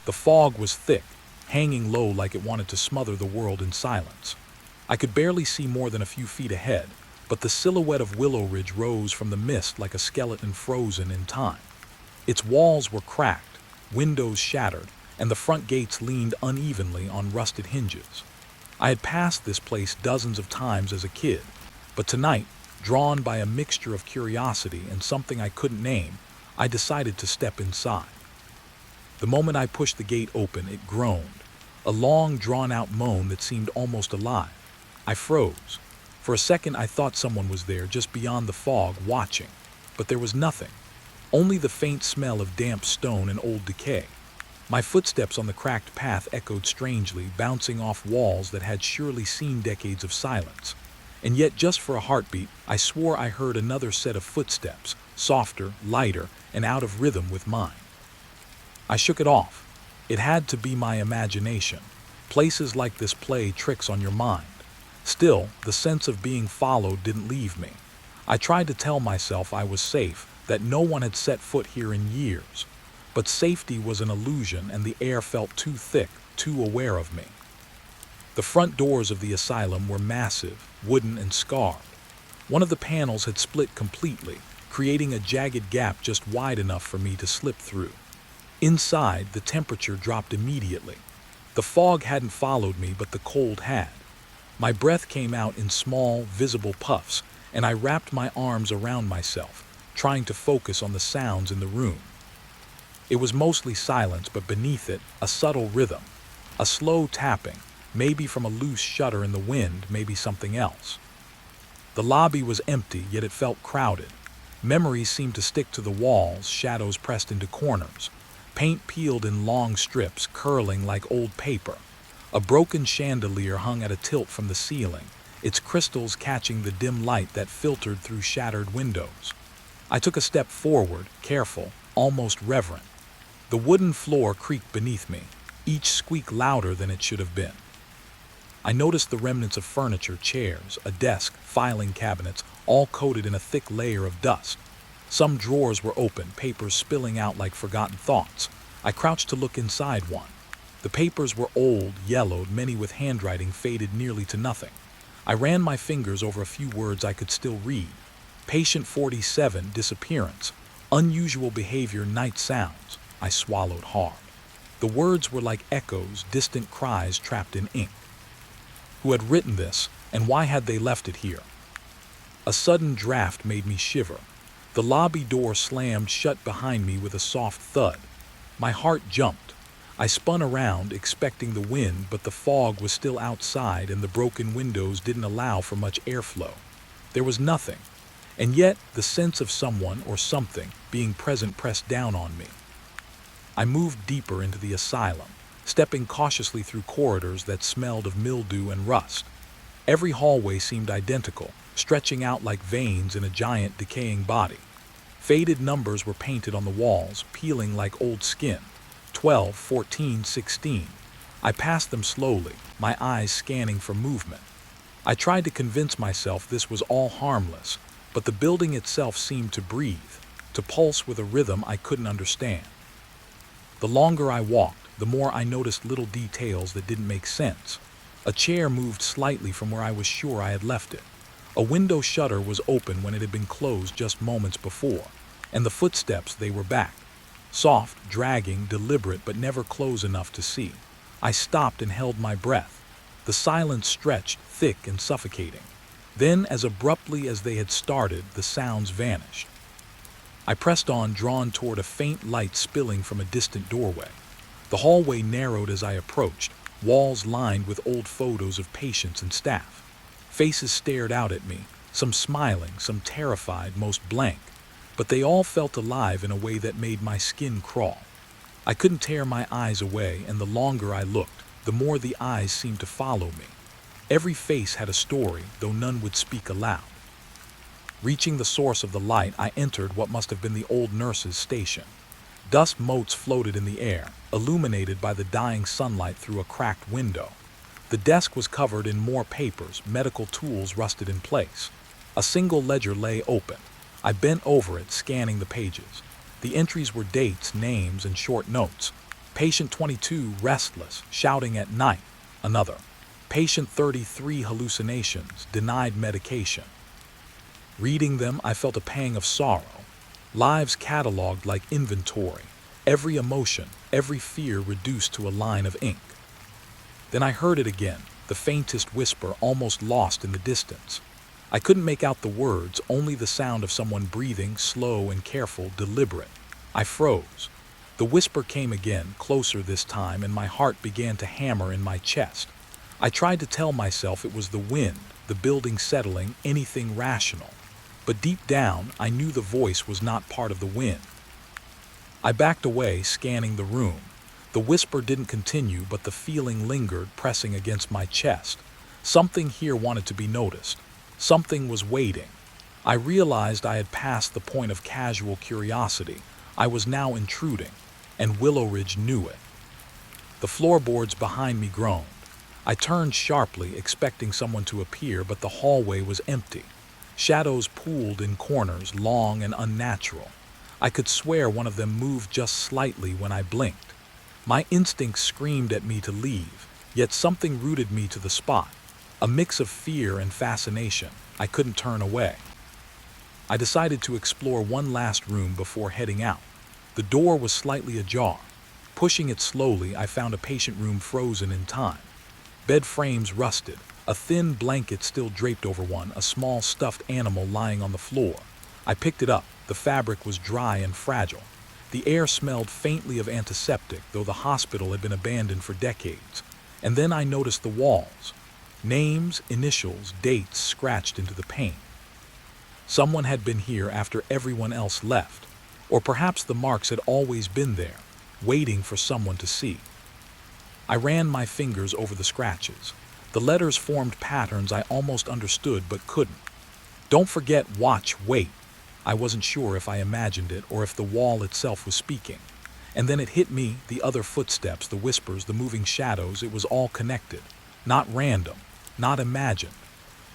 The fog was thick, hanging low like it wanted to smother the world in silence. I could barely see more than a few feet ahead, but the silhouette of Willow Ridge rose from the mist like a skeleton frozen in time. Its walls were cracked, windows shattered, and the front gates leaned unevenly on rusted hinges. I had passed this place dozens of times as a kid, but tonight, drawn by a mixture of curiosity and something I couldn't name, I decided to step inside. The moment I pushed the gate open, it groaned, a long, drawn-out moan that seemed almost alive. I froze. For a second, I thought someone was there just beyond the fog, watching, but there was nothing, only the faint smell of damp stone and old decay. My footsteps on the cracked path echoed strangely, bouncing off walls that had surely seen decades of silence. And yet, just for a heartbeat, I swore I heard another set of footsteps, softer, lighter, and out of rhythm with mine. I shook it off. It had to be my imagination. Places like this play tricks on your mind. Still, the sense of being followed didn't leave me. I tried to tell myself I was safe, that no one had set foot here in years. But safety was an illusion, and the air felt too thick, too aware of me. The front doors of the asylum were massive, wooden and scarred. One of the panels had split completely, creating a jagged gap just wide enough for me to slip through. Inside, the temperature dropped immediately. The fog hadn't followed me, but the cold had. My breath came out in small, visible puffs, and I wrapped my arms around myself, trying to focus on the sounds in the room. It was mostly silence, but beneath it, a subtle rhythm, a slow tapping, maybe from a loose shutter in the wind, maybe something else. The lobby was empty, yet it felt crowded. Memories seemed to stick to the walls, shadows pressed into corners, paint peeled in long strips, curling like old paper. A broken chandelier hung at a tilt from the ceiling, its crystals catching the dim light that filtered through shattered windows. I took a step forward, careful, almost reverent. The wooden floor creaked beneath me, each squeak louder than it should have been. I noticed the remnants of furniture, chairs, a desk, filing cabinets, all coated in a thick layer of dust. Some drawers were open, papers spilling out like forgotten thoughts. I crouched to look inside one. The papers were old, yellowed, many with handwriting faded nearly to nothing. I ran my fingers over a few words I could still read. Patient 47, disappearance. Unusual behavior, night sounds. I swallowed hard. The words were like echoes, distant cries trapped in ink. Who had written this, and why had they left it here? A sudden draft made me shiver. The lobby door slammed shut behind me with a soft thud. My heart jumped. I spun around, expecting the wind, but the fog was still outside and the broken windows didn't allow for much airflow. There was nothing, and yet the sense of someone or something being present pressed down on me. I moved deeper into the asylum, stepping cautiously through corridors that smelled of mildew and rust. Every hallway seemed identical, stretching out like veins in a giant decaying body. Faded numbers were painted on the walls, peeling like old skin. 12, 14, 16. I passed them slowly, my eyes scanning for movement. I tried to convince myself this was all harmless, but the building itself seemed to breathe, to pulse with a rhythm I couldn't understand. The longer I walked, the more I noticed little details that didn't make sense. A chair moved slightly from where I was sure I had left it. A window shutter was open when it had been closed just moments before, and the footsteps, they were back. Soft, dragging, deliberate, but never close enough to see. I stopped and held my breath. The silence stretched, thick and suffocating. Then, as abruptly as they had started, the sounds vanished. I pressed on, drawn toward a faint light spilling from a distant doorway. The hallway narrowed as I approached, walls lined with old photos of patients and staff. Faces stared out at me, some smiling, some terrified, most blank. But they all felt alive in a way that made my skin crawl. I couldn't tear my eyes away, and the longer I looked, the more the eyes seemed to follow me. Every face had a story, though none would speak aloud. Reaching the source of the light, I entered what must have been the old nurse's station. Dust motes floated in the air, illuminated by the dying sunlight through a cracked window. The desk was covered in more papers, medical tools rusted in place. A single ledger lay open. I bent over it, scanning the pages. The entries were dates, names, and short notes. Patient 22, restless, shouting at night. Another. Patient 33, hallucinations, denied medication. Reading them, I felt a pang of sorrow. Lives cataloged like inventory. Every emotion, every fear reduced to a line of ink. Then I heard it again, the faintest whisper almost lost in the distance. I couldn't make out the words, only the sound of someone breathing, slow and careful, deliberate. I froze. The whisper came again, closer this time, and my heart began to hammer in my chest. I tried to tell myself it was the wind, the building settling, anything rational. But deep down, I knew the voice was not part of the wind. I backed away, scanning the room. The whisper didn't continue, but the feeling lingered, pressing against my chest. Something here wanted to be noticed. Something was waiting. I realized I had passed the point of casual curiosity. I was now intruding, and Willow Ridge knew it. The floorboards behind me groaned. I turned sharply, expecting someone to appear, but the hallway was empty. Shadows pooled in corners, long and unnatural. I could swear one of them moved just slightly when I blinked. My instincts screamed at me to leave, yet something rooted me to the spot. A mix of fear and fascination. I couldn't turn away. I decided to explore one last room before heading out. The door was slightly ajar. Pushing it slowly, I found a patient room frozen in time. Bed frames rusted, a thin blanket still draped over one, a small stuffed animal lying on the floor. I picked it up. The fabric was dry and fragile. The air smelled faintly of antiseptic, though the hospital had been abandoned for decades. And then I noticed the walls. Names, initials, dates scratched into the paint. Someone had been here after everyone else left. Or perhaps the marks had always been there, waiting for someone to see. I ran my fingers over the scratches. The letters formed patterns I almost understood but couldn't. Don't forget, watch, wait. I wasn't sure if I imagined it or if the wall itself was speaking. And then it hit me, the other footsteps, the whispers, the moving shadows. It was all connected. Not random, not imagined.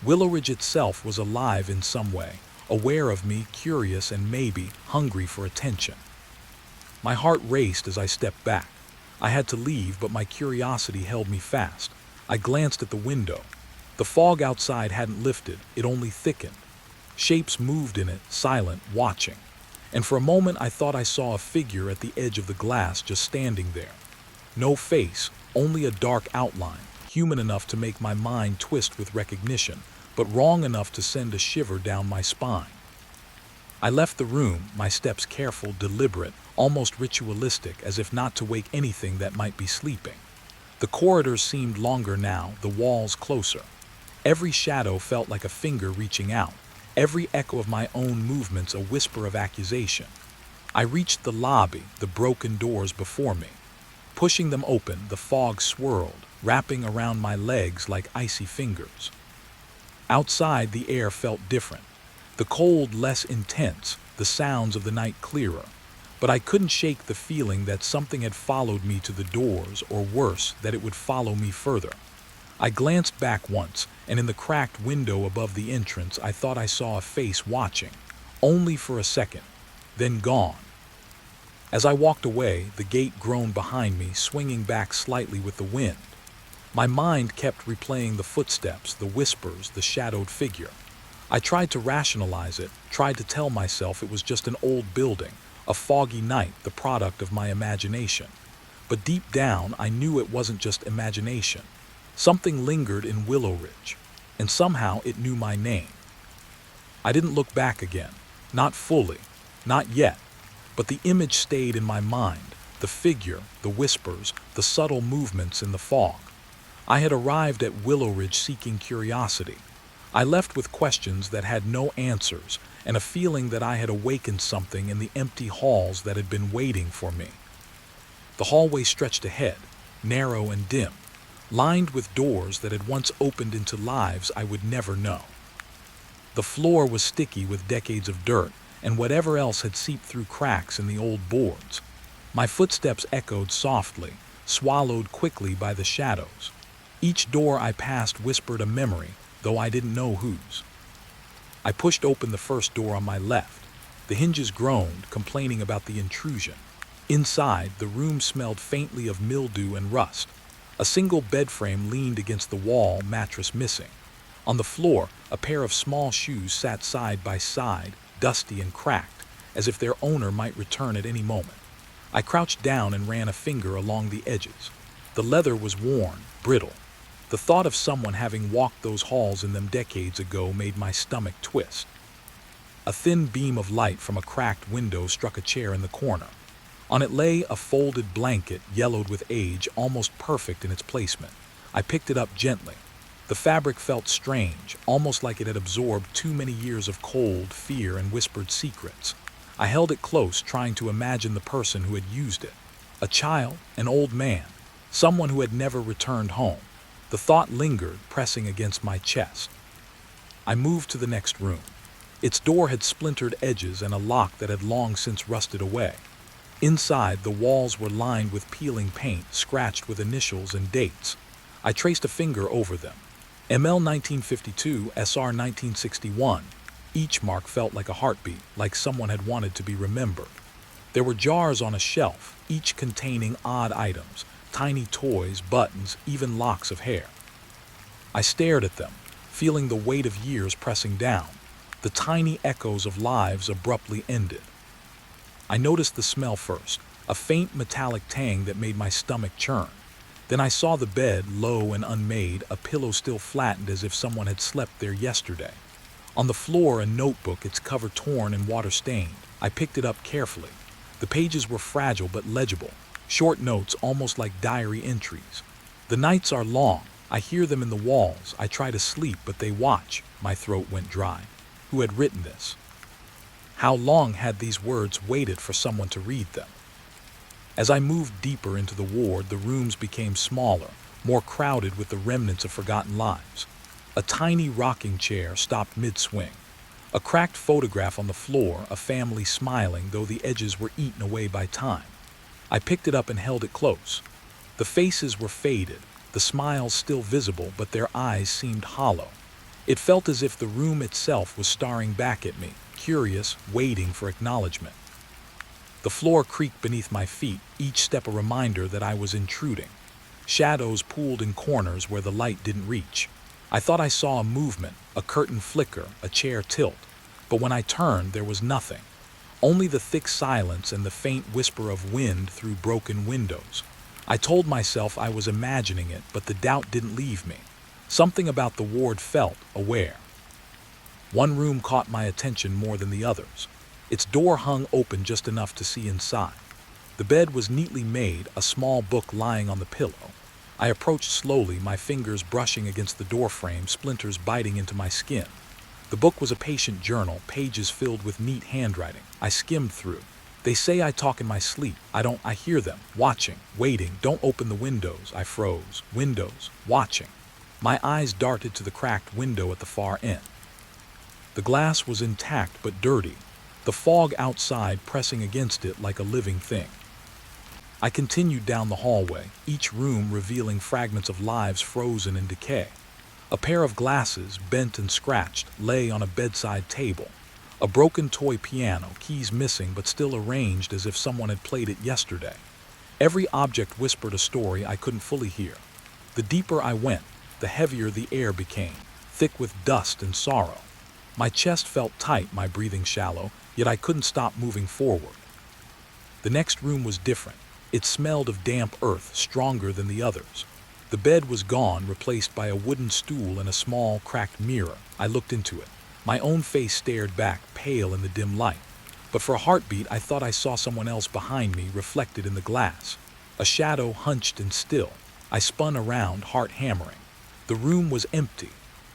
Willow Ridge itself was alive in some way, aware of me, curious and maybe hungry for attention. My heart raced as I stepped back. I had to leave, but my curiosity held me fast. I glanced at the window. The fog outside hadn't lifted, it only thickened. Shapes moved in it, silent, watching. And for a moment I thought I saw a figure at the edge of the glass, just standing there. No face, only a dark outline, human enough to make my mind twist with recognition, but wrong enough to send a shiver down my spine. I left the room, my steps careful, deliberate, almost ritualistic, as if not to wake anything that might be sleeping. The corridors seemed longer now, the walls closer. Every shadow felt like a finger reaching out. Every echo of my own movements a whisper of accusation. I reached the lobby, the broken doors before me. Pushing them open, the fog swirled, wrapping around my legs like icy fingers. Outside, the air felt different. The cold less intense, the sounds of the night clearer. But I couldn't shake the feeling that something had followed me to the doors, or worse, that it would follow me further. I glanced back once, and in the cracked window above the entrance I thought I saw a face watching, only for a second, then gone. As I walked away, the gate groaned behind me, swinging back slightly with the wind. My mind kept replaying the footsteps, the whispers, the shadowed figure. I tried to rationalize it, tried to tell myself it was just an old building, a foggy night, the product of my imagination. But deep down, I knew it wasn't just imagination. Something lingered in Willow Ridge, and somehow it knew my name. I didn't look back again, not fully, not yet, but the image stayed in my mind, the figure, the whispers, the subtle movements in the fog. I had arrived at Willow Ridge seeking curiosity. I left with questions that had no answers, and a feeling that I had awakened something in the empty halls that had been waiting for me. The hallway stretched ahead, narrow and dim, lined with doors that had once opened into lives I would never know. The floor was sticky with decades of dirt, and whatever else had seeped through cracks in the old boards. My footsteps echoed softly, swallowed quickly by the shadows. Each door I passed whispered a memory, though I didn't know whose. I pushed open the first door on my left. The hinges groaned, complaining about the intrusion. Inside, the room smelled faintly of mildew and rust. A single bed frame leaned against the wall, mattress missing. On the floor, a pair of small shoes sat side by side, dusty and cracked, as if their owner might return at any moment. I crouched down and ran a finger along the edges. The leather was worn, brittle. The thought of someone having walked those halls in them decades ago made my stomach twist. A thin beam of light from a cracked window struck a chair in the corner. On it lay a folded blanket, yellowed with age, almost perfect in its placement. I picked it up gently. The fabric felt strange, almost like it had absorbed too many years of cold, fear, and whispered secrets. I held it close, trying to imagine the person who had used it. A child, an old man, someone who had never returned home. The thought lingered, pressing against my chest. I moved to the next room. Its door had splintered edges and a lock that had long since rusted away. Inside, the walls were lined with peeling paint, scratched with initials and dates. I traced a finger over them. ML 1952, SR 1961. Each mark felt like a heartbeat, like someone had wanted to be remembered. There were jars on a shelf, each containing odd items, tiny toys, buttons, even locks of hair. I stared at them, feeling the weight of years pressing down. The tiny echoes of lives abruptly ended. I noticed the smell first, a faint metallic tang that made my stomach churn. Then I saw the bed, low and unmade, a pillow still flattened as if someone had slept there yesterday. On the floor, a notebook, its cover torn and water-stained. I picked it up carefully. The pages were fragile but legible, short notes almost like diary entries. The nights are long. I hear them in the walls. I try to sleep, but they watch. My throat went dry. Who had written this? How long had these words waited for someone to read them? As I moved deeper into the ward, the rooms became smaller, more crowded with the remnants of forgotten lives. A tiny rocking chair stopped mid-swing. A cracked photograph on the floor, a family smiling, though the edges were eaten away by time. I picked it up and held it close. The faces were faded, the smiles still visible, but their eyes seemed hollow. It felt as if the room itself was staring back at me, curious, waiting for acknowledgement. The floor creaked beneath my feet, each step a reminder that I was intruding. Shadows pooled in corners where the light didn't reach. I thought I saw a movement, a curtain flicker, a chair tilt. But when I turned, there was nothing. Only the thick silence and the faint whisper of wind through broken windows. I told myself I was imagining it, but the doubt didn't leave me. Something about the ward felt aware. One room caught my attention more than the others. Its door hung open just enough to see inside. The bed was neatly made, a small book lying on the pillow. I approached slowly, my fingers brushing against the door frame, splinters biting into my skin. The book was a patient journal, pages filled with neat handwriting. I skimmed through. They say I talk in my sleep. I hear them, watching, waiting. Don't open the windows. I froze. Windows, watching. My eyes darted to the cracked window at the far end. The glass was intact but dirty, the fog outside pressing against it like a living thing. I continued down the hallway, each room revealing fragments of lives frozen in decay. A pair of glasses, bent and scratched, lay on a bedside table. A broken toy piano, keys missing but still arranged as if someone had played it yesterday. Every object whispered a story I couldn't fully hear. The deeper I went, the heavier the air became, thick with dust and sorrow. My chest felt tight, my breathing shallow, yet I couldn't stop moving forward. The next room was different. It smelled of damp earth, stronger than the others. The bed was gone, replaced by a wooden stool and a small, cracked mirror. I looked into it. My own face stared back, pale in the dim light. But for a heartbeat, I thought I saw someone else behind me, reflected in the glass. A shadow hunched and still. I spun around, heart hammering. The room was empty.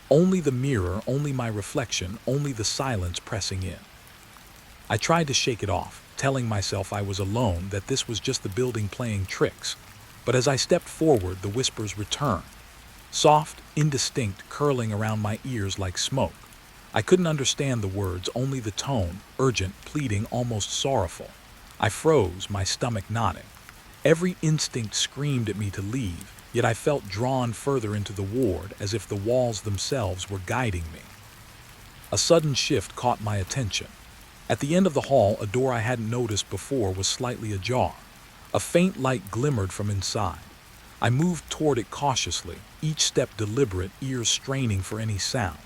Only the mirror, only my reflection, only the silence pressing in. I tried to shake it off, telling myself I was alone, that this was just the building playing tricks. But as I stepped forward, the whispers returned. Soft, indistinct, curling around my ears like smoke. I couldn't understand the words, only the tone, urgent, pleading, almost sorrowful. I froze, my stomach knotting. Every instinct screamed at me to leave, yet I felt drawn further into the ward, as if the walls themselves were guiding me. A sudden shift caught my attention. At the end of the hall, a door I hadn't noticed before was slightly ajar. A faint light glimmered from inside. I moved toward it cautiously, each step deliberate, ears straining for any sound.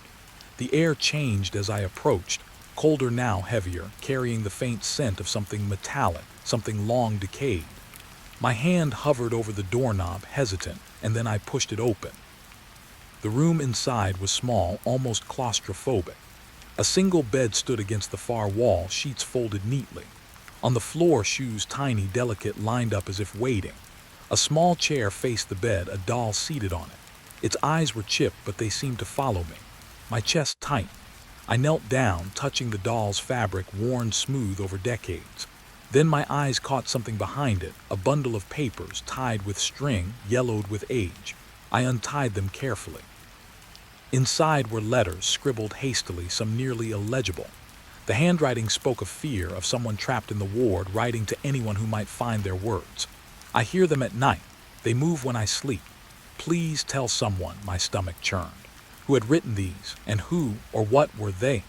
The air changed as I approached, colder now, heavier, carrying the faint scent of something metallic, something long decayed. My hand hovered over the doorknob, hesitant, and then I pushed it open. The room inside was small, almost claustrophobic. A single bed stood against the far wall, sheets folded neatly. On the floor, shoes, tiny, delicate, lined up as if waiting. A small chair faced the bed, a doll seated on it. Its eyes were chipped, but they seemed to follow me. My chest tightened. I knelt down, touching the doll's fabric, worn smooth over decades. Then my eyes caught something behind it, a bundle of papers tied with string, yellowed with age. I untied them carefully. Inside were letters, scribbled hastily, some nearly illegible. The handwriting spoke of fear, of someone trapped in the ward, writing to anyone who might find their words. I hear them at night. They move when I sleep. Please tell someone, my stomach churned. Who had written these, and who or what were they?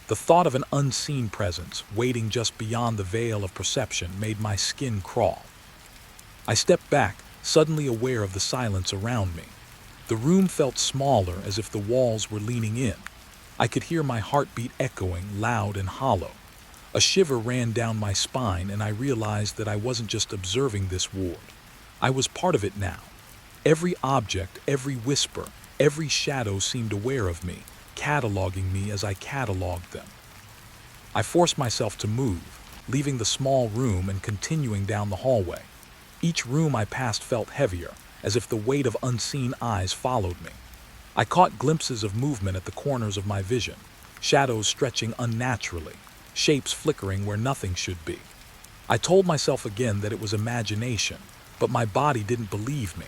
The thought of an unseen presence, waiting just beyond the veil of perception, made my skin crawl. I stepped back, suddenly aware of the silence around me. The room felt smaller, as if the walls were leaning in. I could hear my heartbeat echoing, loud and hollow. A shiver ran down my spine, and I realized that I wasn't just observing this ward. I was part of it now. Every object, every whisper, every shadow seemed aware of me, cataloging me as I cataloged them. I forced myself to move, leaving the small room and continuing down the hallway. Each room I passed felt heavier, as if the weight of unseen eyes followed me. I caught glimpses of movement at the corners of my vision, shadows stretching unnaturally, shapes flickering where nothing should be. I told myself again that it was imagination, but my body didn't believe me.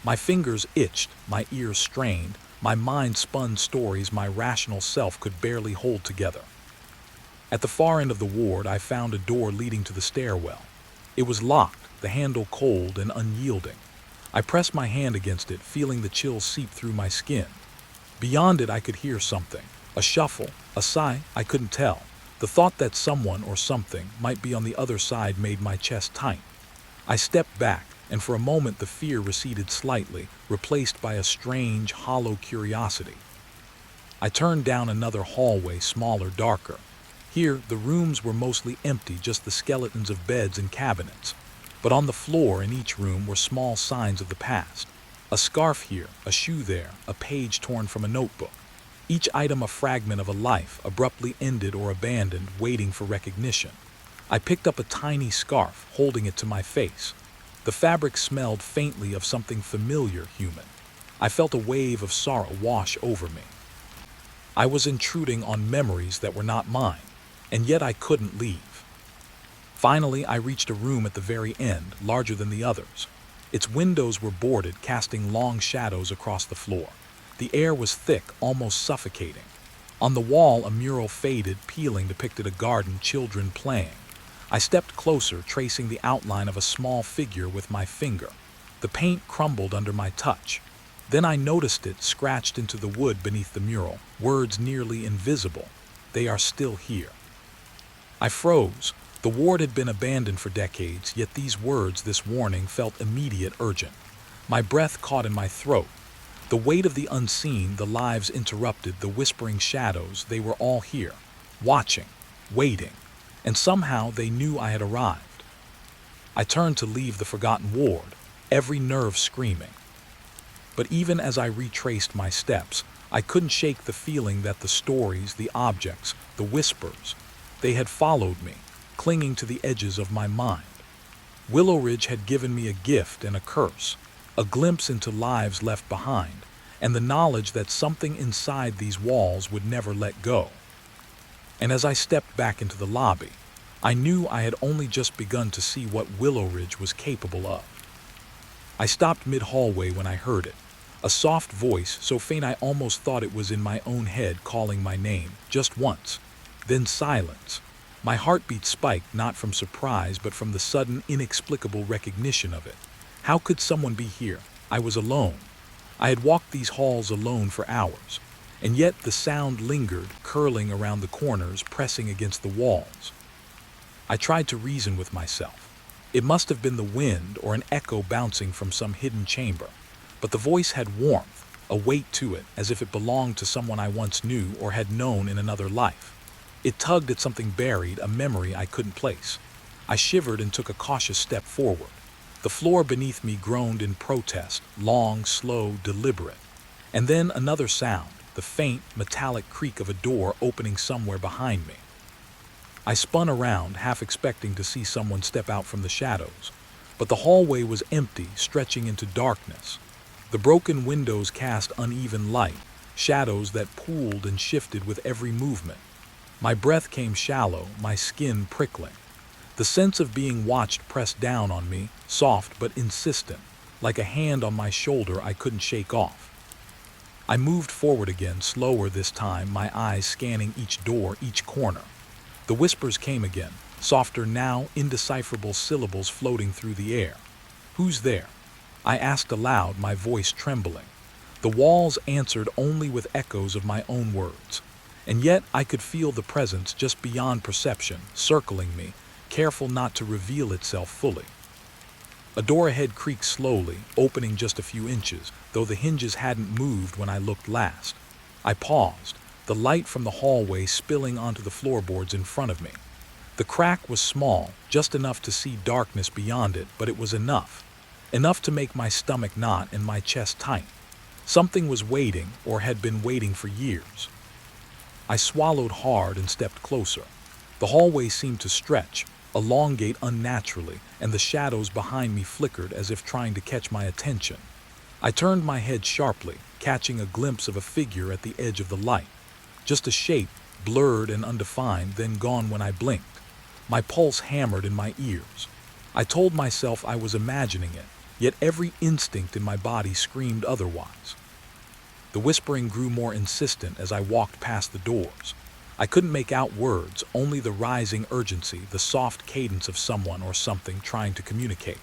My fingers itched, my ears strained, my mind spun stories my rational self could barely hold together. At the far end of the ward, I found a door leading to the stairwell. It was locked, the handle cold and unyielding. I pressed my hand against it, feeling the chills seep through my skin. Beyond it, I could hear something. A shuffle, a sigh, I couldn't tell. The thought that someone or something might be on the other side made my chest tight. I stepped back, and for a moment the fear receded slightly, replaced by a strange, hollow curiosity. I turned down another hallway, smaller, darker. Here, the rooms were mostly empty, just the skeletons of beds and cabinets. But on the floor in each room were small signs of the past. A scarf here, a shoe there, a page torn from a notebook. Each item a fragment of a life, abruptly ended or abandoned, waiting for recognition. I picked up a tiny scarf, holding it to my face. The fabric smelled faintly of something familiar, human. I felt a wave of sorrow wash over me. I was intruding on memories that were not mine, and yet I couldn't leave. Finally, I reached a room at the very end, larger than the others. Its windows were boarded, casting long shadows across the floor. The air was thick, almost suffocating. On the wall, a mural faded, peeling, depicted a garden, children playing. I stepped closer, tracing the outline of a small figure with my finger. The paint crumbled under my touch. Then I noticed it scratched into the wood beneath the mural, words nearly invisible. They are still here. I froze. The ward had been abandoned for decades, yet these words, this warning, felt immediate, urgent. My breath caught in my throat. The weight of the unseen, the lives interrupted, the whispering shadows, they were all here, watching, waiting, and somehow they knew I had arrived. I turned to leave the forgotten ward, every nerve screaming. But even as I retraced my steps, I couldn't shake the feeling that the stories, the objects, the whispers, they had followed me, clinging to the edges of my mind. Willow Ridge had given me a gift and a curse, a glimpse into lives left behind, and the knowledge that something inside these walls would never let go. And as I stepped back into the lobby, I knew I had only just begun to see what Willow Ridge was capable of. I stopped mid-hallway when I heard it, a soft voice so faint I almost thought it was in my own head calling my name, just once. Then silence. My heartbeat spiked, not from surprise, but from the sudden, inexplicable recognition of it. How could someone be here? I was alone. I had walked these halls alone for hours. and yet the sound lingered, curling around the corners, pressing against the walls. I tried to reason with myself. It must have been the wind or an echo bouncing from some hidden chamber, but the voice had warmth, a weight to it, as if it belonged to someone I once knew or had known in another life. It tugged at something buried, a memory I couldn't place. I shivered and took a cautious step forward. The floor beneath me groaned in protest, long, slow, deliberate. And then another sound, the faint, metallic creak of a door opening somewhere behind me. I spun around, half expecting to see someone step out from the shadows, but the hallway was empty, stretching into darkness. The broken windows cast uneven light, shadows that pooled and shifted with every movement. My breath came shallow, my skin prickling. The sense of being watched pressed down on me, soft but insistent, like a hand on my shoulder I couldn't shake off. I moved forward again, slower this time, my eyes scanning each door, each corner. The whispers came again, softer now, indecipherable syllables floating through the air. "Who's there?" I asked aloud, my voice trembling. The walls answered only with echoes of my own words. And yet I could feel the presence just beyond perception, circling me, careful not to reveal itself fully. A door ahead creaked slowly, opening just a few inches, though the hinges hadn't moved when I looked last. I paused, the light from the hallway spilling onto the floorboards in front of me. The crack was small, just enough to see darkness beyond it, but it was enough. Enough to make my stomach knot and my chest tight. Something was waiting, or had been waiting for years. I swallowed hard and stepped closer. The hallway seemed to stretch, elongate unnaturally, and the shadows behind me flickered as if trying to catch my attention. I turned my head sharply, catching a glimpse of a figure at the edge of the light. Just a shape, blurred and undefined, then gone when I blinked. My pulse hammered in my ears. I told myself I was imagining it, yet every instinct in my body screamed otherwise. The whispering grew more insistent as I walked past the doors. I couldn't make out words, only the rising urgency, the soft cadence of someone or something trying to communicate.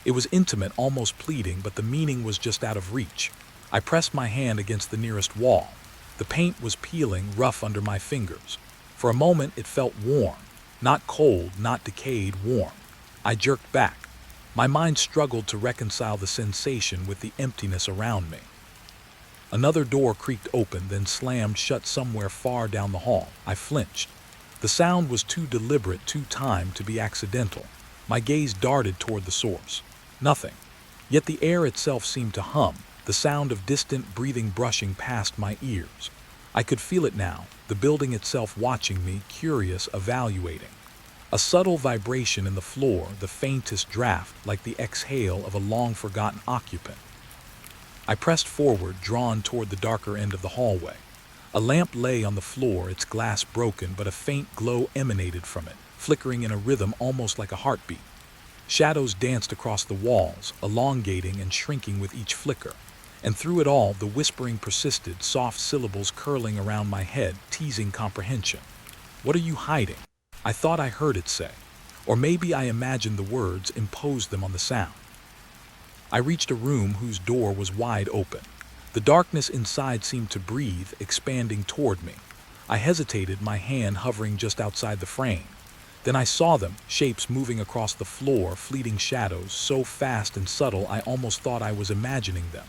It was intimate, almost pleading, but the meaning was just out of reach. I pressed my hand against the nearest wall. The paint was peeling, rough under my fingers. For a moment it felt warm. Not cold, not decayed, warm. I jerked back. My mind struggled to reconcile the sensation with the emptiness around me. Another door creaked open, then slammed shut somewhere far down the hall. I flinched. The sound was too deliberate, too timed to be accidental. My gaze darted toward the source. Nothing. Yet the air itself seemed to hum, the sound of distant breathing brushing past my ears. I could feel it now, the building itself watching me, curious, evaluating. A subtle vibration in the floor, the faintest draft, like the exhale of a long-forgotten occupant. I pressed forward, drawn toward the darker end of the hallway. A lamp lay on the floor, its glass broken, but a faint glow emanated from it, flickering in a rhythm almost like a heartbeat. Shadows danced across the walls, elongating and shrinking with each flicker. And through it all, the whispering persisted, soft syllables curling around my head, teasing comprehension. "What are you hiding?" I thought I heard it say. Or maybe I imagined the words, imposed them on the sound. I reached a room whose door was wide open. The darkness inside seemed to breathe, expanding toward me. I hesitated, my hand hovering just outside the frame. Then I saw them, shapes moving across the floor, fleeting shadows, so fast and subtle I almost thought I was imagining them.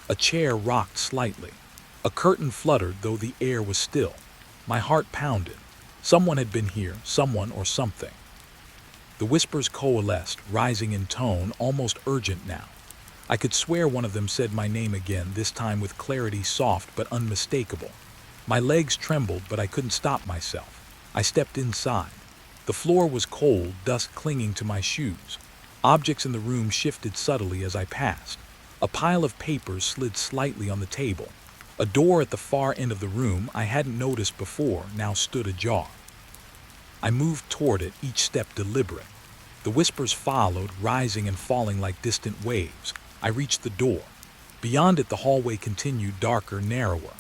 A chair rocked slightly. A curtain fluttered, though the air was still. My heart pounded. Someone had been here, someone or something. The whispers coalesced, rising in tone, almost urgent now. I could swear one of them said my name again, this time with clarity soft but unmistakable. My legs trembled, but I couldn't stop myself. I stepped inside. The floor was cold, dust clinging to my shoes. Objects in the room shifted subtly as I passed. A pile of papers slid slightly on the table. A door at the far end of the room I hadn't noticed before now stood ajar. I moved toward it, each step deliberate. The whispers followed, rising and falling like distant waves. I reached the door. Beyond it, the hallway continued, darker, narrower.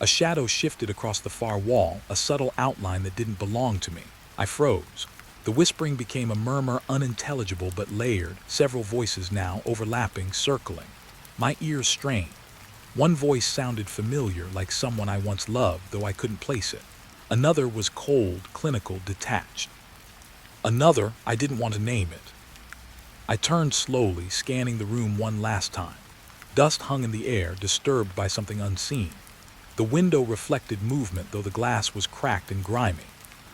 A shadow shifted across the far wall, a subtle outline that didn't belong to me. I froze. The whispering became a murmur, unintelligible but layered, several voices now, overlapping, circling. My ears strained. One voice sounded familiar, like someone I once loved, though I couldn't place it. Another was cold, clinical, detached. Another, I didn't want to name it. I turned slowly, scanning the room one last time. Dust hung in the air, disturbed by something unseen. The window reflected movement, though the glass was cracked and grimy.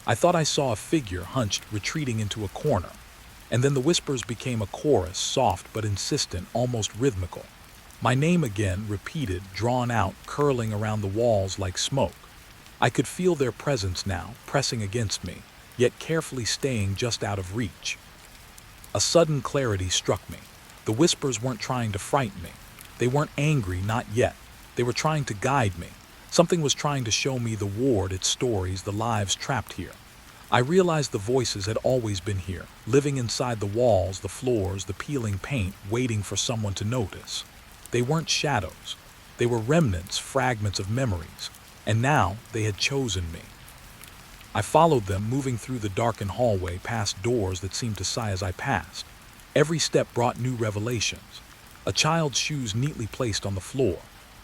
I thought I saw a figure hunched, retreating into a corner. And then the whispers became a chorus, soft but insistent, almost rhythmical. My name again, repeated, drawn out, curling around the walls like smoke. I could feel their presence now, pressing against me, yet carefully staying just out of reach. A sudden clarity struck me. The whispers weren't trying to frighten me. They weren't angry, not yet. They were trying to guide me. Something was trying to show me the ward, its stories, the lives trapped here. I realized the voices had always been here, living inside the walls, the floors, the peeling paint, waiting for someone to notice. They weren't shadows. They were remnants, fragments of memories. And now they had chosen me. I followed them, moving through the darkened hallway, past doors that seemed to sigh as I passed. Every step brought new revelations. A child's shoes neatly placed on the floor.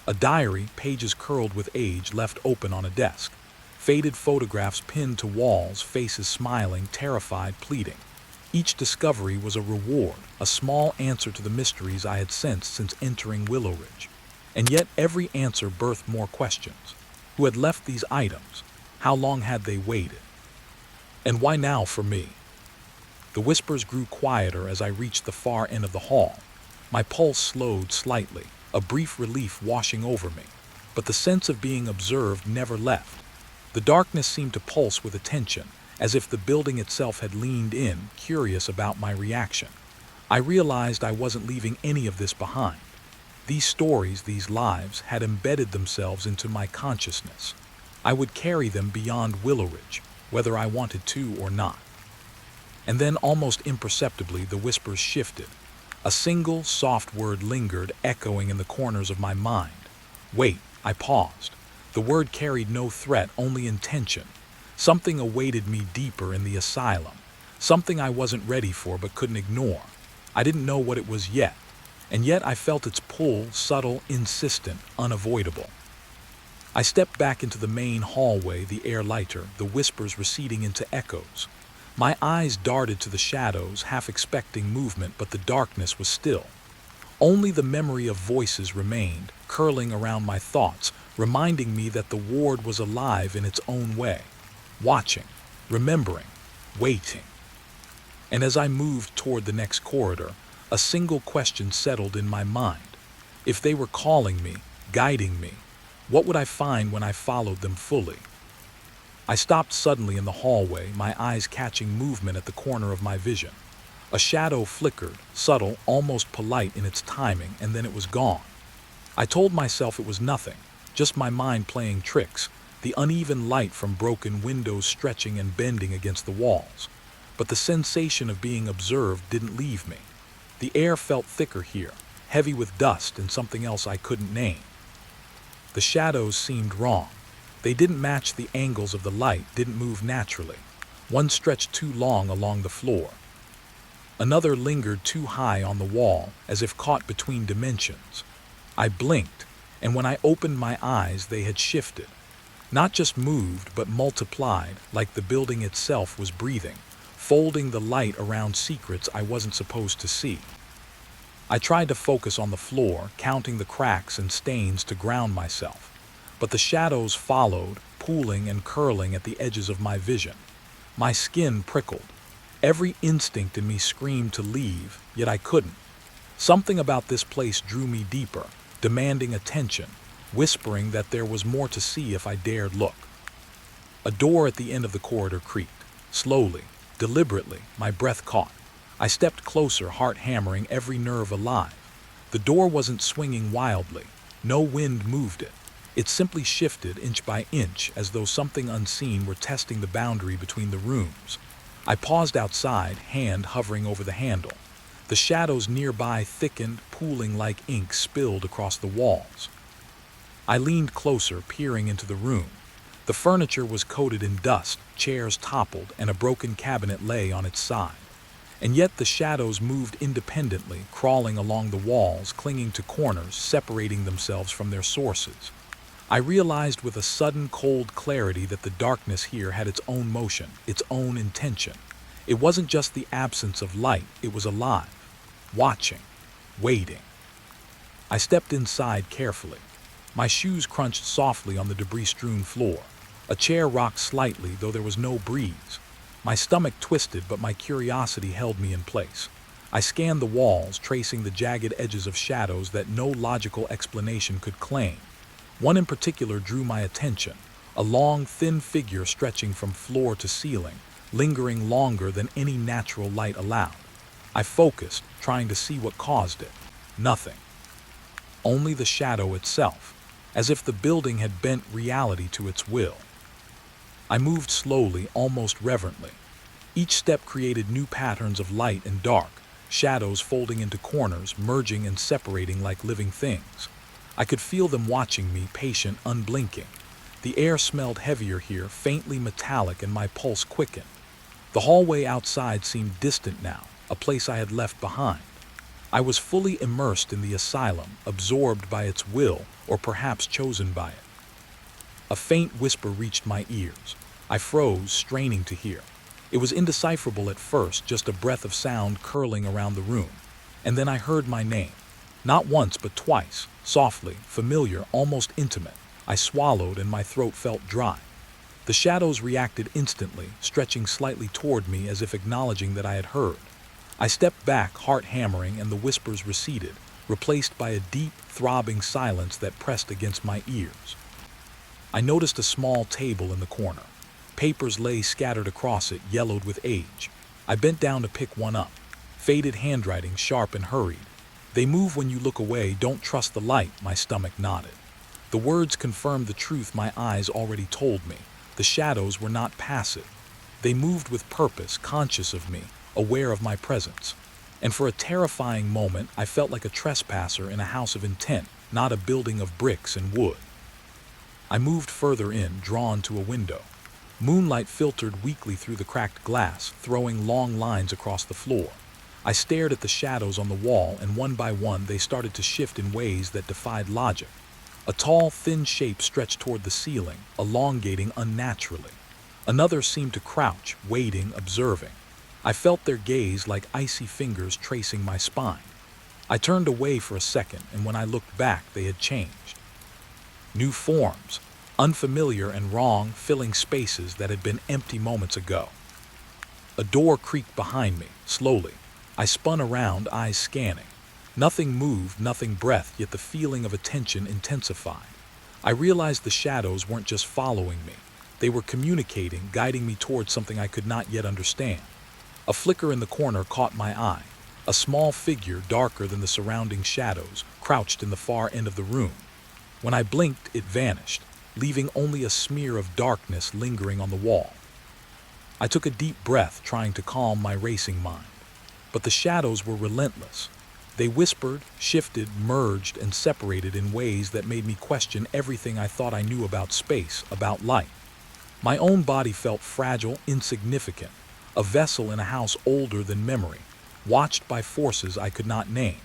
A diary, pages curled with age, left open on a desk. Faded photographs pinned to walls, faces smiling, terrified, pleading. Each discovery was a reward, a small answer to the mysteries I had sensed since entering Willow Ridge. And yet every answer birthed more questions. Who had left these items? How long had they waited? And why now for me? The whispers grew quieter as I reached the far end of the hall. My pulse slowed slightly, a brief relief washing over me. But the sense of being observed never left. The darkness seemed to pulse with attention, as if the building itself had leaned in, curious about my reaction. I realized I wasn't leaving any of this behind. These stories, these lives, had embedded themselves into my consciousness. I would carry them beyond Willow Ridge, whether I wanted to or not. And then, almost imperceptibly, the whispers shifted. A single, soft word lingered, echoing in the corners of my mind. Wait, I paused. The word carried no threat, only intention. Something awaited me deeper in the asylum. Something I wasn't ready for but couldn't ignore. I didn't know what it was yet. And yet I felt its pull, subtle, insistent, unavoidable. I stepped back into the main hallway, the air lighter, the whispers receding into echoes. My eyes darted to the shadows, half expecting movement, but the darkness was still. Only the memory of voices remained, curling around my thoughts, reminding me that the ward was alive in its own way. Watching, remembering, waiting. And as I moved toward the next corridor, a single question settled in my mind. If they were calling me, guiding me, what would I find when I followed them fully? I stopped suddenly in the hallway, my eyes catching movement at the corner of my vision. A shadow flickered, subtle, almost polite in its timing, and then it was gone. I told myself it was nothing, just my mind playing tricks, the uneven light from broken windows stretching and bending against the walls. But the sensation of being observed didn't leave me. The air felt thicker here, heavy with dust and something else I couldn't name. The shadows seemed wrong. They didn't match the angles of the light, didn't move naturally. One stretched too long along the floor. Another lingered too high on the wall, as if caught between dimensions. I blinked, and when I opened my eyes, they had shifted. Not just moved, but multiplied, like the building itself was breathing, folding the light around secrets I wasn't supposed to see. I tried to focus on the floor, counting the cracks and stains to ground myself. But the shadows followed, pooling and curling at the edges of my vision. My skin prickled. Every instinct in me screamed to leave, yet I couldn't. Something about this place drew me deeper, demanding attention, whispering that there was more to see if I dared look. A door at the end of the corridor creaked. Slowly, deliberately, my breath caught. I stepped closer, heart hammering, every nerve alive. The door wasn't swinging wildly. No wind moved it. It simply shifted inch by inch, as though something unseen were testing the boundary between the rooms. I paused outside, hand hovering over the handle. The shadows nearby thickened, pooling like ink spilled across the walls. I leaned closer, peering into the room. The furniture was coated in dust, chairs toppled, and a broken cabinet lay on its side. And yet the shadows moved independently, crawling along the walls, clinging to corners, separating themselves from their sources. I realized with a sudden cold clarity that the darkness here had its own motion, its own intention. It wasn't just the absence of light, it was alive, watching, waiting. I stepped inside carefully. My shoes crunched softly on the debris-strewn floor. A chair rocked slightly, though there was no breeze. My stomach twisted, but my curiosity held me in place. I scanned the walls, tracing the jagged edges of shadows that no logical explanation could claim. One in particular drew my attention, a long, thin figure stretching from floor to ceiling, lingering longer than any natural light allowed. I focused, trying to see what caused it. Nothing. Only the shadow itself, as if the building had bent reality to its will. I moved slowly, almost reverently. Each step created new patterns of light and dark, shadows folding into corners, merging and separating like living things. I could feel them watching me, patient, unblinking. The air smelled heavier here, faintly metallic, and my pulse quickened. The hallway outside seemed distant now, a place I had left behind. I was fully immersed in the asylum, absorbed by its will, or perhaps chosen by it. A faint whisper reached my ears. I froze, straining to hear. It was indecipherable at first, just a breath of sound curling around the room. And then I heard my name. Not once, but twice, softly, familiar, almost intimate. I swallowed and my throat felt dry. The shadows reacted instantly, stretching slightly toward me as if acknowledging that I had heard. I stepped back, heart hammering, and the whispers receded, replaced by a deep, throbbing silence that pressed against my ears. I noticed a small table in the corner. Papers lay scattered across it, yellowed with age. I bent down to pick one up. Faded handwriting, sharp and hurried. "They move when you look away, don't trust the light," my stomach nodded. The words confirmed the truth my eyes already told me. The shadows were not passive. They moved with purpose, conscious of me, aware of my presence. And for a terrifying moment, I felt like a trespasser in a house of intent, not a building of bricks and wood. I moved further in, drawn to a window. Moonlight filtered weakly through the cracked glass, throwing long lines across the floor. I stared at the shadows on the wall, and one by one they started to shift in ways that defied logic. A tall, thin shape stretched toward the ceiling, elongating unnaturally. Another seemed to crouch, waiting, observing. I felt their gaze like icy fingers tracing my spine. I turned away for a second, and when I looked back, they had changed. New forms, unfamiliar and wrong, filling spaces that had been empty moments ago. A door creaked behind me, slowly. I spun around, eyes scanning. Nothing moved, nothing breathed, yet the feeling of attention intensified. I realized the shadows weren't just following me. They were communicating, guiding me towards something I could not yet understand. A flicker in the corner caught my eye. A small figure, darker than the surrounding shadows, crouched in the far end of the room. When I blinked, it vanished, leaving only a smear of darkness lingering on the wall. I took a deep breath, trying to calm my racing mind. But the shadows were relentless. They whispered, shifted, merged, and separated in ways that made me question everything I thought I knew about space, about light. My own body felt fragile, insignificant, a vessel in a house older than memory, watched by forces I could not name.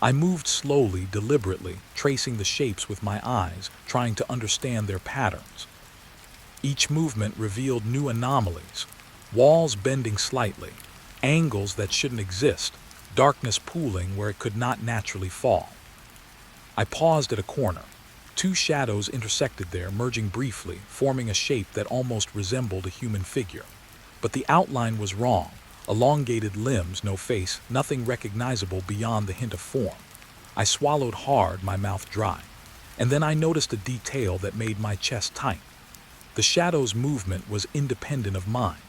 I moved slowly, deliberately, tracing the shapes with my eyes, trying to understand their patterns. Each movement revealed new anomalies, walls bending slightly, angles that shouldn't exist, darkness pooling where it could not naturally fall. I paused at a corner. Two shadows intersected there, merging briefly, forming a shape that almost resembled a human figure. But the outline was wrong. Elongated limbs, no face, nothing recognizable beyond the hint of form. I swallowed hard, my mouth dry. And then I noticed a detail that made my chest tight. The shadow's movement was independent of mine.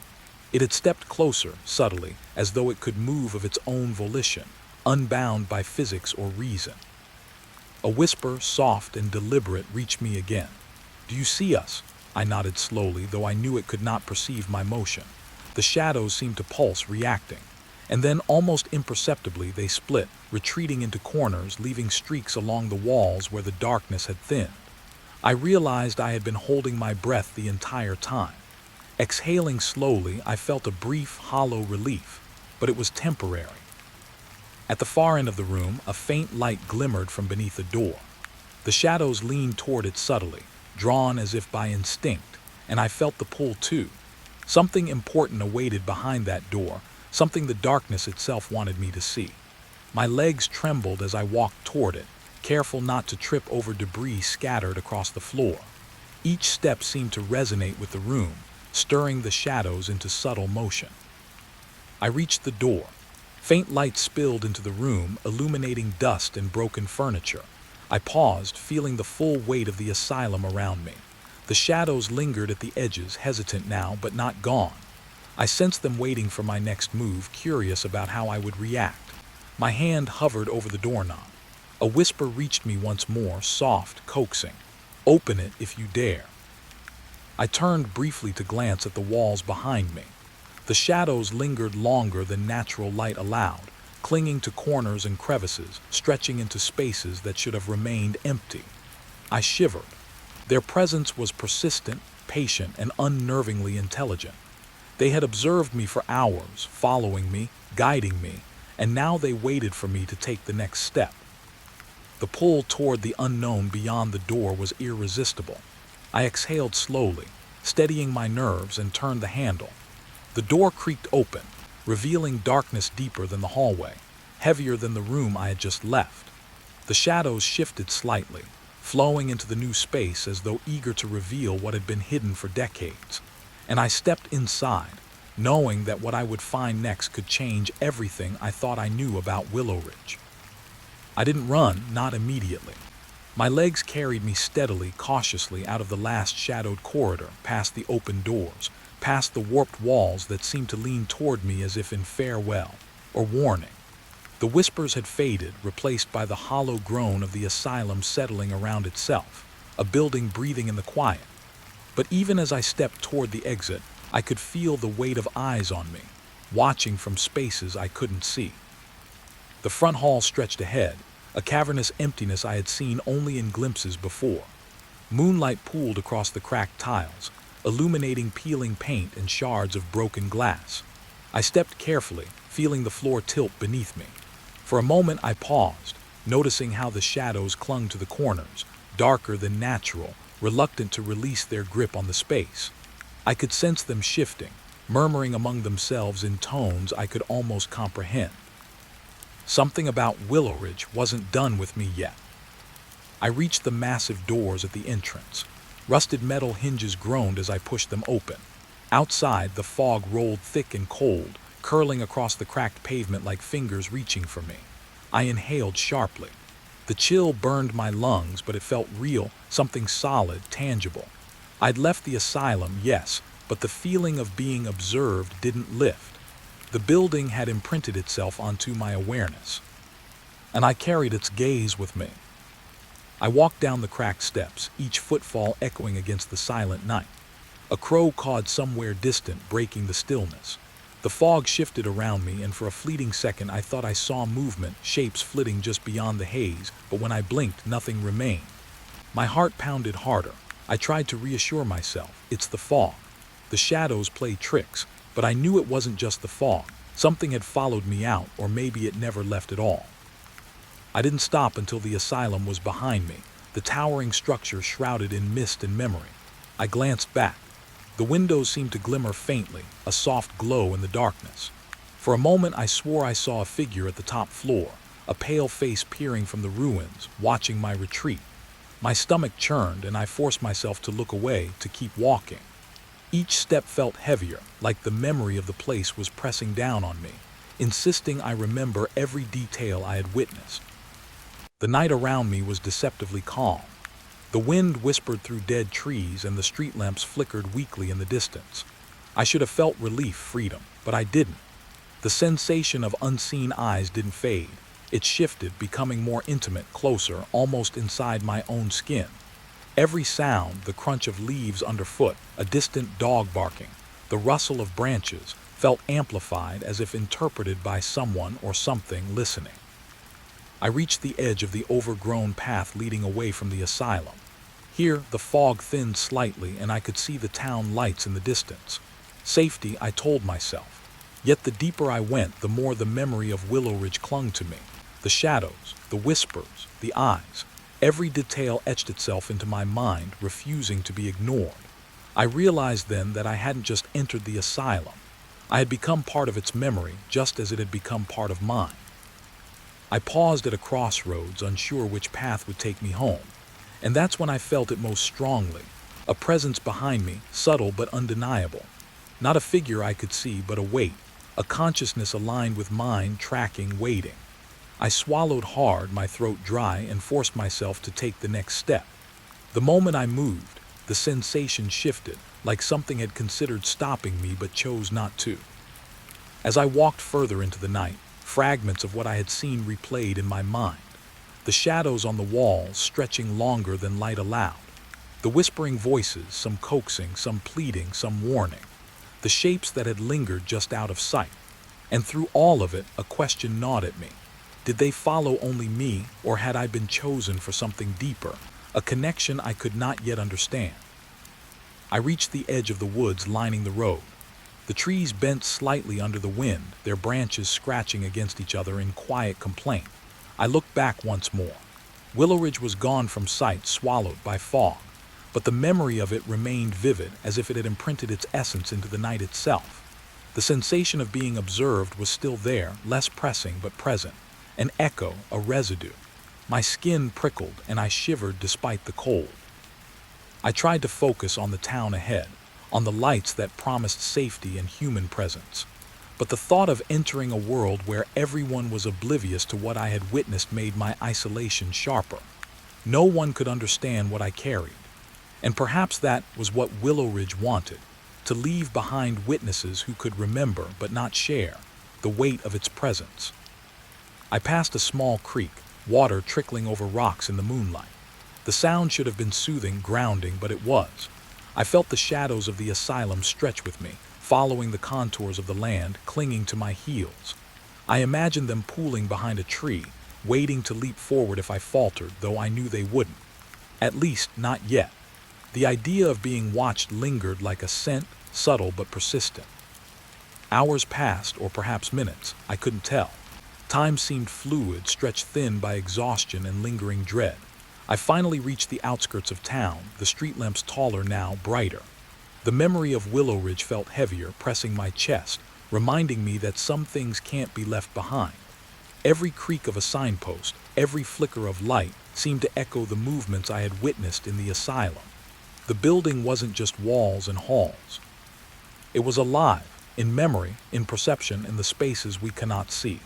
It had stepped closer, subtly, as though it could move of its own volition, unbound by physics or reason. A whisper, soft and deliberate, reached me again. "Do you see us?" I nodded slowly, though I knew it could not perceive my motion. The shadows seemed to pulse, reacting. And then, almost imperceptibly, they split, retreating into corners, leaving streaks along the walls where the darkness had thinned. I realized I had been holding my breath the entire time. Exhaling slowly, I felt a brief, hollow relief. but it was temporary. At the far end of the room, a faint light glimmered from beneath a door. The shadows leaned toward it subtly, drawn as if by instinct, and I felt the pull too. Something important awaited behind that door, something the darkness itself wanted me to see. My legs trembled as I walked toward it, careful not to trip over debris scattered across the floor. Each step seemed to resonate with the room, stirring the shadows into subtle motion. I reached the door. Faint light spilled into the room, illuminating dust and broken furniture. I paused, feeling the full weight of the asylum around me. The shadows lingered at the edges, hesitant now, but not gone. I sensed them waiting for my next move, curious about how I would react. My hand hovered over the doorknob. A whisper reached me once more, soft, coaxing. "Open it if you dare." I turned briefly to glance at the walls behind me. The shadows lingered longer than natural light allowed, clinging to corners and crevices, stretching into spaces that should have remained empty. I shivered. Their presence was persistent, patient, and unnervingly intelligent. They had observed me for hours, following me, guiding me, and now they waited for me to take the next step. The pull toward the unknown beyond the door was irresistible. I exhaled slowly, steadying my nerves, and turned the handle. The door creaked open, revealing darkness deeper than the hallway, heavier than the room I had just left. The shadows shifted slightly, flowing into the new space as though eager to reveal what had been hidden for decades. And I stepped inside, knowing that what I would find next could change everything I thought I knew about Willow Ridge. I didn't run, not immediately. My legs carried me steadily, cautiously out of the last shadowed corridor, past the open doors, past the warped walls that seemed to lean toward me as if in farewell or warning. The whispers had faded, replaced by the hollow groan of the asylum settling around itself, a building breathing in the quiet. But even as I stepped toward the exit, I could feel the weight of eyes on me, watching from spaces I couldn't see. The front hall stretched ahead, a cavernous emptiness I had seen only in glimpses before. Moonlight pooled across the cracked tiles, illuminating peeling paint and shards of broken glass. I stepped carefully, feeling the floor tilt beneath me. For a moment I paused, noticing how the shadows clung to the corners, darker than natural, reluctant to release their grip on the space. I could sense them shifting, murmuring among themselves in tones I could almost comprehend. Something about Willow Ridge wasn't done with me yet. I reached the massive doors at the entrance. Rusted metal hinges groaned as I pushed them open. Outside, the fog rolled thick and cold, curling across the cracked pavement like fingers reaching for me. I inhaled sharply. The chill burned my lungs, but it felt real, something solid, tangible. I'd left the asylum, yes, but the feeling of being observed didn't lift. The building had imprinted itself onto my awareness, and I carried its gaze with me. I walked down the cracked steps, each footfall echoing against the silent night. A crow cawed somewhere distant, breaking the stillness. The fog shifted around me, and for a fleeting second I thought I saw movement, shapes flitting just beyond the haze, but when I blinked, nothing remained. My heart pounded harder. I tried to reassure myself, it's the fog. The shadows play tricks, but I knew it wasn't just the fog. Something had followed me out, or maybe it never left at all. I didn't stop until the asylum was behind me, the towering structure shrouded in mist and memory. I glanced back. The windows seemed to glimmer faintly, a soft glow in the darkness. For a moment I swore I saw a figure at the top floor, a pale face peering from the ruins, watching my retreat. My stomach churned, and I forced myself to look away, to keep walking. Each step felt heavier, like the memory of the place was pressing down on me, insisting I remember every detail I had witnessed. The night around me was deceptively calm. The wind whispered through dead trees, and the street lamps flickered weakly in the distance. I should have felt relief, freedom, but I didn't. The sensation of unseen eyes didn't fade. It shifted, becoming more intimate, closer, almost inside my own skin. Every sound, the crunch of leaves underfoot, a distant dog barking, the rustle of branches, felt amplified as if interpreted by someone or something listening. I reached the edge of the overgrown path leading away from the asylum. Here, the fog thinned slightly, and I could see the town lights in the distance. Safety, I told myself. Yet the deeper I went, the more the memory of Willow Ridge clung to me. The shadows, the whispers, the eyes. Every detail etched itself into my mind, refusing to be ignored. I realized then that I hadn't just entered the asylum. I had become part of its memory, just as it had become part of mine. I paused at a crossroads, unsure which path would take me home. And that's when I felt it most strongly. A presence behind me, subtle but undeniable. Not a figure I could see, but a weight. A consciousness aligned with mine, tracking, waiting. I swallowed hard, my throat dry, and forced myself to take the next step. The moment I moved, the sensation shifted, like something had considered stopping me but chose not to. As I walked further into the night, fragments of what I had seen replayed in my mind. The shadows on the walls stretching longer than light allowed. The whispering voices, some coaxing, some pleading, some warning. The shapes that had lingered just out of sight. And through all of it, a question gnawed at me. Did they follow only me, or had I been chosen for something deeper, a connection I could not yet understand? I reached the edge of the woods lining the road. The trees bent slightly under the wind, their branches scratching against each other in quiet complaint. I looked back once more. Willow Ridge was gone from sight, swallowed by fog, but the memory of it remained vivid, as if it had imprinted its essence into the night itself. The sensation of being observed was still there, less pressing but present. An echo, a residue. My skin prickled and I shivered despite the cold. I tried to focus on the town ahead, on the lights that promised safety and human presence. But the thought of entering a world where everyone was oblivious to what I had witnessed made my isolation sharper. No one could understand what I carried. And perhaps that was what Willow Ridge wanted, to leave behind witnesses who could remember but not share the weight of its presence. I passed a small creek, water trickling over rocks in the moonlight. The sound should have been soothing, grounding, but it was. I felt the shadows of the asylum stretch with me, following the contours of the land, clinging to my heels. I imagined them pooling behind a tree, waiting to leap forward if I faltered, though I knew they wouldn't. At least, not yet. The idea of being watched lingered like a scent, subtle but persistent. Hours passed, or perhaps minutes, I couldn't tell. Time seemed fluid, stretched thin by exhaustion and lingering dread. I finally reached the outskirts of town, the street lamps taller now, brighter. The memory of Willow Ridge felt heavier, pressing my chest, reminding me that some things can't be left behind. Every creak of a signpost, every flicker of light, seemed to echo the movements I had witnessed in the asylum. The building wasn't just walls and halls. It was alive, in memory, in perception, in the spaces we cannot see.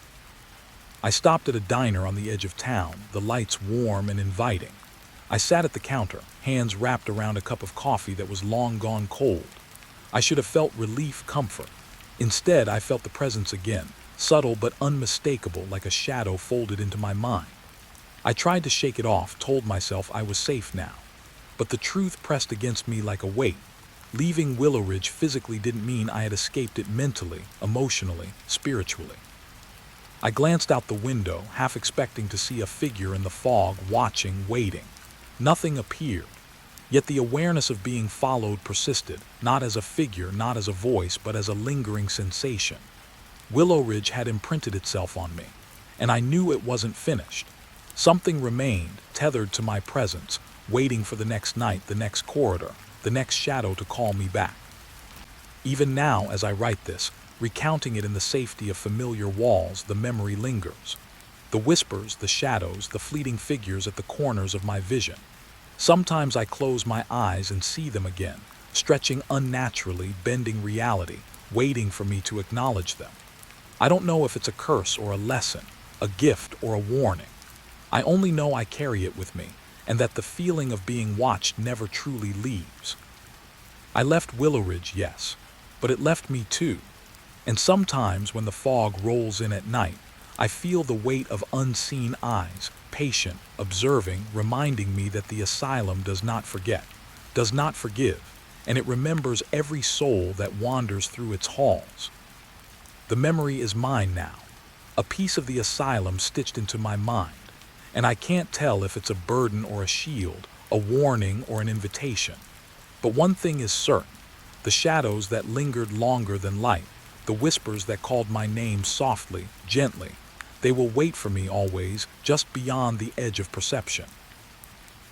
I stopped at a diner on the edge of town, the lights warm and inviting. I sat at the counter, hands wrapped around a cup of coffee that was long gone cold. I should have felt relief, comfort. Instead, I felt the presence again, subtle but unmistakable, like a shadow folded into my mind. I tried to shake it off, told myself I was safe now. But the truth pressed against me like a weight. Leaving Willow Ridge physically didn't mean I had escaped it mentally, emotionally, spiritually. I glanced out the window, half expecting to see a figure in the fog, watching, waiting. Nothing appeared. Yet the awareness of being followed persisted, not as a figure, not as a voice, but as a lingering sensation. Willow Ridge had imprinted itself on me, and I knew it wasn't finished. Something remained, tethered to my presence, waiting for the next night, the next corridor, the next shadow to call me back. Even now, as I write this, recounting it in the safety of familiar walls, the memory lingers. The whispers, the shadows, the fleeting figures at the corners of my vision. Sometimes I close my eyes and see them again, stretching unnaturally, bending reality, waiting for me to acknowledge them. I don't know if it's a curse or a lesson, a gift or a warning. I only know I carry it with me, and that the feeling of being watched never truly leaves. I left Willow Ridge, yes, but it left me too. And sometimes when the fog rolls in at night, I feel the weight of unseen eyes, patient, observing, reminding me that the asylum does not forget, does not forgive, and it remembers every soul that wanders through its halls. The memory is mine now, a piece of the asylum stitched into my mind, and I can't tell if it's a burden or a shield, a warning or an invitation. But one thing is certain, the shadows that lingered longer than light, the whispers that called my name softly, gently. They will wait for me always, just beyond the edge of perception.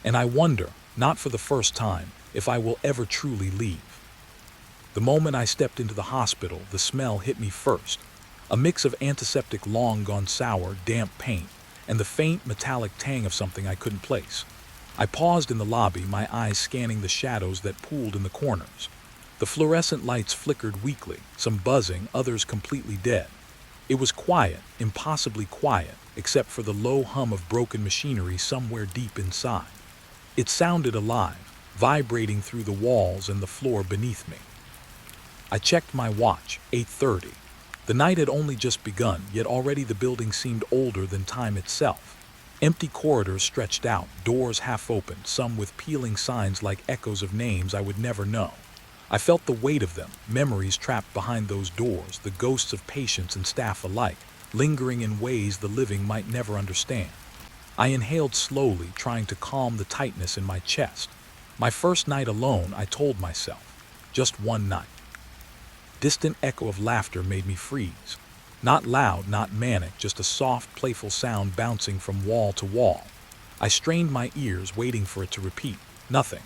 And I wonder, not for the first time, if I will ever truly leave. The moment I stepped into the hospital, the smell hit me first. A mix of antiseptic long gone sour, damp paint, and the faint metallic tang of something I couldn't place. I paused in the lobby, my eyes scanning the shadows that pooled in the corners. The fluorescent lights flickered weakly, some buzzing, others completely dead. It was quiet, impossibly quiet, except for the low hum of broken machinery somewhere deep inside. It sounded alive, vibrating through the walls and the floor beneath me. I checked my watch, 8:30. The night had only just begun, yet already the building seemed older than time itself. Empty corridors stretched out, doors half open, some with peeling signs like echoes of names I would never know. I felt the weight of them, memories trapped behind those doors, the ghosts of patients and staff alike, lingering in ways the living might never understand. I inhaled slowly, trying to calm the tightness in my chest. My first night alone, I told myself. Just one night. Distant echo of laughter made me freeze. Not loud, not manic, just a soft, playful sound bouncing from wall to wall. I strained my ears, waiting for it to repeat. Nothing.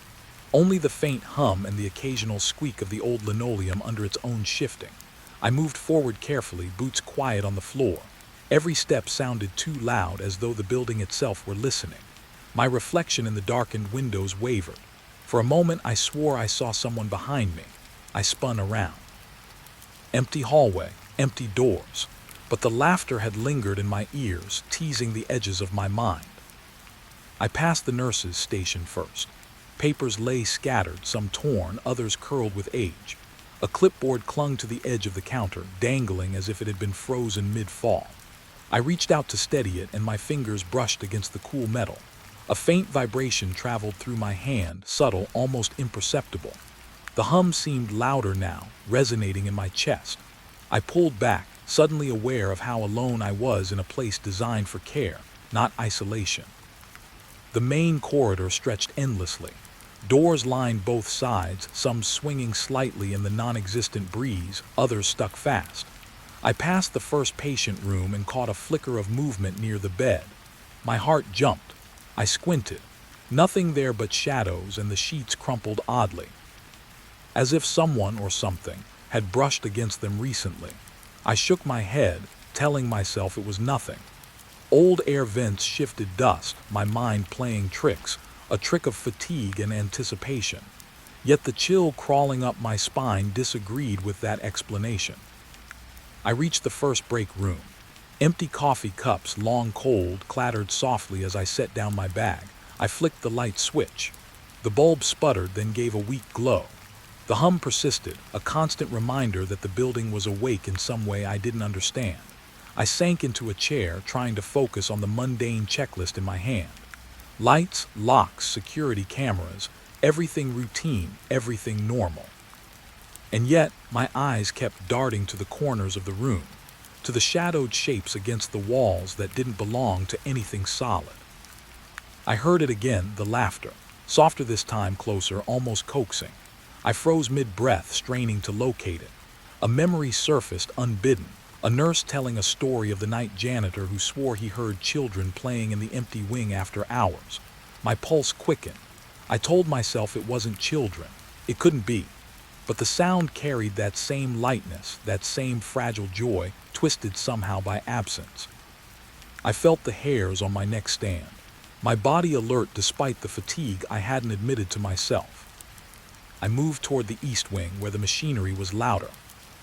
Only the faint hum and the occasional squeak of the old linoleum under its own shifting. I moved forward carefully, boots quiet on the floor. Every step sounded too loud, as though the building itself were listening. My reflection in the darkened windows wavered. For a moment I swore I saw someone behind me. I spun around. Empty hallway, empty doors. But the laughter had lingered in my ears, teasing the edges of my mind. I passed the nurse's station first. Papers lay scattered, some torn, others curled with age. A clipboard clung to the edge of the counter, dangling as if it had been frozen mid-fall. I reached out to steady it, and my fingers brushed against the cool metal. A faint vibration traveled through my hand, subtle, almost imperceptible. The hum seemed louder now, resonating in my chest. I pulled back, suddenly aware of how alone I was in a place designed for care, not isolation. The main corridor stretched endlessly. Doors lined both sides, some swinging slightly in the non-existent breeze, others stuck fast. I passed the first patient room and caught a flicker of movement near the bed. My heart jumped. I squinted. Nothing there but shadows, and the sheets crumpled oddly, as if someone or something had brushed against them recently. I shook my head, telling myself it was nothing. Old air vents shifted dust, my mind playing tricks, a trick of fatigue and anticipation. Yet the chill crawling up my spine disagreed with that explanation. I reached the first break room. Empty coffee cups, long cold, clattered softly as I set down my bag. I flicked the light switch. The bulb sputtered, then gave a weak glow. The hum persisted, a constant reminder that the building was awake in some way I didn't understand. I sank into a chair, trying to focus on the mundane checklist in my hand. Lights, locks, security cameras, everything routine, everything normal. And yet, my eyes kept darting to the corners of the room, to the shadowed shapes against the walls that didn't belong to anything solid. I heard it again, the laughter, softer this time, closer, almost coaxing. I froze mid-breath, straining to locate it. A memory surfaced unbidden, a nurse telling a story of the night janitor who swore he heard children playing in the empty wing after hours. My pulse quickened. I told myself it wasn't children. It couldn't be. But the sound carried that same lightness, that same fragile joy, twisted somehow by absence. I felt the hairs on my neck stand, my body alert despite the fatigue I hadn't admitted to myself. I moved toward the east wing, where the machinery was louder.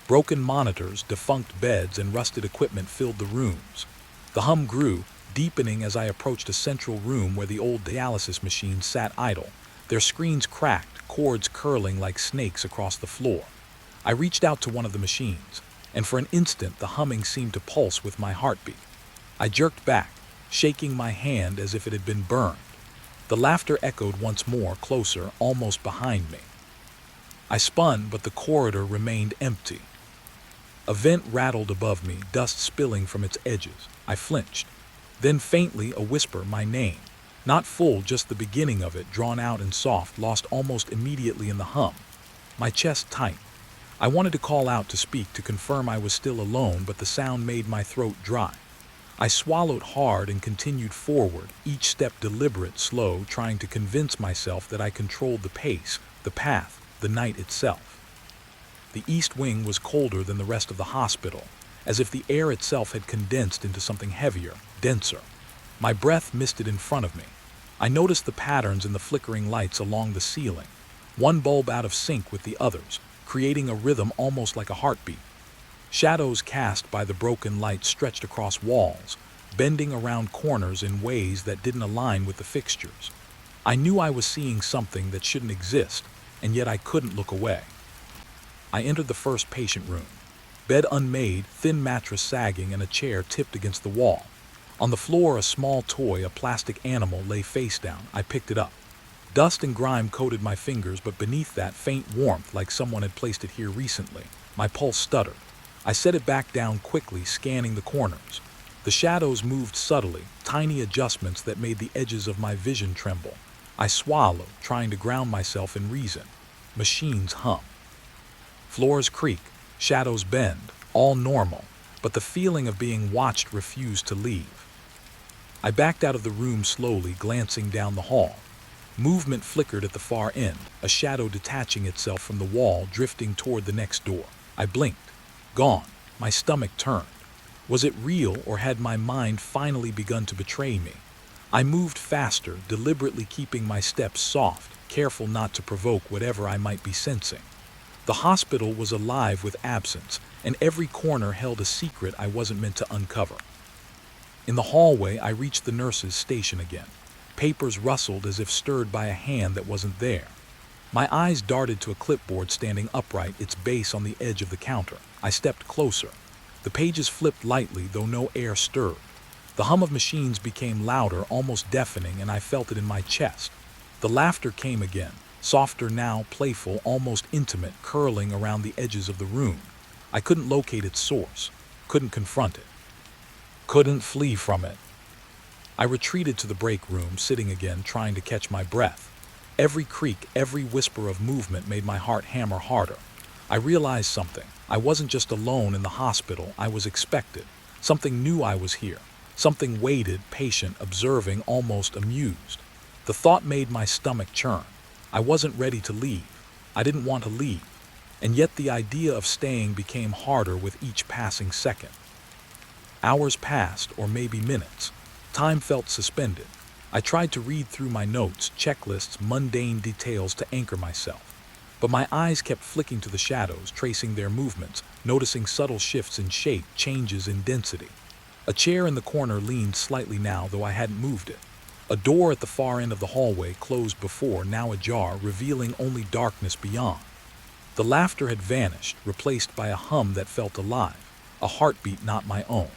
Broken monitors, defunct beds, and rusted equipment filled the rooms. The hum grew, deepening as I approached a central room where the old dialysis machines sat idle, their screens cracked, cords curling like snakes across the floor. I reached out to one of the machines, and for an instant the humming seemed to pulse with my heartbeat. I jerked back, shaking my hand as if it had been burned. The laughter echoed once more, closer, almost behind me. I spun, but the corridor remained empty. A vent rattled above me, dust spilling from its edges. I flinched. Then faintly, a whisper, my name. Not full, just the beginning of it, drawn out and soft, lost almost immediately in the hum. My chest tight. I wanted to call out to speak to confirm I was still alone, but the sound made my throat dry. I swallowed hard and continued forward, each step deliberate, slow, trying to convince myself that I controlled the pace, the path, the night itself. The east wing was colder than the rest of the hospital, as if the air itself had condensed into something heavier, denser. My breath misted in front of me. I noticed the patterns in the flickering lights along the ceiling, one bulb out of sync with the others, creating a rhythm almost like a heartbeat. Shadows cast by the broken light stretched across walls, bending around corners in ways that didn't align with the fixtures. I knew I was seeing something that shouldn't exist, and yet I couldn't look away. I entered the first patient room. Bed unmade, thin mattress sagging, and a chair tipped against the wall. On the floor, a small toy, a plastic animal, lay face down. I picked it up. Dust and grime coated my fingers, but beneath that, faint warmth, like someone had placed it here recently. My pulse stuttered. I set it back down quickly, scanning the corners. The shadows moved subtly, tiny adjustments that made the edges of my vision tremble. I swallowed, trying to ground myself in reason. Machines hum. Floors creak, shadows bend, all normal, but the feeling of being watched refused to leave. I backed out of the room slowly, glancing down the hall. Movement flickered at the far end, a shadow detaching itself from the wall, drifting toward the next door. I blinked. Gone. My stomach turned. Was it real, or had my mind finally begun to betray me? I moved faster, deliberately keeping my steps soft, careful not to provoke whatever I might be sensing. The hospital was alive with absence, and every corner held a secret I wasn't meant to uncover. In the hallway, I reached the nurse's station again. Papers rustled as if stirred by a hand that wasn't there. My eyes darted to a clipboard standing upright, its base on the edge of the counter. I stepped closer. The pages flipped lightly, though no air stirred. The hum of machines became louder, almost deafening, and I felt it in my chest. The laughter came again, softer now, playful, almost intimate, curling around the edges of the room. I couldn't locate its source, couldn't confront it, couldn't flee from it. I retreated to the break room, sitting again, trying to catch my breath. Every creak, every whisper of movement made my heart hammer harder. I realized something. I wasn't just alone in the hospital, I was expected. Something knew I was here. Something waited, patient, observing, almost amused. The thought made my stomach churn. I wasn't ready to leave. I didn't want to leave. And yet the idea of staying became harder with each passing second. Hours passed, or maybe minutes. Time felt suspended. I tried to read through my notes, checklists, mundane details to anchor myself. But my eyes kept flicking to the shadows, tracing their movements, noticing subtle shifts in shape, changes in density. A chair in the corner leaned slightly now, though I hadn't moved it. A door at the far end of the hallway, closed before, now ajar, revealing only darkness beyond. The laughter had vanished, replaced by a hum that felt alive, a heartbeat not my own.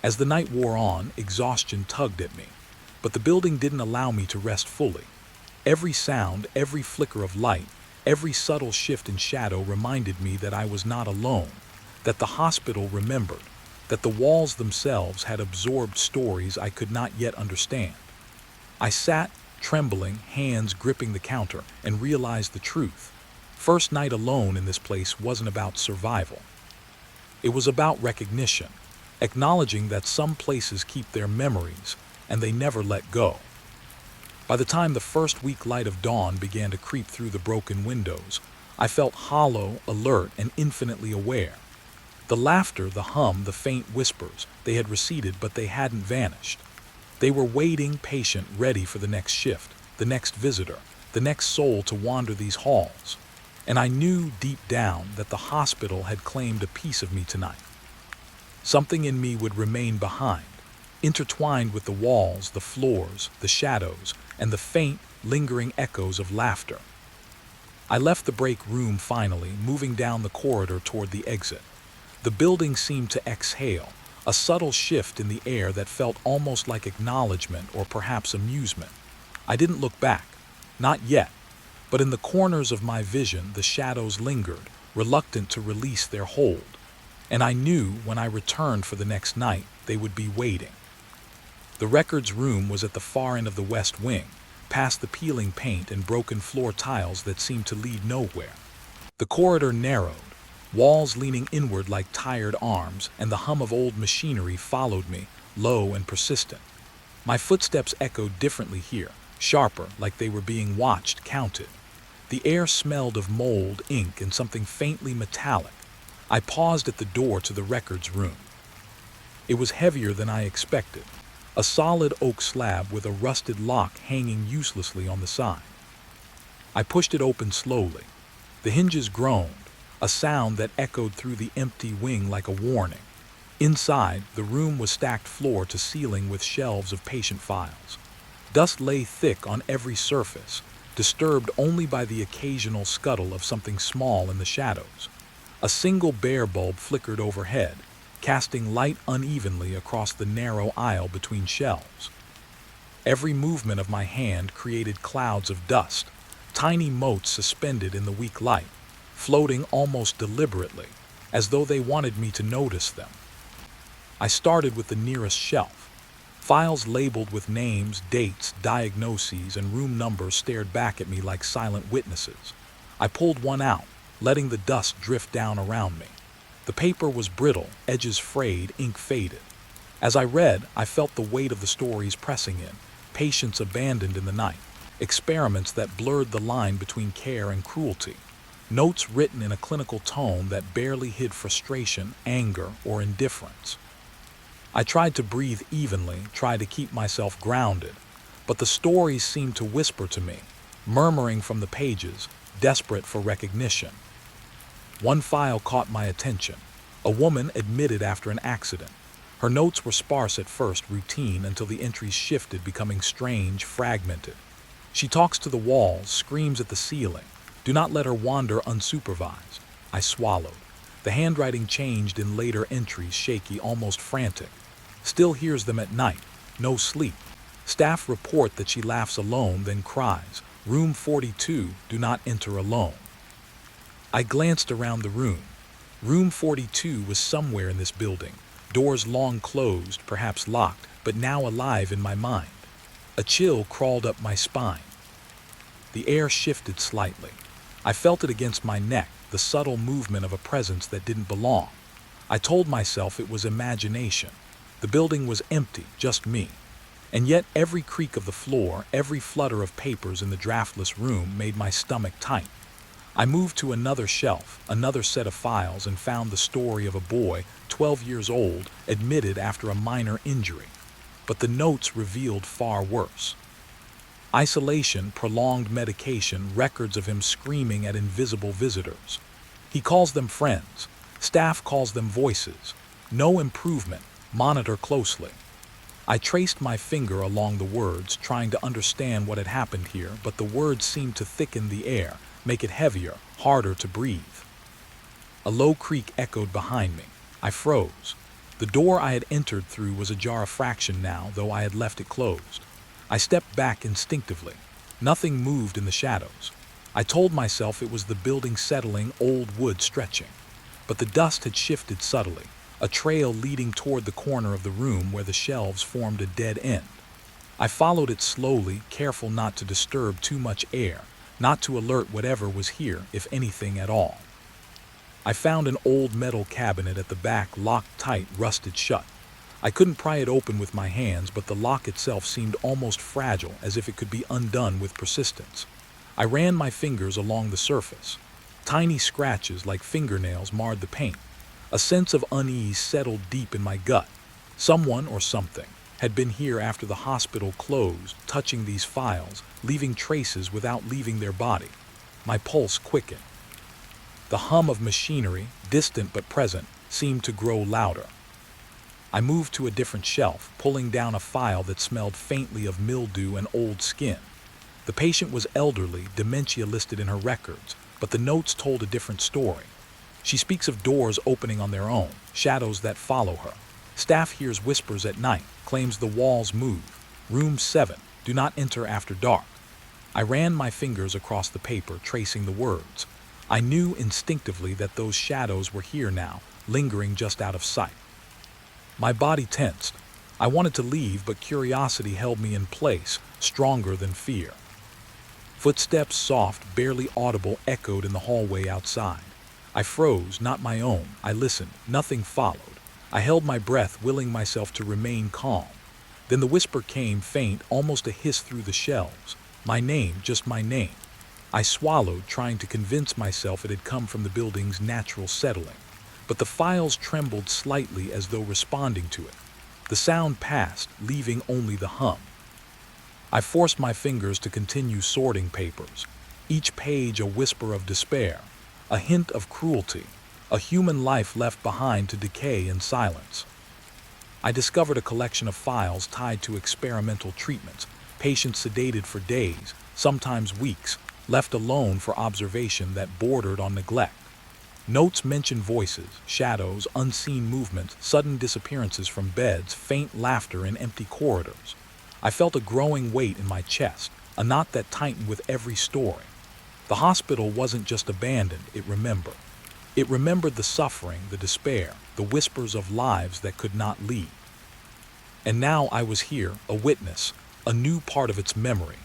As the night wore on, exhaustion tugged at me, but the building didn't allow me to rest fully. Every sound, every flicker of light, every subtle shift in shadow reminded me that I was not alone, that the hospital remembered, that the walls themselves had absorbed stories I could not yet understand. I sat, trembling, hands gripping the counter, and realized the truth. First night alone in this place wasn't about survival. It was about recognition, acknowledging that some places keep their memories, and they never let go. By the time the first weak light of dawn began to creep through the broken windows, I felt hollow, alert, and infinitely aware. The laughter, the hum, the faint whispers, they had receded, but they hadn't vanished. They were waiting, patient, ready for the next shift, the next visitor, the next soul to wander these halls. And I knew deep down that the hospital had claimed a piece of me tonight. Something in me would remain behind, intertwined with the walls, the floors, the shadows, and the faint, lingering echoes of laughter. I left the break room finally, moving down the corridor toward the exit. The building seemed to exhale, a subtle shift in the air that felt almost like acknowledgement or perhaps amusement. I didn't look back, not yet, but in the corners of my vision the shadows lingered, reluctant to release their hold. And I knew when I returned for the next night, they would be waiting. The records room was at the far end of the west wing, past the peeling paint and broken floor tiles that seemed to lead nowhere. The corridor narrowed, walls leaning inward like tired arms, and the hum of old machinery followed me, low and persistent. My footsteps echoed differently here, sharper, like they were being watched, counted. The air smelled of mold, ink, and something faintly metallic. I paused at the door to the records room. It was heavier than I expected, a solid oak slab with a rusted lock hanging uselessly on the side. I pushed it open slowly. The hinges groaned, a sound that echoed through the empty wing like a warning. Inside, the room was stacked floor to ceiling with shelves of patient files. Dust lay thick on every surface, disturbed only by the occasional scuttle of something small in the shadows. A single bare bulb flickered overhead, casting light unevenly across the narrow aisle between shelves. Every movement of my hand created clouds of dust, tiny motes suspended in the weak light, floating almost deliberately, as though they wanted me to notice them. I started with the nearest shelf. Files labeled with names, dates, diagnoses, and room numbers stared back at me like silent witnesses. I pulled one out, letting the dust drift down around me. The paper was brittle, edges frayed, ink faded. As I read, I felt the weight of the stories pressing in, patients abandoned in the night, experiments that blurred the line between care and cruelty, notes written in a clinical tone that barely hid frustration, anger, or indifference. I tried to breathe evenly, tried to keep myself grounded, but the stories seemed to whisper to me, murmuring from the pages, desperate for recognition. One file caught my attention. A woman admitted after an accident. Her notes were sparse at first, routine, until the entries shifted, becoming strange, fragmented. She talks to the walls, screams at the ceiling. Do not let her wander unsupervised. I swallowed. The handwriting changed in later entries, shaky, almost frantic. Still hears them at night. No sleep. Staff report that she laughs alone, then cries. Room 42, do not enter alone. I glanced around the room. Room 42 was somewhere in this building. Doors long closed, perhaps locked, but now alive in my mind. A chill crawled up my spine. The air shifted slightly. I felt it against my neck, the subtle movement of a presence that didn't belong. I told myself it was imagination. The building was empty, just me. And yet every creak of the floor, every flutter of papers in the draftless room made my stomach tight. I moved to another shelf, another set of files, and found the story of a boy, 12 years old, admitted after a minor injury. But the notes revealed far worse. Isolation, prolonged medication, records of him screaming at invisible visitors. He calls them friends. Staff calls them voices. No improvement. Monitor closely. I traced my finger along the words, trying to understand what had happened here, but the words seemed to thicken the air, make it heavier, harder to breathe. A low creak echoed behind me. I froze. The door I had entered through was ajar a fraction now, though I had left it closed. I stepped back instinctively. Nothing moved in the shadows. I told myself it was the building settling, old wood stretching. But the dust had shifted subtly, a trail leading toward the corner of the room where the shelves formed a dead end. I followed it slowly, careful not to disturb too much air, not to alert whatever was here, if anything at all. I found an old metal cabinet at the back, locked tight, rusted shut. I couldn't pry it open with my hands, but the lock itself seemed almost fragile, as if it could be undone with persistence. I ran my fingers along the surface. Tiny scratches like fingernails marred the paint. A sense of unease settled deep in my gut. Someone or something had been here after the hospital closed, touching these files, leaving traces without leaving their body. My pulse quickened. The hum of machinery, distant but present, seemed to grow louder. I moved to a different shelf, pulling down a file that smelled faintly of mildew and old skin. The patient was elderly, dementia listed in her records, but the notes told a different story. She speaks of doors opening on their own, shadows that follow her. Staff hears whispers at night, claims the walls move. Room 7, do not enter after dark. I ran my fingers across the paper, tracing the words. I knew instinctively that those shadows were here now, lingering just out of sight. My body tensed. I wanted to leave, but curiosity held me in place, stronger than fear. Footsteps, soft, barely audible, echoed in the hallway outside. I froze, not my own. I listened. Nothing followed. I held my breath, willing myself to remain calm. Then the whisper came, faint, almost a hiss through the shelves. My name, just my name. I swallowed, trying to convince myself it had come from the building's natural settling. But the files trembled slightly as though responding to it. The sound passed, leaving only the hum. I forced my fingers to continue sorting papers, each page a whisper of despair, a hint of cruelty, a human life left behind to decay in silence. I discovered a collection of files tied to experimental treatments, patients sedated for days, sometimes weeks, left alone for observation that bordered on neglect. Notes mentioned voices, shadows, unseen movements, sudden disappearances from beds, faint laughter in empty corridors. I felt a growing weight in my chest, a knot that tightened with every story. The hospital wasn't just abandoned, it remembered. It remembered the suffering, the despair, the whispers of lives that could not leave. And now I was here, a witness, a new part of its memory.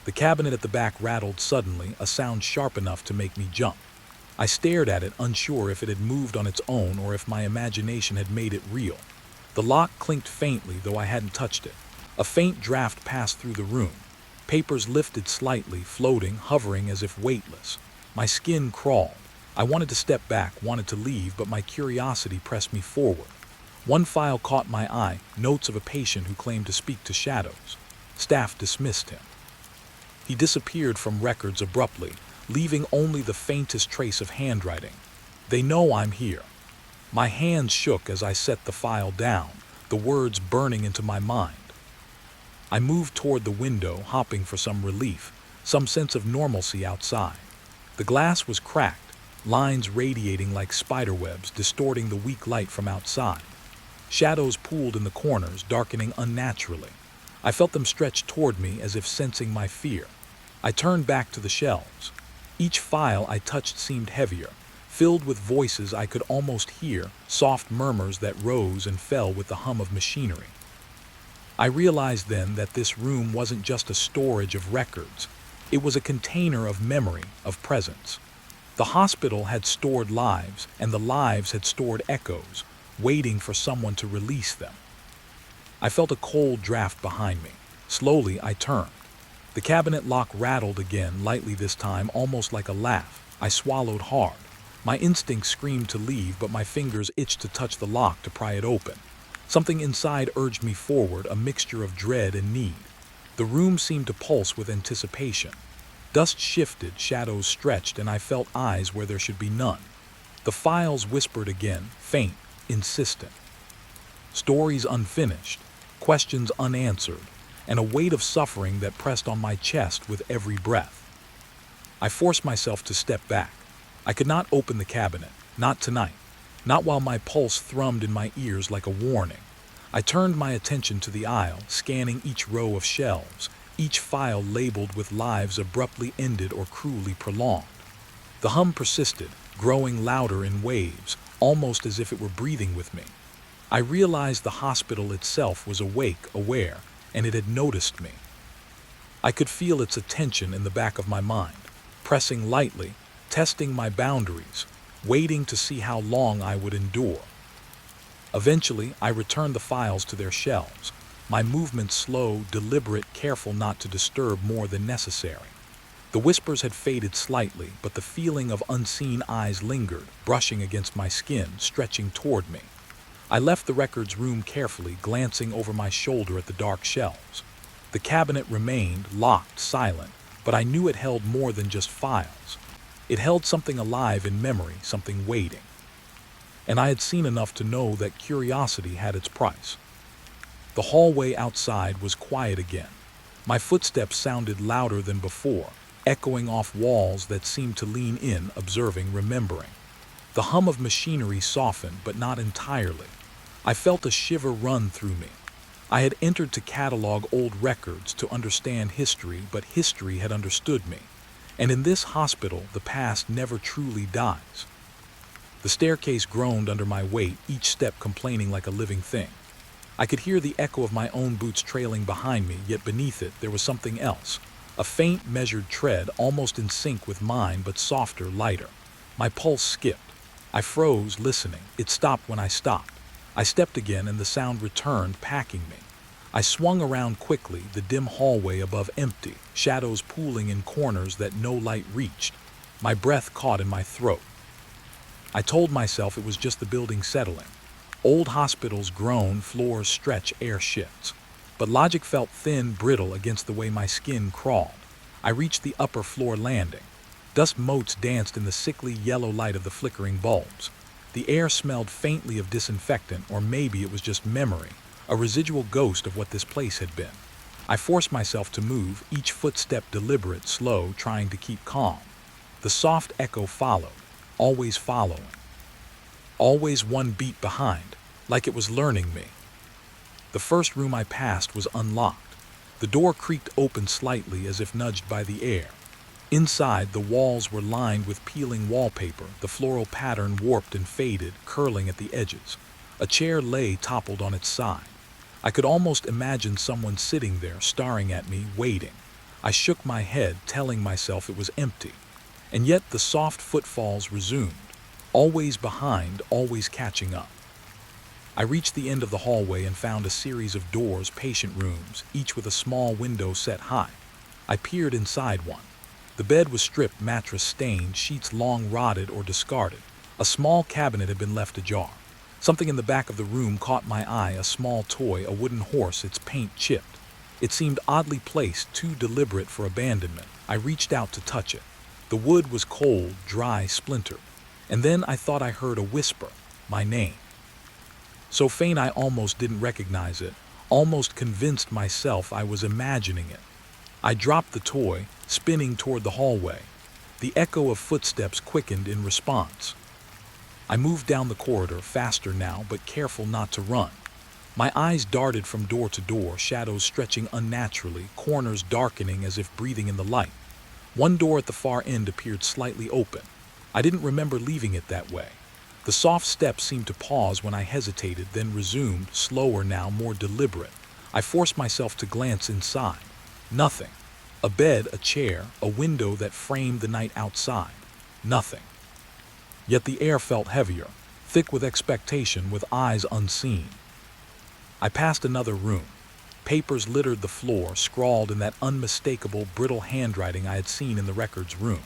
The cabinet at the back rattled suddenly, a sound sharp enough to make me jump. I stared at it, unsure if it had moved on its own or if my imagination had made it real. The lock clinked faintly, though I hadn't touched it. A faint draft passed through the room. Papers lifted slightly, floating, hovering as if weightless. My skin crawled. I wanted to step back, wanted to leave, but my curiosity pressed me forward. One file caught my eye, notes of a patient who claimed to speak to shadows. Staff dismissed him. He disappeared from records abruptly, leaving only the faintest trace of handwriting. They know I'm here. My hands shook as I set the file down, the words burning into my mind. I moved toward the window, hoping for some relief, some sense of normalcy outside. The glass was cracked, lines radiating like spiderwebs, distorting the weak light from outside. Shadows pooled in the corners, darkening unnaturally. I felt them stretch toward me as if sensing my fear. I turned back to the shelves. Each file I touched seemed heavier, filled with voices I could almost hear, soft murmurs that rose and fell with the hum of machinery. I realized then that this room wasn't just a storage of records. It was a container of memory, of presence. The hospital had stored lives, and the lives had stored echoes, waiting for someone to release them. I felt a cold draft behind me. Slowly, I turned. The cabinet lock rattled again, lightly this time, almost like a laugh. I swallowed hard. My instincts screamed to leave, but my fingers itched to touch the lock, to pry it open. Something inside urged me forward, a mixture of dread and need. The room seemed to pulse with anticipation. Dust shifted, shadows stretched, and I felt eyes where there should be none. The files whispered again, faint, insistent. Stories unfinished, questions unanswered, and a weight of suffering that pressed on my chest with every breath. I forced myself to step back. I could not open the cabinet, not tonight. Not while my pulse thrummed in my ears like a warning. I turned my attention to the aisle, scanning each row of shelves, each file labeled with lives abruptly ended or cruelly prolonged. The hum persisted, growing louder in waves, almost as if it were breathing with me. I realized the hospital itself was awake, aware, and it had noticed me. I could feel its attention in the back of my mind, pressing lightly, testing my boundaries, waiting to see how long I would endure. Eventually, I returned the files to their shelves, my movements slow, deliberate, careful not to disturb more than necessary. The whispers had faded slightly, but the feeling of unseen eyes lingered, brushing against my skin, stretching toward me. I left the records room carefully, glancing over my shoulder at the dark shelves. The cabinet remained locked, silent, but I knew it held more than just files. It held something alive in memory, something waiting. And I had seen enough to know that curiosity had its price. The hallway outside was quiet again. My footsteps sounded louder than before, echoing off walls that seemed to lean in, observing, remembering. The hum of machinery softened, but not entirely. I felt a shiver run through me. I had entered to catalog old records, to understand history, but history had understood me. And in this hospital, the past never truly dies. The staircase groaned under my weight, each step complaining like a living thing. I could hear the echo of my own boots trailing behind me, yet beneath it there was something else. A faint, measured tread, almost in sync with mine, but softer, lighter. My pulse skipped. I froze, listening. It stopped when I stopped. I stepped again, and the sound returned, packing me. I swung around quickly, the dim hallway above empty, shadows pooling in corners that no light reached. My breath caught in my throat. I told myself it was just the building settling. Old hospitals groan, floors stretch, air shifts. But logic felt thin, brittle against the way my skin crawled. I reached the upper floor landing. Dust motes danced in the sickly yellow light of the flickering bulbs. The air smelled faintly of disinfectant, or maybe it was just memory, a residual ghost of what this place had been. I forced myself to move, each footstep deliberate, slow, trying to keep calm. The soft echo followed, always following. Always one beat behind, like it was learning me. The first room I passed was unlocked. The door creaked open slightly as if nudged by the air. Inside, the walls were lined with peeling wallpaper, the floral pattern warped and faded, curling at the edges. A chair lay toppled on its side. I could almost imagine someone sitting there, staring at me, waiting. I shook my head, telling myself it was empty. And yet the soft footfalls resumed, always behind, always catching up. I reached the end of the hallway and found a series of doors, patient rooms, each with a small window set high. I peered inside one. The bed was stripped, mattress stained, sheets long rotted or discarded. A small cabinet had been left ajar. Something in the back of the room caught my eye, a small toy, a wooden horse, its paint chipped. It seemed oddly placed, too deliberate for abandonment. I reached out to touch it. The wood was cold, dry, splintered. And then I thought I heard a whisper, my name. So faint I almost didn't recognize it, almost convinced myself I was imagining it. I dropped the toy, spinning toward the hallway. The echo of footsteps quickened in response. I moved down the corridor, faster now, but careful not to run. My eyes darted from door to door, shadows stretching unnaturally, corners darkening as if breathing in the light. One door at the far end appeared slightly open. I didn't remember leaving it that way. The soft steps seemed to pause when I hesitated, then resumed, slower now, more deliberate. I forced myself to glance inside. Nothing. A bed, a chair, a window that framed the night outside. Nothing. Yet the air felt heavier, thick with expectation, with eyes unseen. I passed another room. Papers littered the floor, scrawled in that unmistakable, brittle handwriting I had seen in the records room.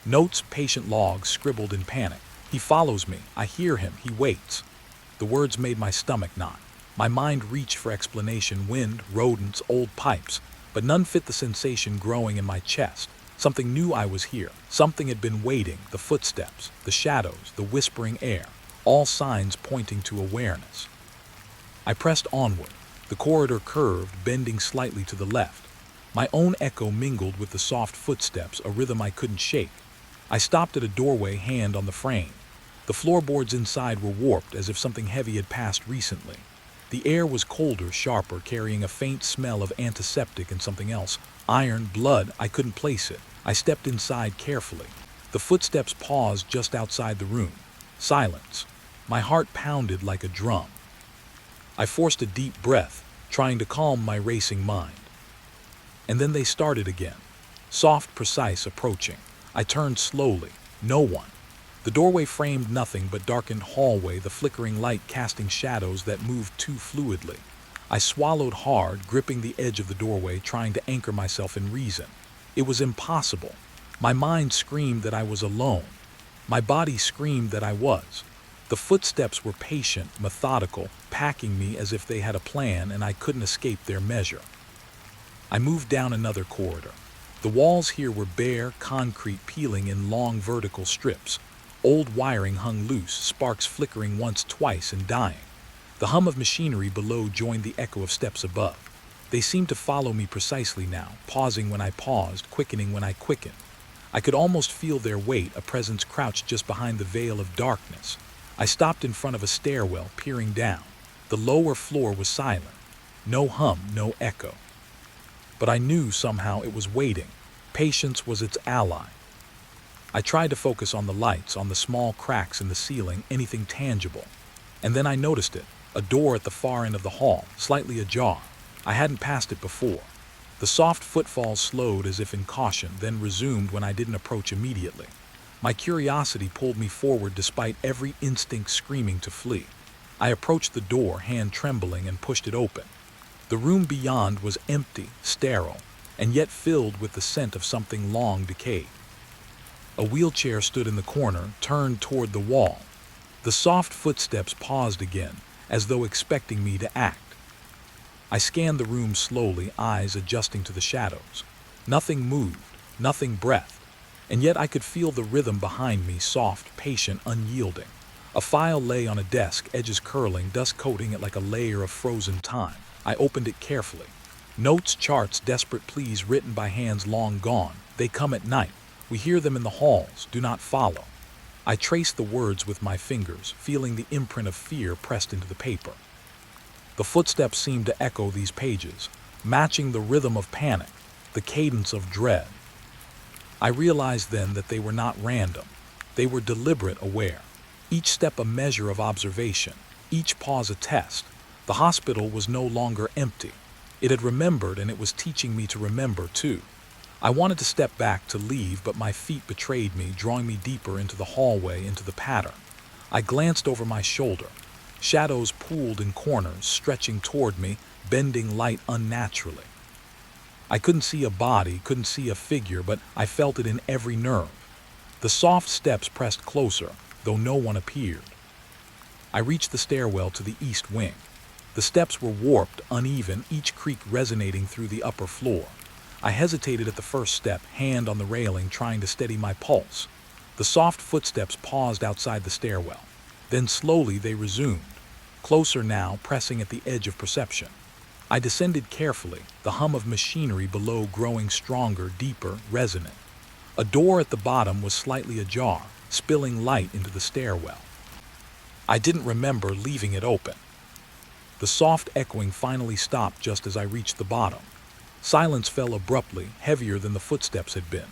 Notes, patient logs, scribbled in panic. He follows me. I hear him. He waits. The words made my stomach knot. My mind reached for explanation, wind, rodents, old pipes, but none fit the sensation growing in my chest. Something knew I was here. Something had been waiting, the footsteps, the shadows, the whispering air, all signs pointing to awareness. I pressed onward. The corridor curved, bending slightly to the left. My own echo mingled with the soft footsteps, a rhythm I couldn't shake. I stopped at a doorway, hand on the frame. The floorboards inside were warped, as if something heavy had passed recently. The air was colder, sharper, carrying a faint smell of antiseptic and something else. Iron, blood, I couldn't place it. I stepped inside carefully. The footsteps paused just outside the room. Silence. My heart pounded like a drum. I forced a deep breath, trying to calm my racing mind. And then they started again. Soft, precise, approaching. I turned slowly. No one. The doorway framed nothing but darkened hallway, the flickering light casting shadows that moved too fluidly. I swallowed hard, gripping the edge of the doorway, trying to anchor myself in reason. It was impossible. My mind screamed that I was alone. My body screamed that I was. The footsteps were patient, methodical, packing me as if they had a plan and I couldn't escape their measure. I moved down another corridor. The walls here were bare, concrete peeling in long vertical strips. Old wiring hung loose, sparks flickering once, twice, and dying. The hum of machinery below joined the echo of steps above. They seemed to follow me precisely now, pausing when I paused, quickening when I quickened. I could almost feel their weight, a presence crouched just behind the veil of darkness. I stopped in front of a stairwell, peering down. The lower floor was silent. No hum, no echo. But I knew somehow it was waiting. Patience was its ally. I tried to focus on the lights, on the small cracks in the ceiling, anything tangible. And then I noticed it, a door at the far end of the hall, slightly ajar. I hadn't passed it before. The soft footfalls slowed as if in caution, then resumed when I didn't approach immediately. My curiosity pulled me forward despite every instinct screaming to flee. I approached the door, hand trembling, and pushed it open. The room beyond was empty, sterile, and yet filled with the scent of something long decayed. A wheelchair stood in the corner, turned toward the wall. The soft footsteps paused again, as though expecting me to act. I scanned the room slowly, eyes adjusting to the shadows. Nothing moved, nothing breathed, and yet I could feel the rhythm behind me, soft, patient, unyielding. A file lay on a desk, edges curling, dust coating it like a layer of frozen time. I opened it carefully. Notes, charts, desperate pleas written by hands long gone. They come at night. We hear them in the halls. Do not follow. I traced the words with my fingers, feeling the imprint of fear pressed into the paper. The footsteps seemed to echo these pages, matching the rhythm of panic, the cadence of dread. I realized then that they were not random. They were deliberate, aware. Each step a measure of observation, each pause a test. The hospital was no longer empty. It had remembered, and it was teaching me to remember too. I wanted to step back, to leave, but my feet betrayed me, drawing me deeper into the hallway, into the pattern. I glanced over my shoulder. Shadows pooled in corners, stretching toward me, bending light unnaturally. I couldn't see a body, couldn't see a figure, but I felt it in every nerve. The soft steps pressed closer, though no one appeared. I reached the stairwell to the east wing. The steps were warped, uneven, each creak resonating through the upper floor. I hesitated at the first step, hand on the railing, trying to steady my pulse. The soft footsteps paused outside the stairwell. Then slowly they resumed, closer now, pressing at the edge of perception. I descended carefully, the hum of machinery below growing stronger, deeper, resonant. A door at the bottom was slightly ajar, spilling light into the stairwell. I didn't remember leaving it open. The soft echoing finally stopped just as I reached the bottom. Silence fell abruptly, heavier than the footsteps had been.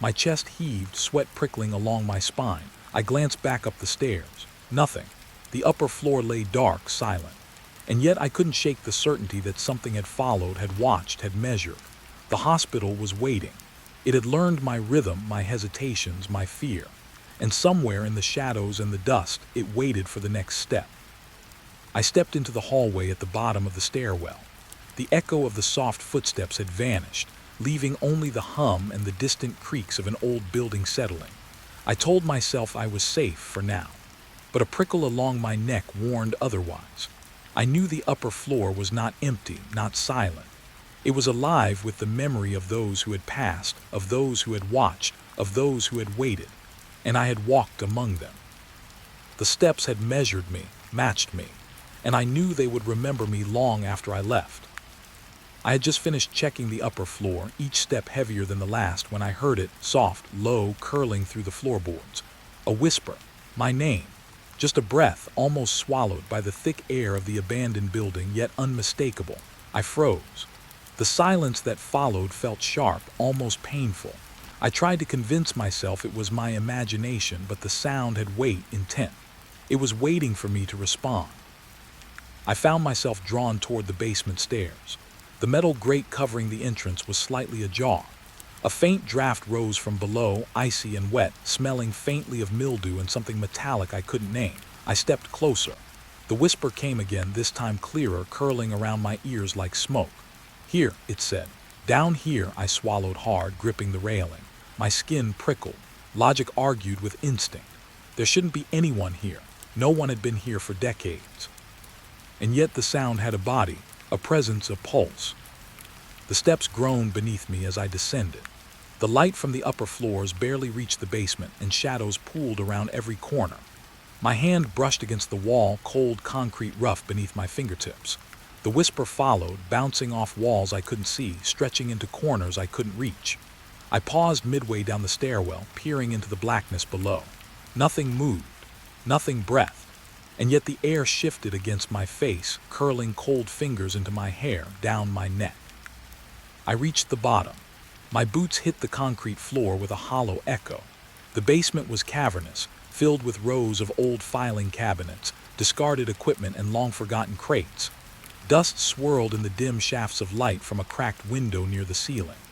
My chest heaved, sweat prickling along my spine. I glanced back up the stairs. Nothing. The upper floor lay dark, silent. And yet I couldn't shake the certainty that something had followed, had watched, had measured. The hospital was waiting. It had learned my rhythm, my hesitations, my fear. And somewhere in the shadows and the dust, it waited for the next step. I stepped into the hallway at the bottom of the stairwell. The echo of the soft footsteps had vanished, leaving only the hum and the distant creaks of an old building settling. I told myself I was safe for now, but a prickle along my neck warned otherwise. I knew the upper floor was not empty, not silent. It was alive with the memory of those who had passed, of those who had watched, of those who had waited, and I had walked among them. The steps had measured me, matched me, and I knew they would remember me long after I left. I had just finished checking the upper floor, each step heavier than the last, when I heard it, soft, low, curling through the floorboards. A whisper, my name. Just a breath, almost swallowed by the thick air of the abandoned building, yet unmistakable. I froze. The silence that followed felt sharp, almost painful. I tried to convince myself it was my imagination, but the sound had weight, intent. It was waiting for me to respond. I found myself drawn toward the basement stairs. The metal grate covering the entrance was slightly ajar. A faint draft rose from below, icy and wet, smelling faintly of mildew and something metallic I couldn't name. I stepped closer. The whisper came again, this time clearer, curling around my ears like smoke. Here, it said. Down here. I swallowed hard, gripping the railing. My skin prickled. Logic argued with instinct. There shouldn't be anyone here. No one had been here for decades. And yet the sound had a body, a presence, a pulse. The steps groaned beneath me as I descended. The light from the upper floors barely reached the basement, and shadows pooled around every corner. My hand brushed against the wall, cold concrete rough beneath my fingertips. The whisper followed, bouncing off walls I couldn't see, stretching into corners I couldn't reach. I paused midway down the stairwell, peering into the blackness below. Nothing moved, nothing breathed. And yet the air shifted against my face, curling cold fingers into my hair, down my neck. I reached the bottom. My boots hit the concrete floor with a hollow echo. The basement was cavernous, filled with rows of old filing cabinets, discarded equipment, and long-forgotten crates. Dust swirled in the dim shafts of light from a cracked window near the ceiling.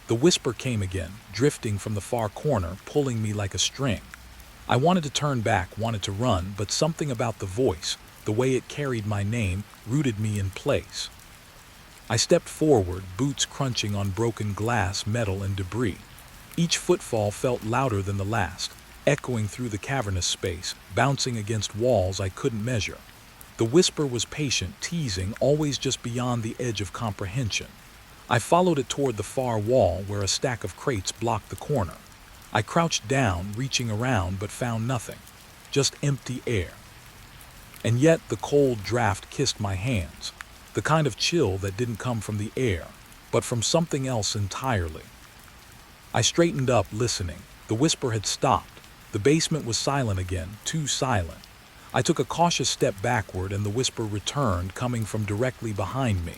The whisper came again, drifting from the far corner, pulling me like a string. I wanted to turn back, wanted to run, but something about the voice, the way it carried my name, rooted me in place. I stepped forward, boots crunching on broken glass, metal, and debris. Each footfall felt louder than the last, echoing through the cavernous space, bouncing against walls I couldn't measure. The whisper was patient, teasing, always just beyond the edge of comprehension. I followed it toward the far wall where a stack of crates blocked the corner. I crouched down, reaching around, but found nothing. Just empty air. And yet the cold draft kissed my hands. The kind of chill that didn't come from the air, but from something else entirely. I straightened up, listening. The whisper had stopped. The basement was silent again, too silent. I took a cautious step backward and the whisper returned, coming from directly behind me.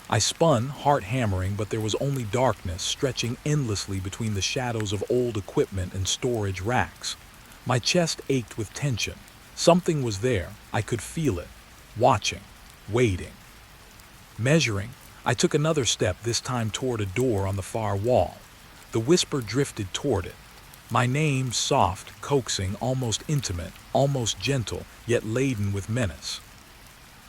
I spun, heart hammering, but there was only darkness, stretching endlessly between the shadows of old equipment and storage racks. My chest ached with tension. Something was there. I could feel it. Watching. Waiting. Measuring. I took another step, this time toward a door on the far wall. The whisper drifted toward it. My name, soft, coaxing, almost intimate, almost gentle, yet laden with menace.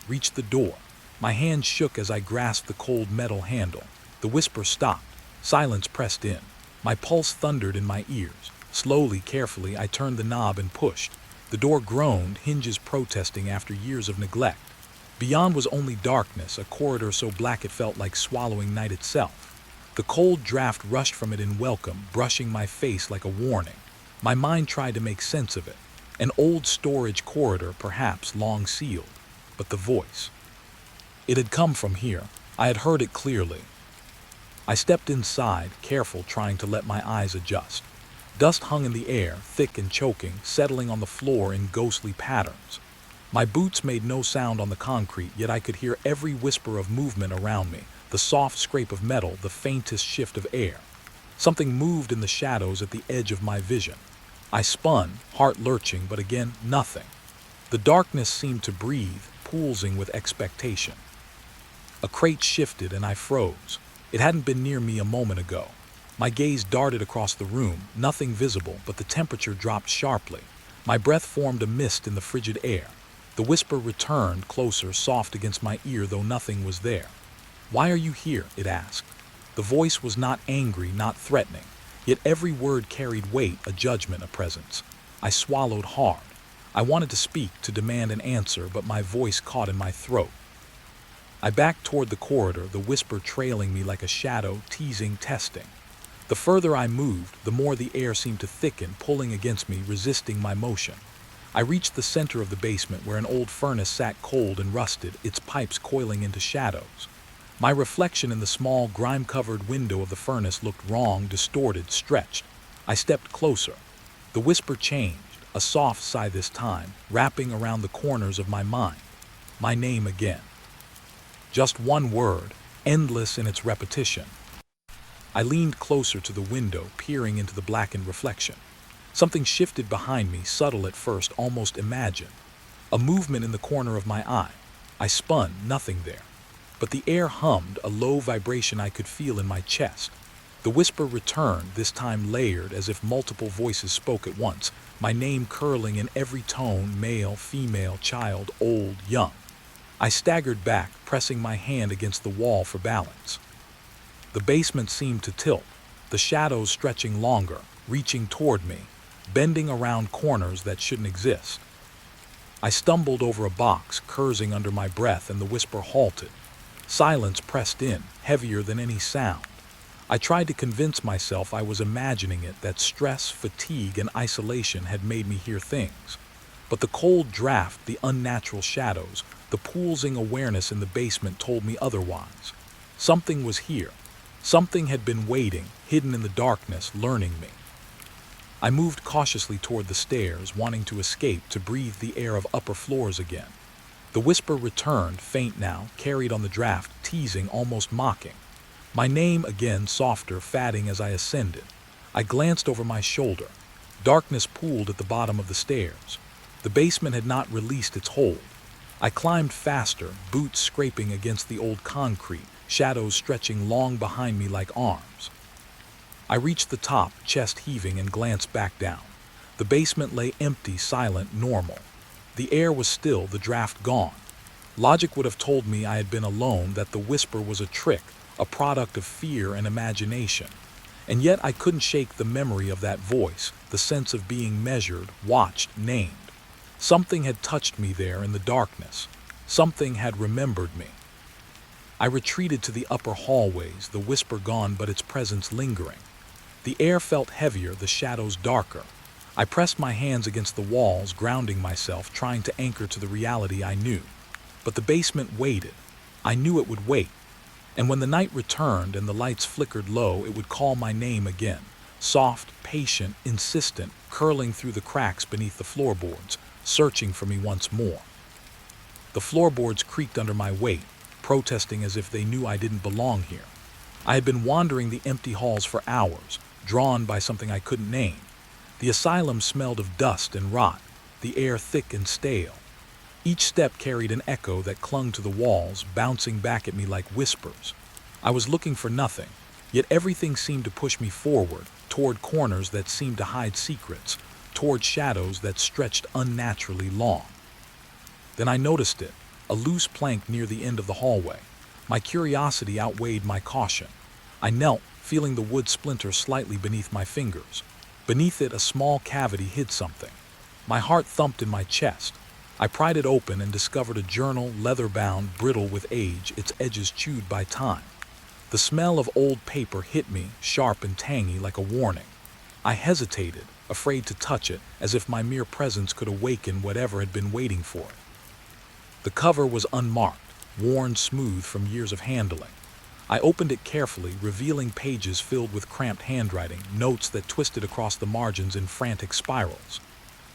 Reached the door. My hand shook as I grasped the cold metal handle. The whisper stopped. Silence pressed in. My pulse thundered in my ears. Slowly, carefully, I turned the knob and pushed. The door groaned, hinges protesting after years of neglect. Beyond was only darkness, a corridor so black it felt like swallowing night itself. The cold draft rushed from it in welcome, brushing my face like a warning. My mind tried to make sense of it. An old storage corridor, perhaps long sealed. But the voice. It had come from here. I had heard it clearly. I stepped inside, careful, trying to let my eyes adjust. Dust hung in the air, thick and choking, settling on the floor in ghostly patterns. My boots made no sound on the concrete, yet I could hear every whisper of movement around me, the soft scrape of metal, the faintest shift of air. Something moved in the shadows at the edge of my vision. I spun, heart lurching, but again, nothing. The darkness seemed to breathe, pulsing with expectation. A crate shifted and I froze. It hadn't been near me a moment ago. My gaze darted across the room, nothing visible, but the temperature dropped sharply. My breath formed a mist in the frigid air. The whisper returned, closer, soft against my ear, though nothing was there. "Why are you here?" it asked. The voice was not angry, not threatening, yet every word carried weight, a judgment, a presence. I swallowed hard. I wanted to speak, to demand an answer, but my voice caught in my throat. I backed toward the corridor, the whisper trailing me like a shadow, teasing, testing. The further I moved, the more the air seemed to thicken, pulling against me, resisting my motion. I reached the center of the basement where an old furnace sat cold and rusted, its pipes coiling into shadows. My reflection in the small, grime-covered window of the furnace looked wrong, distorted, stretched. I stepped closer. The whisper changed, a soft sigh this time, wrapping around the corners of my mind. My name again. Just one word, endless in its repetition. I leaned closer to the window, peering into the blackened reflection. Something shifted behind me, subtle at first, almost imagined. A movement in the corner of my eye. I spun, nothing there. But the air hummed, a low vibration I could feel in my chest. The whisper returned, this time layered, as if multiple voices spoke at once, my name curling in every tone, male, female, child, old, young. I staggered back, pressing my hand against the wall for balance. The basement seemed to tilt, the shadows stretching longer, reaching toward me, bending around corners that shouldn't exist. I stumbled over a box, cursing under my breath, and the whisper halted. Silence pressed in, heavier than any sound. I tried to convince myself I was imagining it, that stress, fatigue, and isolation had made me hear things. But the cold draft, the unnatural shadows, the pulsing awareness in the basement told me otherwise. Something was here. Something had been waiting, hidden in the darkness, learning me. I moved cautiously toward the stairs, wanting to escape, to breathe the air of upper floors again. The whisper returned, faint now, carried on the draft, teasing, almost mocking. My name again, softer, fatting as I ascended. I glanced over my shoulder. Darkness pooled at the bottom of the stairs. The basement had not released its hold. I climbed faster, boots scraping against the old concrete, shadows stretching long behind me like arms. I reached the top, chest heaving, and glanced back down. The basement lay empty, silent, normal. The air was still, the draft gone. Logic would have told me I had been alone, that the whisper was a trick, a product of fear and imagination. And yet I couldn't shake the memory of that voice, the sense of being measured, watched, named. Something had touched me there in the darkness. Something had remembered me. I retreated to the upper hallways, the whisper gone but its presence lingering. The air felt heavier, the shadows darker. I pressed my hands against the walls, grounding myself, trying to anchor to the reality I knew. But the basement waited. I knew it would wait. And when the night returned and the lights flickered low, it would call my name again. Soft, patient, insistent, curling through the cracks beneath the floorboards, searching for me once more. The floorboards creaked under my weight, protesting as if they knew I didn't belong here. I had been wandering the empty halls for hours, drawn by something I couldn't name. The asylum smelled of dust and rot, the air thick and stale. Each step carried an echo that clung to the walls, bouncing back at me like whispers. I was looking for nothing, yet everything seemed to push me forward, toward corners that seemed to hide secrets, toward shadows that stretched unnaturally long. Then I noticed it, a loose plank near the end of the hallway. My curiosity outweighed my caution. I knelt, feeling the wood splinter slightly beneath my fingers. Beneath it, a small cavity hid something. My heart thumped in my chest. I pried it open and discovered a journal, leather-bound, brittle with age, its edges chewed by time. The smell of old paper hit me, sharp and tangy, like a warning. I hesitated, afraid to touch it, as if my mere presence could awaken whatever had been waiting for it. The cover was unmarked, worn smooth from years of handling. I opened it carefully, revealing pages filled with cramped handwriting, notes that twisted across the margins in frantic spirals.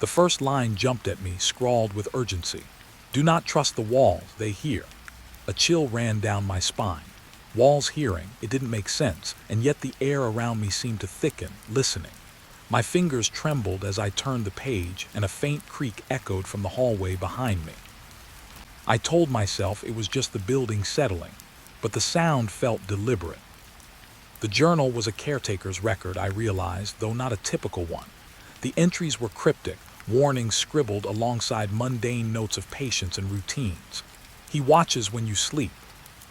The first line jumped at me, scrawled with urgency. "Do not trust the walls, they hear." A chill ran down my spine. Walls hearing, it didn't make sense, and yet the air around me seemed to thicken, listening. My fingers trembled as I turned the page, and a faint creak echoed from the hallway behind me. I told myself it was just the building settling, but the sound felt deliberate. The journal was a caretaker's record, I realized, though not a typical one. The entries were cryptic, warnings scribbled alongside mundane notes of patience and routines. "He watches when you sleep.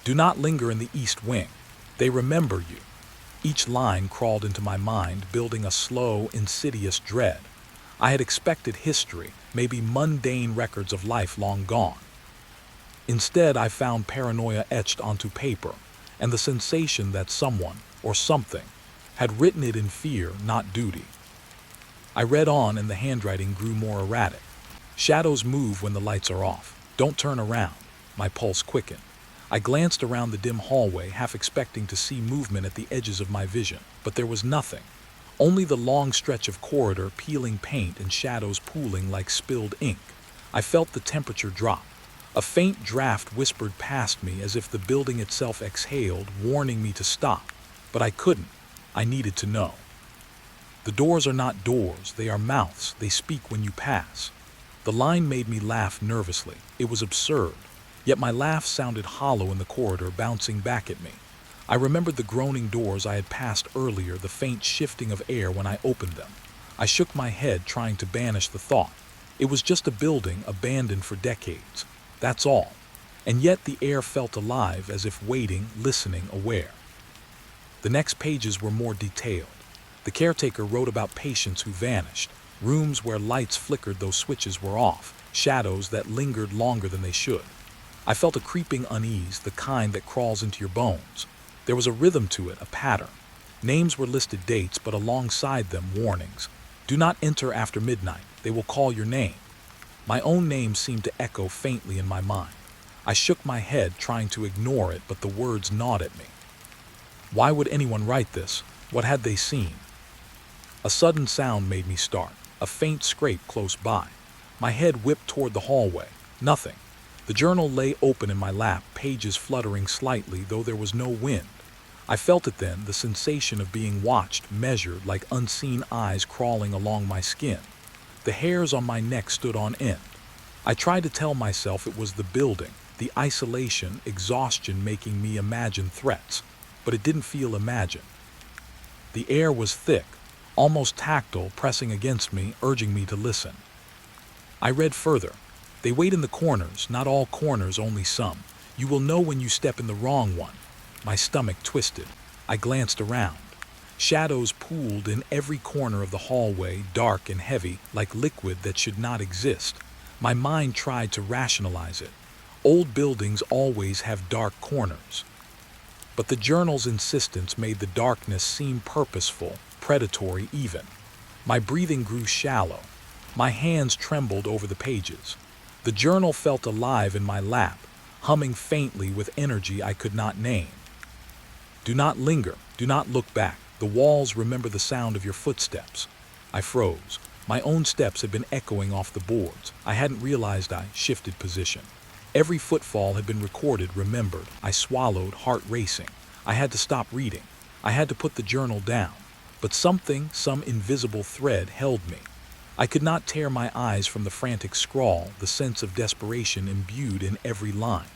Do not linger in the east wing. They remember you." Each line crawled into my mind, building a slow, insidious dread. I had expected history, maybe mundane records of life long gone. Instead, I found paranoia etched onto paper, and the sensation that someone, or something, had written it in fear, not duty. I read on, and the handwriting grew more erratic. "Shadows move when the lights are off. Don't turn around." My pulse quickened. I glanced around the dim hallway, half expecting to see movement at the edges of my vision, but there was nothing. Only the long stretch of corridor, peeling paint and shadows pooling like spilled ink. I felt the temperature drop. A faint draft whispered past me as if the building itself exhaled, warning me to stop. But I couldn't. I needed to know. "The doors are not doors, they are mouths. They speak when you pass." The line made me laugh nervously. It was absurd. Yet my laugh sounded hollow in the corridor, bouncing back at me. I remembered the groaning doors I had passed earlier, the faint shifting of air when I opened them. I shook my head, trying to banish the thought. It was just a building abandoned for decades. That's all. And yet the air felt alive, as if waiting, listening, aware. The next pages were more detailed. The caretaker wrote about patients who vanished, rooms where lights flickered though switches were off, shadows that lingered longer than they should. I felt a creeping unease, the kind that crawls into your bones. There was a rhythm to it, a pattern. Names were listed, dates, but alongside them warnings. "Do not enter after midnight. They will call your name." My own name seemed to echo faintly in my mind. I shook my head, trying to ignore it, but the words gnawed at me. Why would anyone write this? What had they seen? A sudden sound made me start, a faint scrape close by. My head whipped toward the hallway. Nothing. The journal lay open in my lap, pages fluttering slightly, though there was no wind. I felt it then, the sensation of being watched, measured, like unseen eyes crawling along my skin. The hairs on my neck stood on end. I tried to tell myself it was the building, the isolation, exhaustion making me imagine threats, but it didn't feel imagined. The air was thick, almost tactile, pressing against me, urging me to listen. I read further. They wait in the corners, not all corners, only some. You will know when you step in the wrong one. My stomach twisted. I glanced around. Shadows pooled in every corner of the hallway, dark and heavy, like liquid that should not exist. My mind tried to rationalize it. Old buildings always have dark corners. But the journal's insistence made the darkness seem purposeful, predatory even. My breathing grew shallow. My hands trembled over the pages. The journal felt alive in my lap, humming faintly with energy I could not name. Do not linger, do not look back. The walls remember the sound of your footsteps. I froze. My own steps had been echoing off the boards. I hadn't realized I shifted position. Every footfall had been recorded, remembered. I swallowed, heart racing. I had to stop reading. I had to put the journal down. But something, some invisible thread held me. I could not tear my eyes from the frantic scrawl, the sense of desperation imbued in every line.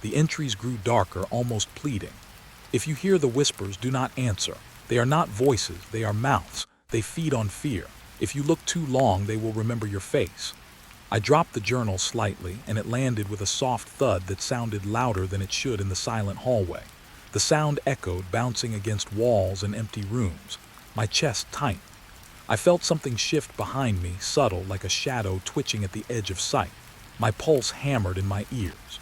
The entries grew darker, almost pleading. If you hear the whispers, do not answer. They are not voices, they are mouths. They feed on fear. If you look too long, they will remember your face. I dropped the journal slightly, and it landed with a soft thud that sounded louder than it should in the silent hallway. The sound echoed, bouncing against walls and empty rooms. My chest tightened. I felt something shift behind me, subtle, like a shadow twitching at the edge of sight. My pulse hammered in my ears.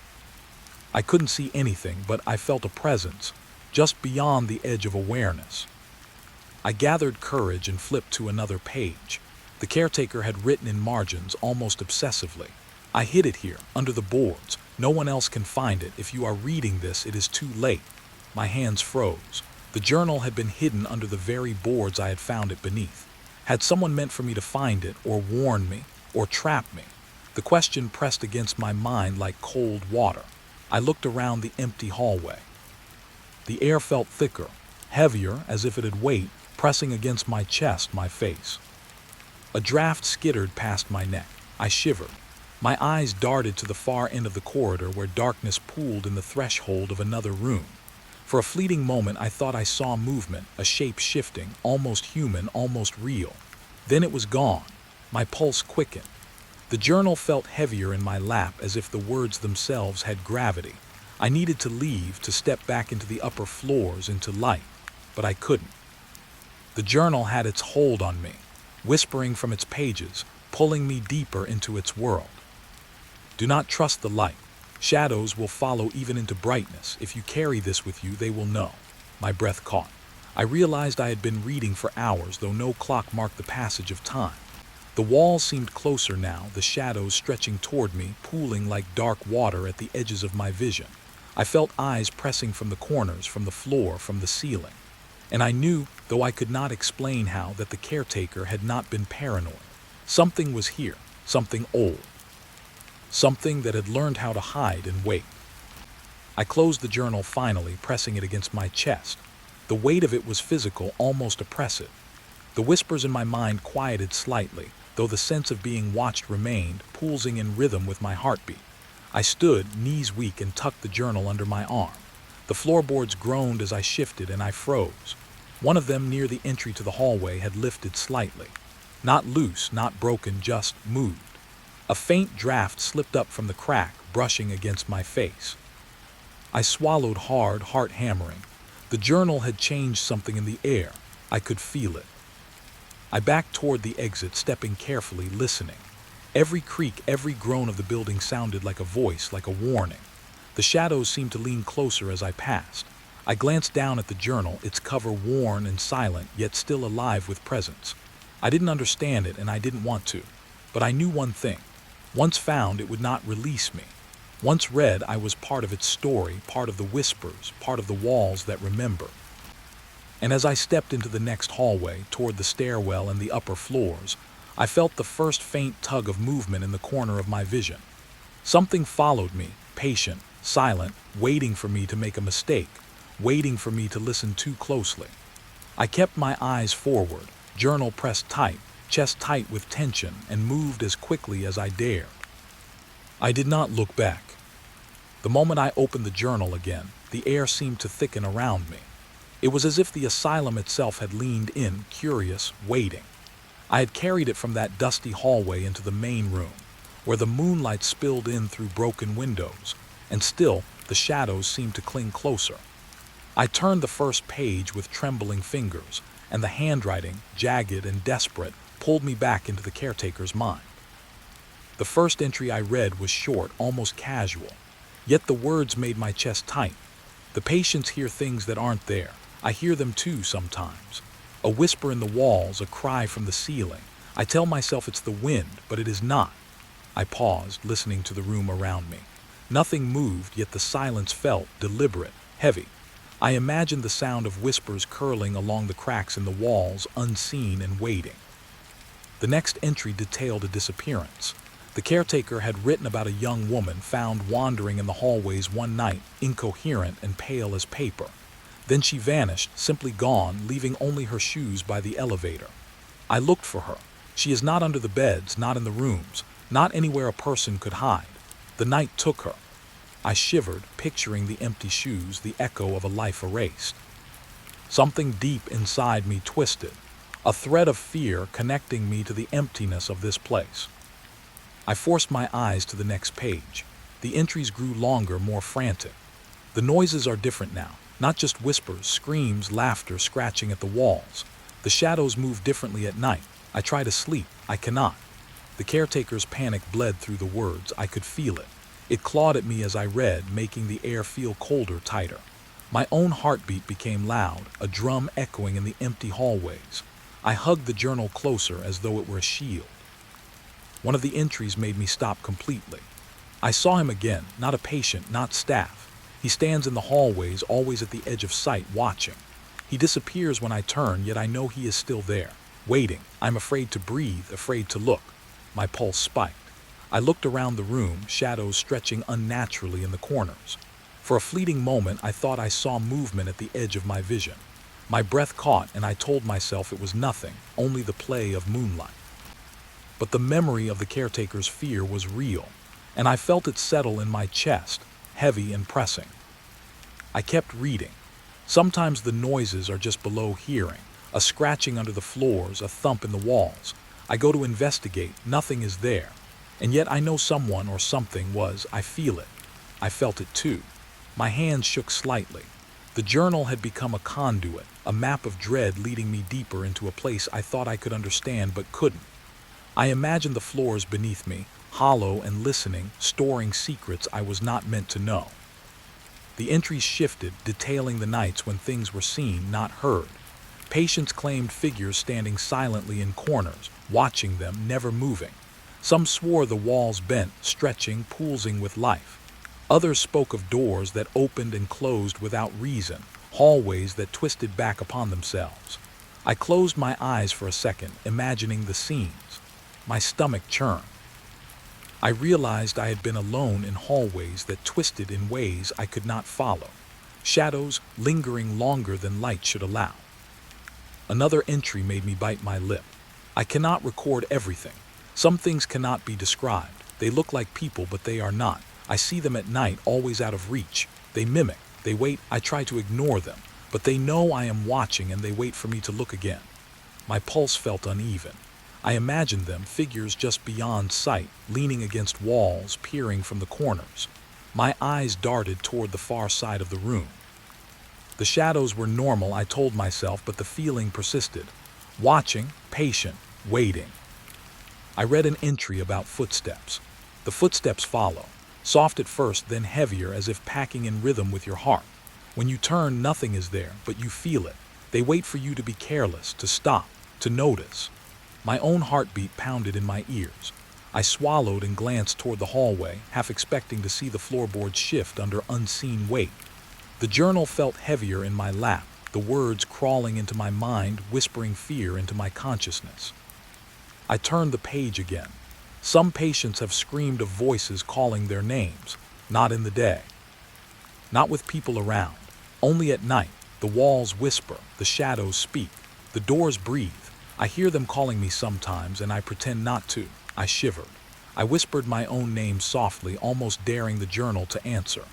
I couldn't see anything, but I felt a presence, just beyond the edge of awareness. I gathered courage and flipped to another page. The caretaker had written in margins, almost obsessively. I hid it here, under the boards. No one else can find it. If you are reading this, it is too late. My hands froze. The journal had been hidden under the very boards I had found it beneath. Had someone meant for me to find it, or warn me, or trap me? The question pressed against my mind like cold water. I looked around the empty hallway. The air felt thicker, heavier, as if it had weight, pressing against my chest, my face. A draft skittered past my neck. I shivered. My eyes darted to the far end of the corridor where darkness pooled in the threshold of another room. For a fleeting moment, I thought I saw movement, a shape shifting, almost human, almost real. Then it was gone. My pulse quickened. The journal felt heavier in my lap, as if the words themselves had gravity. I needed to leave, to step back into the upper floors, into light. But I couldn't. The journal had its hold on me, whispering from its pages, pulling me deeper into its world. Do not trust the light. Shadows will follow even into brightness. If you carry this with you, they will know. My breath caught. I realized I had been reading for hours, though no clock marked the passage of time. The walls seemed closer now, the shadows stretching toward me, pooling like dark water at the edges of my vision. I felt eyes pressing from the corners, from the floor, from the ceiling. And I knew, though I could not explain how, that the caretaker had not been paranoid. Something was here, something old. Something that had learned how to hide and wait. I closed the journal finally, pressing it against my chest. The weight of it was physical, almost oppressive. The whispers in my mind quieted slightly, though the sense of being watched remained, pulsing in rhythm with my heartbeat. I stood, knees weak, and tucked the journal under my arm. The floorboards groaned as I shifted, and I froze. One of them, near the entry to the hallway, had lifted slightly. Not loose, not broken, just moved. A faint draft slipped up from the crack, brushing against my face. I swallowed hard, heart hammering. The journal had changed something in the air. I could feel it. I backed toward the exit, stepping carefully, listening. Every creak, every groan of the building sounded like a voice, like a warning. The shadows seemed to lean closer as I passed. I glanced down at the journal, its cover worn and silent, yet still alive with presence. I didn't understand it, and I didn't want to. But I knew one thing. Once found, it would not release me. Once read, I was part of its story, part of the whispers, part of the walls that remember. And as I stepped into the next hallway, toward the stairwell and the upper floors, I felt the first faint tug of movement in the corner of my vision. Something followed me, patient, silent, waiting for me to make a mistake, waiting for me to listen too closely. I kept my eyes forward, journal pressed tight, chest tight with tension, and moved as quickly as I dared. I did not look back. The moment I opened the journal again, the air seemed to thicken around me. It was as if the asylum itself had leaned in, curious, waiting. I had carried it from that dusty hallway into the main room, where the moonlight spilled in through broken windows, and still the shadows seemed to cling closer. I turned the first page with trembling fingers, and the handwriting, jagged and desperate, pulled me back into the caretaker's mind. The first entry I read was short, almost casual, yet the words made my chest tight. The patients hear things that aren't there. I hear them too sometimes. A whisper in the walls, a cry from the ceiling. I tell myself it's the wind, but it is not. I paused, listening to the room around me. Nothing moved, yet the silence felt deliberate, heavy. I imagined the sound of whispers curling along the cracks in the walls, unseen and waiting. The next entry detailed a disappearance. The caretaker had written about a young woman found wandering in the hallways one night, incoherent and pale as paper. Then she vanished, simply gone, leaving only her shoes by the elevator. I looked for her. She is not under the beds, not in the rooms, not anywhere a person could hide. The night took her. I shivered, picturing the empty shoes, the echo of a life erased. Something deep inside me twisted, a thread of fear connecting me to the emptiness of this place. I forced my eyes to the next page. The entries grew longer, more frantic. The noises are different now. Not just whispers, screams, laughter scratching at the walls. The shadows move differently at night. I try to sleep. I cannot. The caretaker's panic bled through the words. I could feel it. It clawed at me as I read, making the air feel colder, tighter. My own heartbeat became loud, a drum echoing in the empty hallways. I hugged the journal closer as though it were a shield. One of the entries made me stop completely. I saw him again, not a patient, not staff. He stands in the hallways, always at the edge of sight, watching. He disappears when I turn, yet I know he is still there, waiting. I'm afraid to breathe, afraid to look. My pulse spiked. I looked around the room, shadows stretching unnaturally in the corners. For a fleeting moment, I thought I saw movement at the edge of my vision. My breath caught, and I told myself it was nothing, only the play of moonlight. But the memory of the caretaker's fear was real, and I felt it settle in my chest, heavy and pressing. I kept reading. Sometimes the noises are just below hearing, a scratching under the floors, a thump in the walls. I go to investigate, nothing is there. And yet I know someone or something was. I feel it. I felt it too. My hands shook slightly. The journal had become a conduit, a map of dread leading me deeper into a place I thought I could understand but couldn't. I imagined the floors beneath me, hollow and listening, storing secrets I was not meant to know. The entries shifted, detailing the nights when things were seen, not heard. Patients claimed figures standing silently in corners, watching them, never moving. Some swore the walls bent, stretching, pulsing with life. Others spoke of doors that opened and closed without reason, hallways that twisted back upon themselves. I closed my eyes for a second, imagining the scenes. My stomach churned. I realized I had been alone in hallways that twisted in ways I could not follow, shadows lingering longer than light should allow. Another entry made me bite my lip. I cannot record everything. Some things cannot be described. They look like people, but they are not. I see them at night, always out of reach. They mimic, they wait. I try to ignore them, but they know I am watching and they wait for me to look again. My pulse felt uneven. I imagined them, figures just beyond sight, leaning against walls, peering from the corners. My eyes darted toward the far side of the room. The shadows were normal, I told myself, but the feeling persisted. Watching, patient, waiting. I read an entry about footsteps. The footsteps follow, soft at first, then heavier, as if packing in rhythm with your heart. When you turn, nothing is there, but you feel it. They wait for you to be careless, to stop, to notice. My own heartbeat pounded in my ears. I swallowed and glanced toward the hallway, half expecting to see the floorboards shift under unseen weight. The journal felt heavier in my lap, the words crawling into my mind, whispering fear into my consciousness. I turned the page again. Some patients have screamed of voices calling their names, not in the day. Not with people around. Only at night. The walls whisper, the shadows speak, the doors breathe. I hear them calling me sometimes, and I pretend not to. I shivered. I whispered my own name softly, almost daring the journal to answer.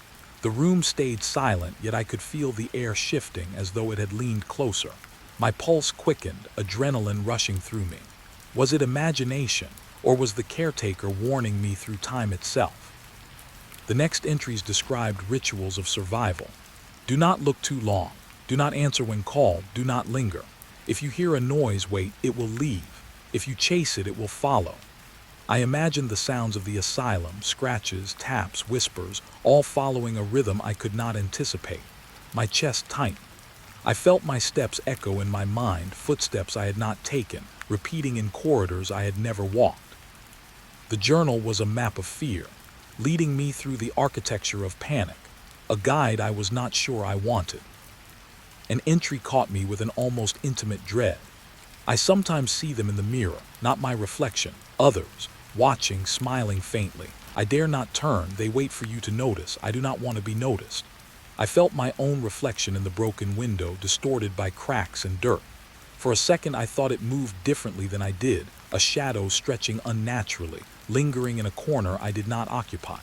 The room stayed silent, yet I could feel the air shifting as though it had leaned closer. My pulse quickened, adrenaline rushing through me. Was it imagination, or was the caretaker warning me through time itself? The next entries described rituals of survival. Do not look too long. Do not answer when called. Do not linger. If you hear a noise, wait, it will leave. If you chase it, it will follow. I imagined the sounds of the asylum, scratches, taps, whispers, all following a rhythm I could not anticipate. My chest tightened. I felt my steps echo in my mind, footsteps I had not taken, repeating in corridors I had never walked. The journal was a map of fear, leading me through the architecture of panic, a guide I was not sure I wanted. An entry caught me with an almost intimate dread. I sometimes see them in the mirror, not my reflection, others, watching, smiling faintly. I dare not turn, they wait for you to notice. I do not want to be noticed. I felt my own reflection in the broken window, distorted by cracks and dirt. For a second I thought it moved differently than I did, a shadow stretching unnaturally, lingering in a corner I did not occupy.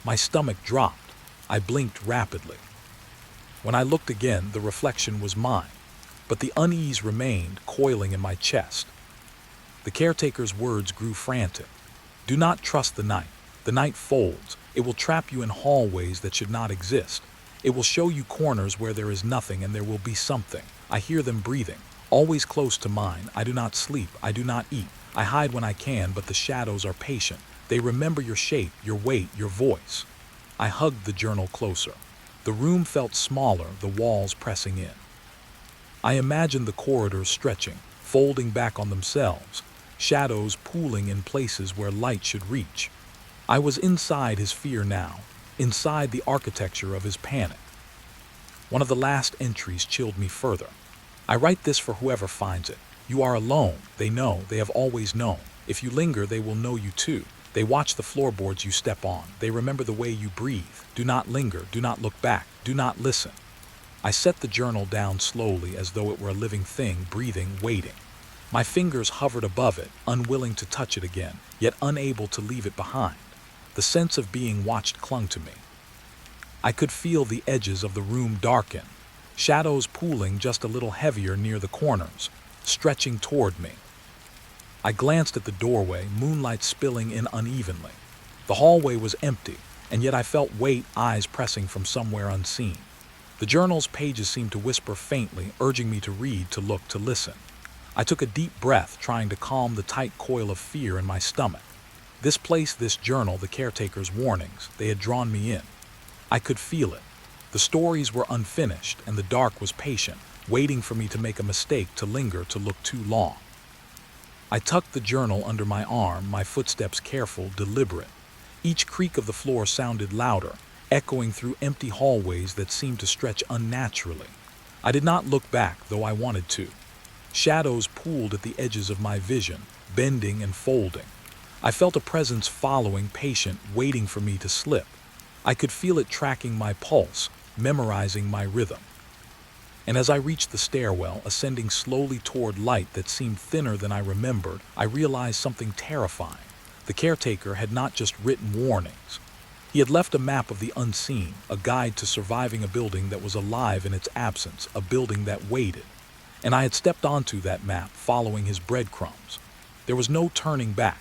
My stomach dropped. I blinked rapidly. When I looked again, the reflection was mine, but the unease remained, coiling in my chest. The caretaker's words grew frantic. Do not trust the night. The night folds. It will trap you in hallways that should not exist. It will show you corners where there is nothing and there will be something. I hear them breathing, always close to mine. I do not sleep. I do not eat. I hide when I can, but the shadows are patient. They remember your shape, your weight, your voice. I hugged the journal closer. The room felt smaller, the walls pressing in. I imagined the corridors stretching, folding back on themselves, shadows pooling in places where light should reach. I was inside his fear now, inside the architecture of his panic. One of the last entries chilled me further. I write this for whoever finds it. You are alone. They know. They have always known. If you linger, they will know you too. They watch the floorboards you step on. They remember the way you breathe. Do not linger. Do not look back. Do not listen. I set the journal down slowly as though it were a living thing, breathing, waiting. My fingers hovered above it, unwilling to touch it again, yet unable to leave it behind. The sense of being watched clung to me. I could feel the edges of the room darken, shadows pooling just a little heavier near the corners, stretching toward me. I glanced at the doorway, moonlight spilling in unevenly. The hallway was empty, and yet I felt weight, eyes pressing from somewhere unseen. The journal's pages seemed to whisper faintly, urging me to read, to look, to listen. I took a deep breath, trying to calm the tight coil of fear in my stomach. This place, this journal, the caretaker's warnings, they had drawn me in. I could feel it. The stories were unfinished, and the dark was patient, waiting for me to make a mistake, to linger, to look too long. I tucked the journal under my arm, my footsteps careful, deliberate. Each creak of the floor sounded louder, echoing through empty hallways that seemed to stretch unnaturally. I did not look back, though I wanted to. Shadows pooled at the edges of my vision, bending and folding. I felt a presence following, patient, waiting for me to slip. I could feel it tracking my pulse, memorizing my rhythm. And as I reached the stairwell, ascending slowly toward light that seemed thinner than I remembered, I realized something terrifying. The caretaker had not just written warnings. He had left a map of the unseen, a guide to surviving a building that was alive in its absence, a building that waited. And I had stepped onto that map, following his breadcrumbs. There was no turning back.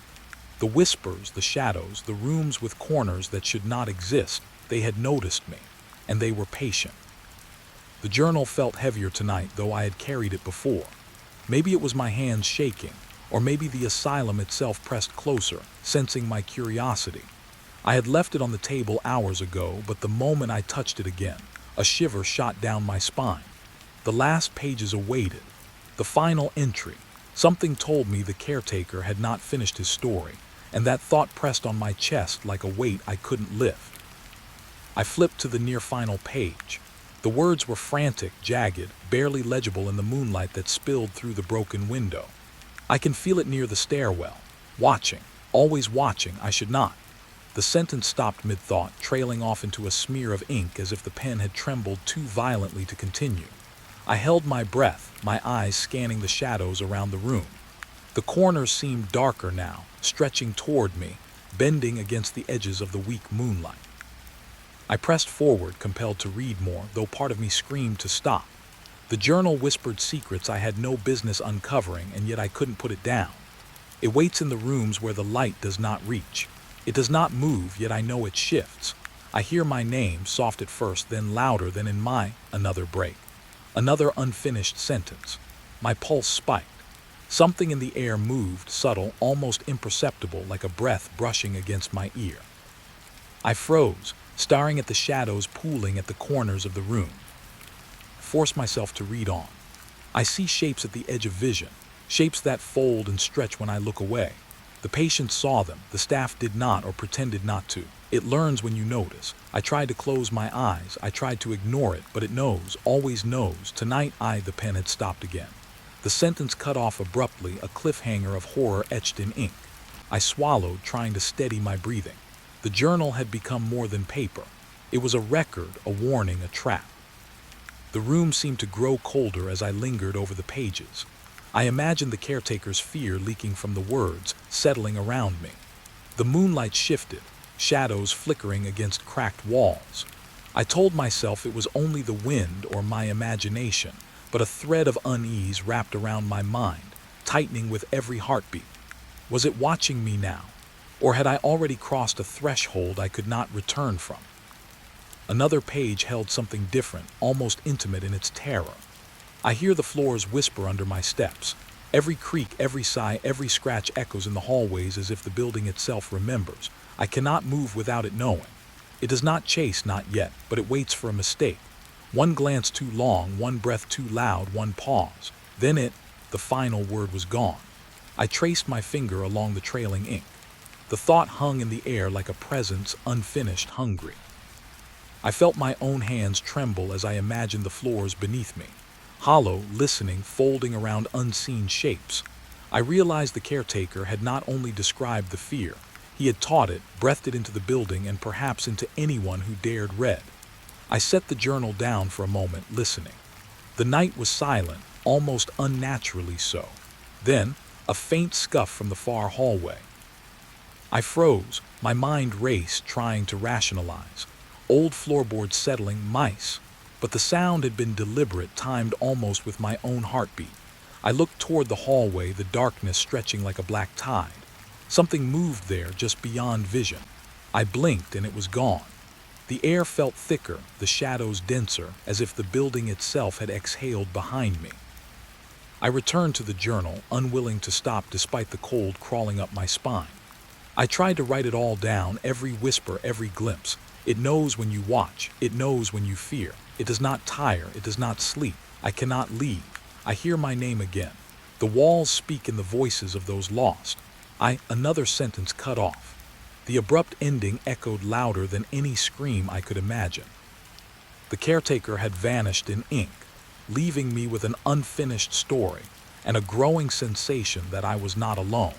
The whispers, the shadows, the rooms with corners that should not exist, they had noticed me, and they were patient. The journal felt heavier tonight, though I had carried it before. Maybe it was my hands shaking, or maybe the asylum itself pressed closer, sensing my curiosity. I had left it on the table hours ago, but the moment I touched it again, a shiver shot down my spine. The last pages awaited. The final entry. Something told me the caretaker had not finished his story, and that thought pressed on my chest like a weight I couldn't lift. I flipped to the near final page. The words were frantic, jagged, barely legible in the moonlight that spilled through the broken window. I can feel it near the stairwell. Watching, always watching, I should not. The sentence stopped mid-thought, trailing off into a smear of ink as if the pen had trembled too violently to continue. I held my breath, my eyes scanning the shadows around the room. The corners seemed darker now, stretching toward me, bending against the edges of the weak moonlight. I pressed forward, compelled to read more, though part of me screamed to stop. The journal whispered secrets I had no business uncovering, and yet I couldn't put it down. It waits in the rooms where the light does not reach. It does not move, yet I know it shifts. I hear my name, soft at first, then louder than in another break. Another unfinished sentence. My pulse spiked. Something in the air moved, subtle, almost imperceptible, like a breath brushing against my ear. I froze, staring at the shadows pooling at the corners of the room. Force myself to read on. I see shapes at the edge of vision, shapes that fold and stretch when I look away. The patient saw them, the staff did not or pretended not to. It learns when you notice. I tried to close my eyes, I tried to ignore it, but it knows, always knows. Tonight the pen had stopped again. The sentence cut off abruptly, a cliffhanger of horror etched in ink. I swallowed, trying to steady my breathing. The journal had become more than paper. It was a record, a warning, a trap. The room seemed to grow colder as I lingered over the pages. I imagined the caretaker's fear leaking from the words, settling around me. The moonlight shifted, shadows flickering against cracked walls. I told myself it was only the wind or my imagination, but a thread of unease wrapped around my mind, tightening with every heartbeat. Was it watching me now? Or had I already crossed a threshold I could not return from? Another page held something different, almost intimate in its terror. I hear the floors whisper under my steps. Every creak, every sigh, every scratch echoes in the hallways as if the building itself remembers. I cannot move without it knowing. It does not chase, not yet, but it waits for a mistake. One glance too long, one breath too loud, one pause. Then the final word was gone. I traced my finger along the trailing ink. The thought hung in the air like a presence, unfinished, hungry. I felt my own hands tremble as I imagined the floors beneath me. Hollow, listening, folding around unseen shapes. I realized the caretaker had not only described the fear, he had taught it, breathed it into the building, and perhaps into anyone who dared read. I set the journal down for a moment, listening. The night was silent, almost unnaturally so. Then, a faint scuff from the far hallway. I froze, my mind raced, trying to rationalize. Old floorboards settling, mice. But the sound had been deliberate, timed almost with my own heartbeat. I looked toward the hallway, the darkness stretching like a black tide. Something moved there, just beyond vision. I blinked and it was gone. The air felt thicker, the shadows denser, as if the building itself had exhaled behind me. I returned to the journal, unwilling to stop despite the cold crawling up my spine. I tried to write it all down, every whisper, every glimpse. It knows when you watch, it knows when you fear. It does not tire, it does not sleep. I cannot leave. I hear my name again. The walls speak in the voices of those lost. Another sentence cut off. The abrupt ending echoed louder than any scream I could imagine. The caretaker had vanished in ink, leaving me with an unfinished story and a growing sensation that I was not alone.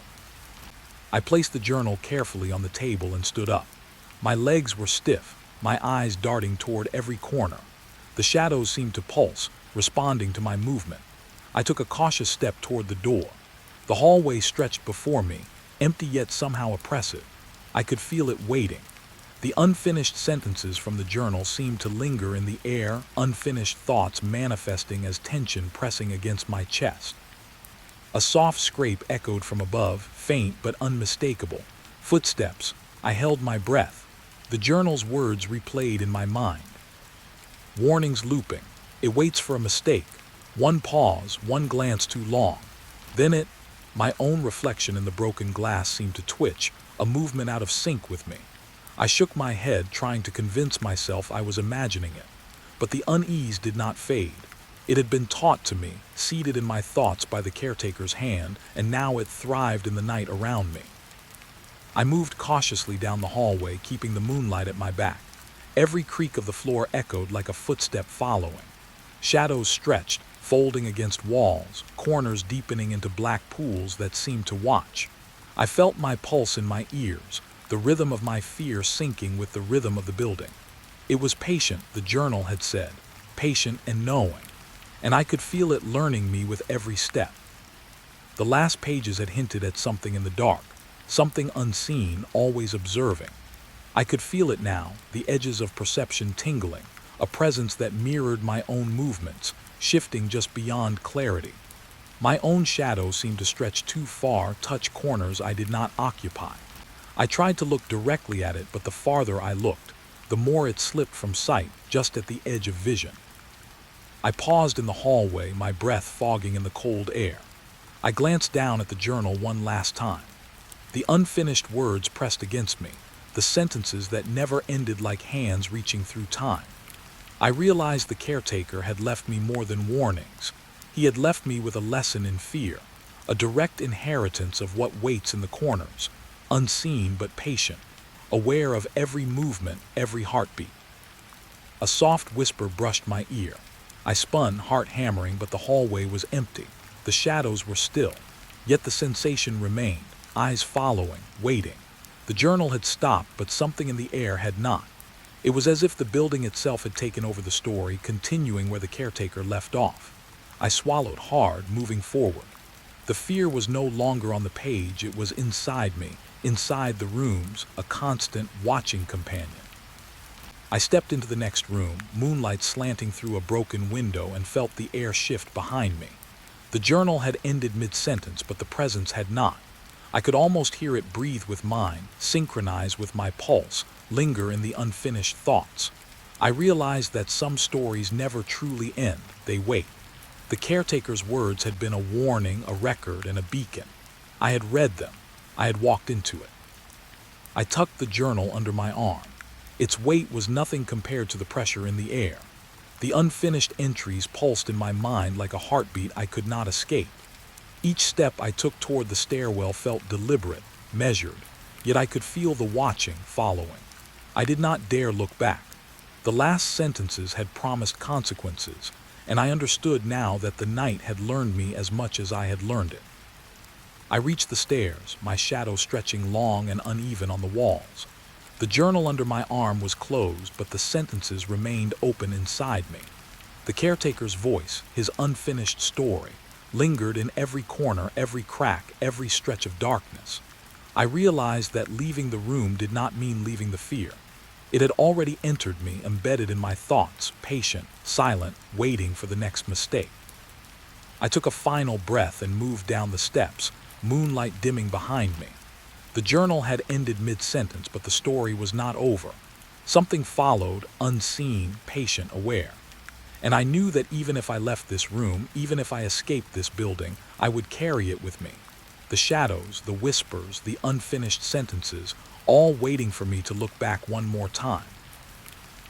I placed the journal carefully on the table and stood up. My legs were stiff, my eyes darting toward every corner. The shadows seemed to pulse, responding to my movement. I took a cautious step toward the door. The hallway stretched before me, empty yet somehow oppressive. I could feel it waiting. The unfinished sentences from the journal seemed to linger in the air, unfinished thoughts manifesting as tension pressing against my chest. A soft scrape echoed from above, faint but unmistakable. Footsteps. I held my breath. The journal's words replayed in my mind. Warnings looping. It waits for a mistake. One pause, one glance too long. Then my own reflection in the broken glass seemed to twitch, a movement out of sync with me. I shook my head, trying to convince myself I was imagining it. But the unease did not fade. It had been taught to me, seated in my thoughts by the caretaker's hand, and now it thrived in the night around me. I moved cautiously down the hallway, keeping the moonlight at my back. Every creak of the floor echoed like a footstep following. Shadows stretched, folding against walls, corners deepening into black pools that seemed to watch. I felt my pulse in my ears, the rhythm of my fear syncing with the rhythm of the building. It was patient, the journal had said, patient and knowing, and I could feel it learning me with every step. The last pages had hinted at something in the dark, something unseen, always observing. I could feel it now, the edges of perception tingling, a presence that mirrored my own movements, shifting just beyond clarity. My own shadow seemed to stretch too far, touch corners I did not occupy. I tried to look directly at it, but the farther I looked, the more it slipped from sight, just at the edge of vision. I paused in the hallway, my breath fogging in the cold air. I glanced down at the journal one last time. The unfinished words pressed against me, the sentences that never ended like hands reaching through time. I realized the caretaker had left me more than warnings. He had left me with a lesson in fear, a direct inheritance of what waits in the corners, unseen but patient, aware of every movement, every heartbeat. A soft whisper brushed my ear. I spun, heart hammering, but the hallway was empty. The shadows were still, yet the sensation remained, eyes following, waiting. The journal had stopped, but something in the air had not. It was as if the building itself had taken over the story, continuing where the caretaker left off. I swallowed hard, moving forward. The fear was no longer on the page, it was inside me, inside the rooms, a constant, watching companion. I stepped into the next room, moonlight slanting through a broken window, and felt the air shift behind me. The journal had ended mid-sentence, but the presence had not. I could almost hear it breathe with mine, synchronize with my pulse, linger in the unfinished thoughts. I realized that some stories never truly end, they wait. The caretaker's words had been a warning, a record, and a beacon. I had read them. I had walked into it. I tucked the journal under my arm. Its weight was nothing compared to the pressure in the air. The unfinished entries pulsed in my mind like a heartbeat I could not escape. Each step I took toward the stairwell felt deliberate, measured, yet I could feel the watching, following. I did not dare look back. The last sentences had promised consequences, and I understood now that the night had learned me as much as I had learned it. I reached the stairs, my shadow stretching long and uneven on the walls. The journal under my arm was closed, but the sentences remained open inside me. The caretaker's voice, his unfinished story, lingered in every corner, every crack, every stretch of darkness. I realized that leaving the room did not mean leaving the fear. It had already entered me, embedded in my thoughts, patient, silent, waiting for the next mistake. I took a final breath and moved down the steps, moonlight dimming behind me. The journal had ended mid-sentence, but the story was not over. Something followed, unseen, patient, aware. And I knew that even if I left this room, even if I escaped this building, I would carry it with me. The shadows, the whispers, the unfinished sentences, all waiting for me to look back one more time.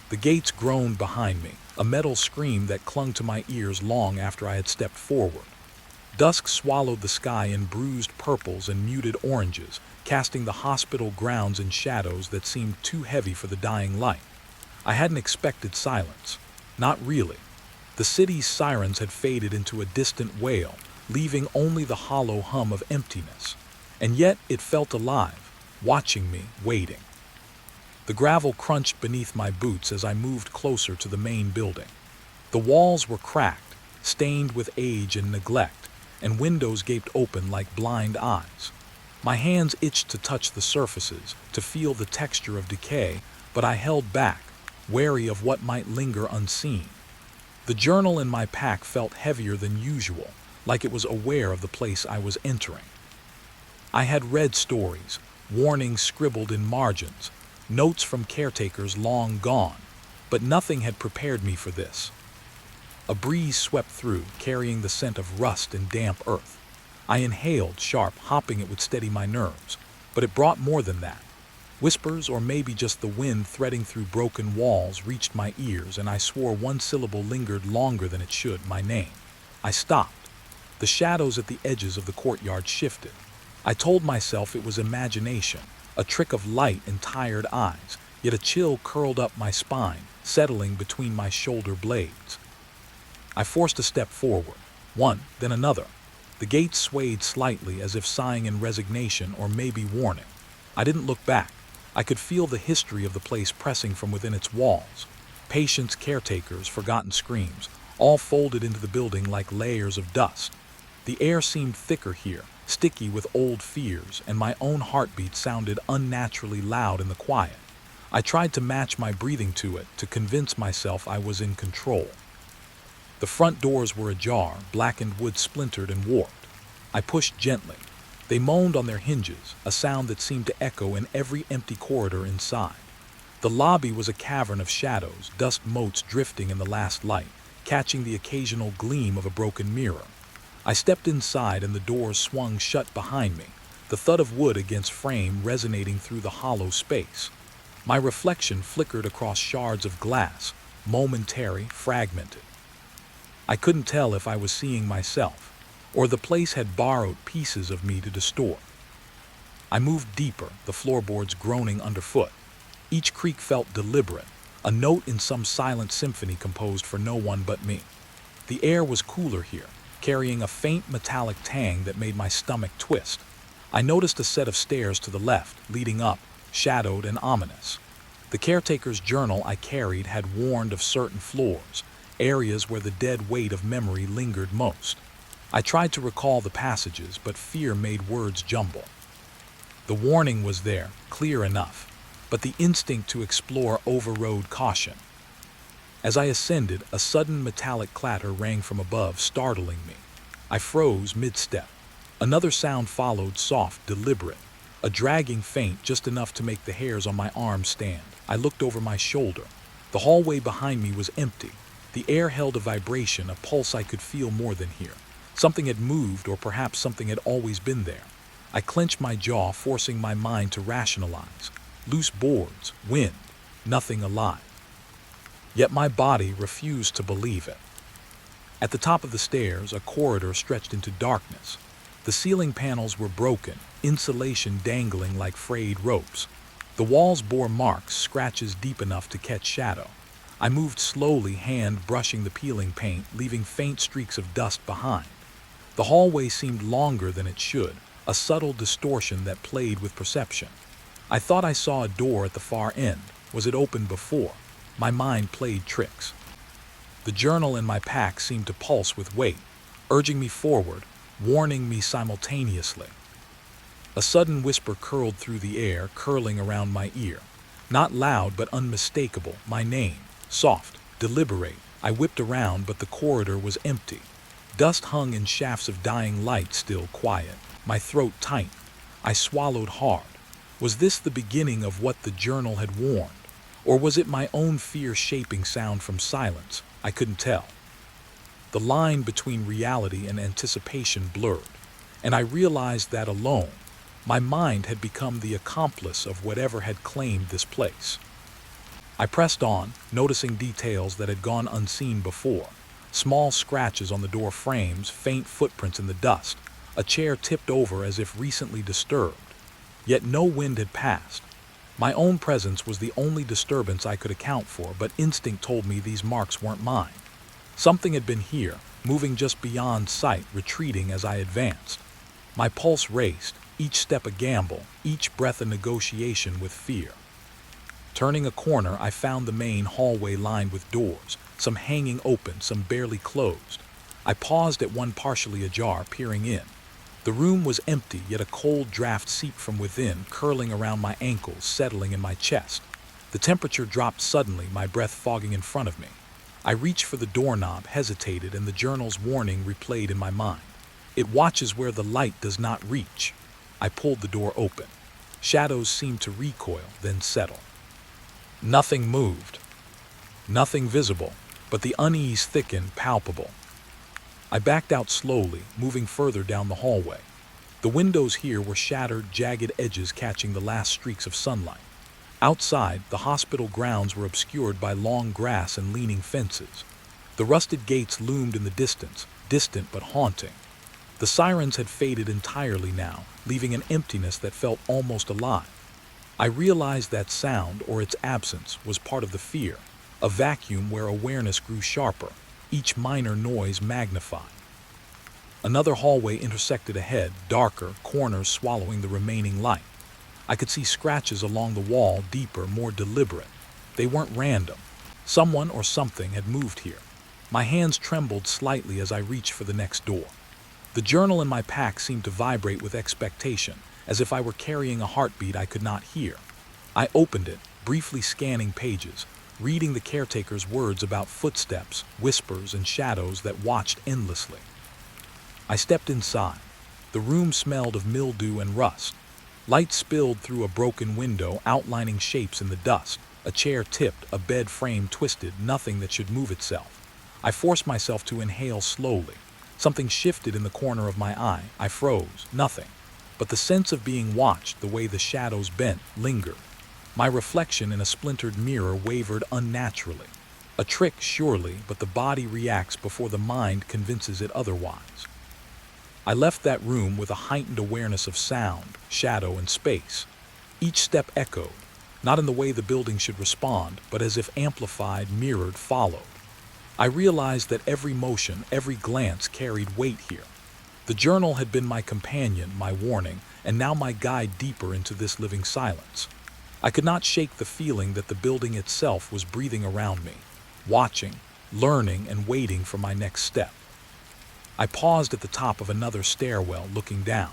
The gates groaned behind me, a metal scream that clung to my ears long after I had stepped forward. Dusk swallowed the sky in bruised purples and muted oranges, casting the hospital grounds in shadows that seemed too heavy for the dying light. I hadn't expected silence. Not really. The city's sirens had faded into a distant wail, leaving only the hollow hum of emptiness. And yet it felt alive, watching me, waiting. The gravel crunched beneath my boots as I moved closer to the main building. The walls were cracked, stained with age and neglect, and windows gaped open like blind eyes. My hands itched to touch the surfaces, to feel the texture of decay, but I held back, wary of what might linger unseen. The journal in my pack felt heavier than usual, like it was aware of the place I was entering. I had read stories, warnings scribbled in margins, notes from caretakers long gone, but nothing had prepared me for this. A breeze swept through, carrying the scent of rust and damp earth. I inhaled, sharp, hoping it would steady my nerves, but it brought more than that. Whispers, or maybe just the wind threading through broken walls, reached my ears, and I swore one syllable lingered longer than it should, my name. I stopped. The shadows at the edges of the courtyard shifted. I told myself it was imagination, a trick of light and tired eyes, yet a chill curled up my spine, settling between my shoulder blades. I forced a step forward, one, then another. The gates swayed slightly as if sighing in resignation or maybe warning. I didn't look back. I could feel the history of the place pressing from within its walls. Patients, caretakers, forgotten screams, all folded into the building like layers of dust. The air seemed thicker here, sticky with old fears, and my own heartbeat sounded unnaturally loud in the quiet. I tried to match my breathing to it, to convince myself I was in control. The front doors were ajar, blackened wood splintered and warped. I pushed gently. They moaned on their hinges, a sound that seemed to echo in every empty corridor inside. The lobby was a cavern of shadows, dust motes drifting in the last light, catching the occasional gleam of a broken mirror. I stepped inside and the doors swung shut behind me, the thud of wood against frame resonating through the hollow space. My reflection flickered across shards of glass, momentary, fragmented. I couldn't tell if I was seeing myself, or the place had borrowed pieces of me to distort. I moved deeper, the floorboards groaning underfoot. Each creak felt deliberate, a note in some silent symphony composed for no one but me. The air was cooler here, carrying a faint metallic tang that made my stomach twist. I noticed a set of stairs to the left, leading up, shadowed and ominous. The caretaker's journal I carried had warned of certain floors, areas where the dead weight of memory lingered most. I tried to recall the passages, but fear made words jumble. The warning was there, clear enough, but the instinct to explore overrode caution. As I ascended, a sudden metallic clatter rang from above, startling me. I froze mid-step. Another sound followed, soft, deliberate, a dragging faint just enough to make the hairs on my arms stand. I looked over my shoulder. The hallway behind me was empty. The air held a vibration, a pulse I could feel more than hear. Something had moved, or perhaps something had always been there. I clenched my jaw, forcing my mind to rationalize. Loose boards, wind, nothing alive. Yet my body refused to believe it. At the top of the stairs, a corridor stretched into darkness. The ceiling panels were broken, insulation dangling like frayed ropes. The walls bore marks, scratches deep enough to catch shadow. I moved slowly, hand brushing the peeling paint, leaving faint streaks of dust behind. The hallway seemed longer than it should, a subtle distortion that played with perception. I thought I saw a door at the far end. Was it open before? My mind played tricks. The journal in my pack seemed to pulse with weight, urging me forward, warning me simultaneously. A sudden whisper curled through the air, curling around my ear. Not loud, but unmistakable. My name. Soft, deliberate. I whipped around, but the corridor was empty. Dust hung in shafts of dying light, still quiet. My throat tightened. I swallowed hard. Was this the beginning of what the journal had warned? Or was it my own fear shaping sound from silence? I couldn't tell. The line between reality and anticipation blurred, and I realized that alone, my mind had become the accomplice of whatever had claimed this place. I pressed on, noticing details that had gone unseen before. Small scratches on the door frames, faint footprints in the dust, a chair tipped over as if recently disturbed. Yet no wind had passed. My own presence was the only disturbance I could account for, but instinct told me these marks weren't mine. Something had been here, moving just beyond sight, retreating as I advanced. My pulse raced, each step a gamble, each breath a negotiation with fear. Turning a corner, I found the main hallway lined with doors, some hanging open, some barely closed. I paused at one partially ajar, peering in. The room was empty, yet a cold draft seeped from within, curling around my ankles, settling in my chest. The temperature dropped suddenly, my breath fogging in front of me. I reached for the doorknob, hesitated, and the journal's warning replayed in my mind. It watches where the light does not reach. I pulled the door open. Shadows seemed to recoil, then settle. Nothing moved. Nothing visible, but the unease thickened, palpable. I backed out slowly, moving further down the hallway. The windows here were shattered, jagged edges catching the last streaks of sunlight. Outside, the hospital grounds were obscured by long grass and leaning fences. The rusted gates loomed in the distance, distant but haunting. The sirens had faded entirely now, leaving an emptiness that felt almost alive. I realized that sound, or its absence, was part of the fear, a vacuum where awareness grew sharper, each minor noise magnified. Another hallway intersected ahead, darker, corners swallowing the remaining light. I could see scratches along the wall, deeper, more deliberate. They weren't random. Someone or something had moved here. My hands trembled slightly as I reached for the next door. The journal in my pack seemed to vibrate with expectation, as if I were carrying a heartbeat I could not hear. I opened it, briefly scanning pages, reading the caretaker's words about footsteps, whispers, and shadows that watched endlessly. I stepped inside. The room smelled of mildew and rust. Light spilled through a broken window, outlining shapes in the dust. A chair tipped, a bed frame twisted, nothing that should move itself. I forced myself to inhale slowly. Something shifted in the corner of my eye. I froze. Nothing. But the sense of being watched, the way the shadows bent, lingered. My reflection in a splintered mirror wavered unnaturally. A trick, surely, but the body reacts before the mind convinces it otherwise. I left that room with a heightened awareness of sound, shadow, and space. Each step echoed, not in the way the building should respond, but as if amplified, mirrored, followed. I realized that every motion, every glance carried weight here. The journal had been my companion, my warning, and now my guide deeper into this living silence. I could not shake the feeling that the building itself was breathing around me, watching, learning, and waiting for my next step. I paused at the top of another stairwell, looking down.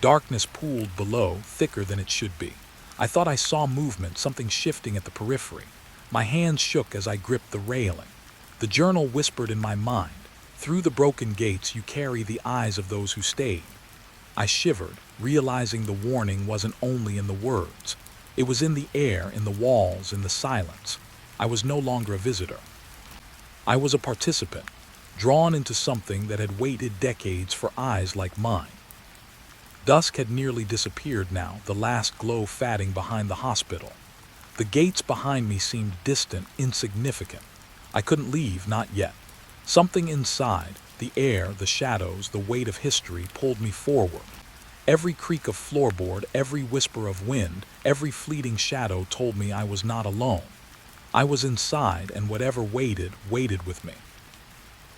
Darkness pooled below, thicker than it should be. I thought I saw movement, something shifting at the periphery. My hands shook as I gripped the railing. The journal whispered in my mind, "Through the broken gates you carry the eyes of those who stayed." I shivered, realizing the warning wasn't only in the words. It was in the air, in the walls, in the silence. I was no longer a visitor. I was a participant, drawn into something that had waited decades for eyes like mine. Dusk had nearly disappeared now, the last glow fading behind the hospital. The gates behind me seemed distant, insignificant. I couldn't leave, not yet. Something inside, the air, the shadows, the weight of history, pulled me forward. Every creak of floorboard, every whisper of wind, every fleeting shadow told me I was not alone. I was inside, and whatever waited, waited with me.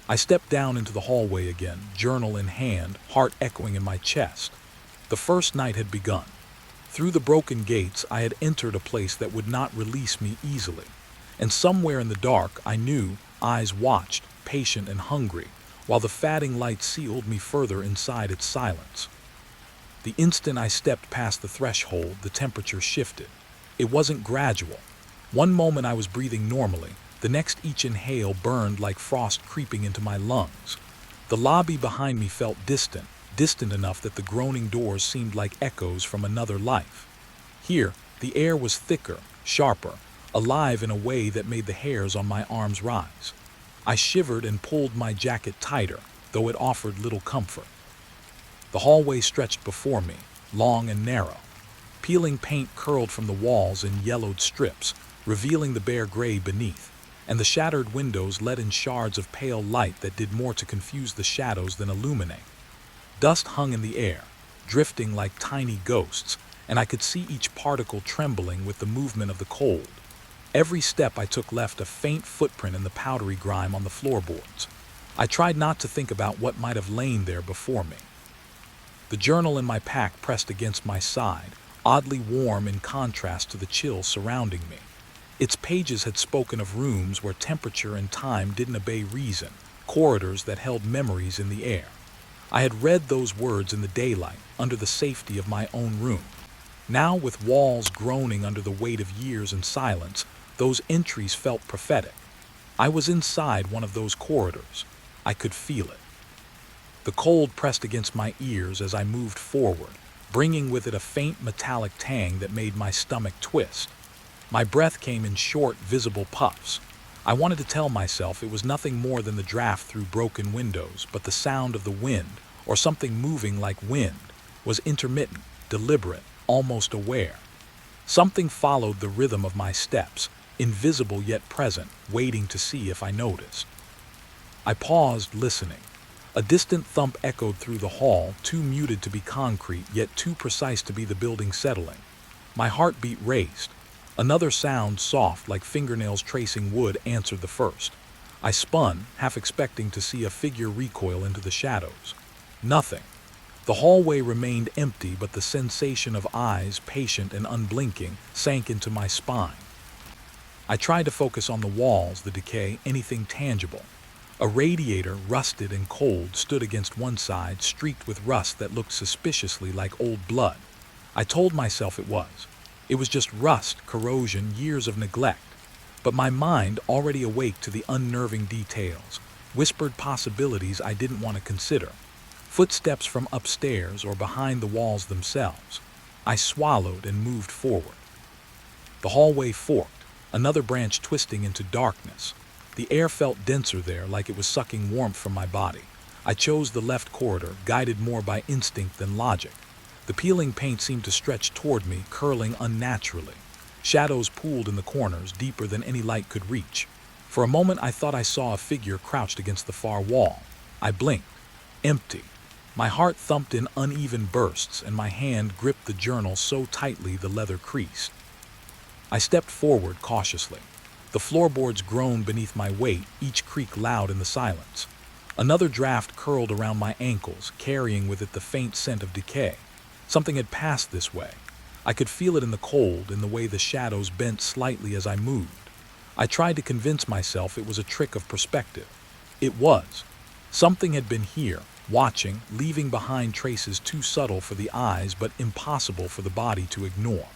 I stepped down into the hallway again, journal in hand, heart echoing in my chest. The first night had begun. Through the broken gates, I had entered a place that would not release me easily. And somewhere in the dark, I knew, eyes watched, patient and hungry, while the fading light sealed me further inside its silence. The instant I stepped past the threshold, the temperature shifted. It wasn't gradual. One moment I was breathing normally, the next each inhale burned like frost creeping into my lungs. The lobby behind me felt distant, distant enough that the groaning doors seemed like echoes from another life. Here, the air was thicker, sharper, alive in a way that made the hairs on my arms rise. I shivered and pulled my jacket tighter, though it offered little comfort. The hallway stretched before me, long and narrow. Peeling paint curled from the walls in yellowed strips, revealing the bare gray beneath, and the shattered windows let in shards of pale light that did more to confuse the shadows than illuminate. Dust hung in the air, drifting like tiny ghosts, and I could see each particle trembling with the movement of the cold. Every step I took left a faint footprint in the powdery grime on the floorboards. I tried not to think about what might have lain there before me. The journal in my pack pressed against my side, oddly warm in contrast to the chill surrounding me. Its pages had spoken of rooms where temperature and time didn't obey reason, corridors that held memories in the air. I had read those words in the daylight, under the safety of my own room. Now, with walls groaning under the weight of years and silence, those entries felt prophetic. I was inside one of those corridors. I could feel it. The cold pressed against my ears as I moved forward, bringing with it a faint metallic tang that made my stomach twist. My breath came in short, visible puffs. I wanted to tell myself it was nothing more than the draft through broken windows, but the sound of the wind, or something moving like wind, was intermittent, deliberate, almost aware. Something followed the rhythm of my steps, invisible yet present, waiting to see if I noticed. I paused, listening. A distant thump echoed through the hall, too muted to be concrete, yet too precise to be the building settling. My heartbeat raced. Another sound, soft like fingernails tracing wood, answered the first. I spun, half expecting to see a figure recoil into the shadows. Nothing. The hallway remained empty, but the sensation of eyes, patient and unblinking, sank into my spine. I tried to focus on the walls, the decay, anything tangible. A radiator, rusted and cold, stood against one side, streaked with rust that looked suspiciously like old blood. I told myself it was. It was just rust, corrosion, years of neglect. But my mind, already awake to the unnerving details, whispered possibilities I didn't want to consider. Footsteps from upstairs or behind the walls themselves. I swallowed and moved forward. The hallway forked, another branch twisting into darkness. The air felt denser there, like it was sucking warmth from my body. I chose the left corridor, guided more by instinct than logic. The peeling paint seemed to stretch toward me, curling unnaturally. Shadows pooled in the corners, deeper than any light could reach. For a moment I thought I saw a figure crouched against the far wall. I blinked. Empty. My heart thumped in uneven bursts, and my hand gripped the journal so tightly the leather creased. I stepped forward cautiously. The floorboards groaned beneath my weight, each creak loud in the silence. Another draft curled around my ankles, carrying with it the faint scent of decay. Something had passed this way. I could feel it in the cold, in the way the shadows bent slightly as I moved. I tried to convince myself it was a trick of perspective. It was. Something had been here, watching, leaving behind traces too subtle for the eyes but impossible for the body to ignore.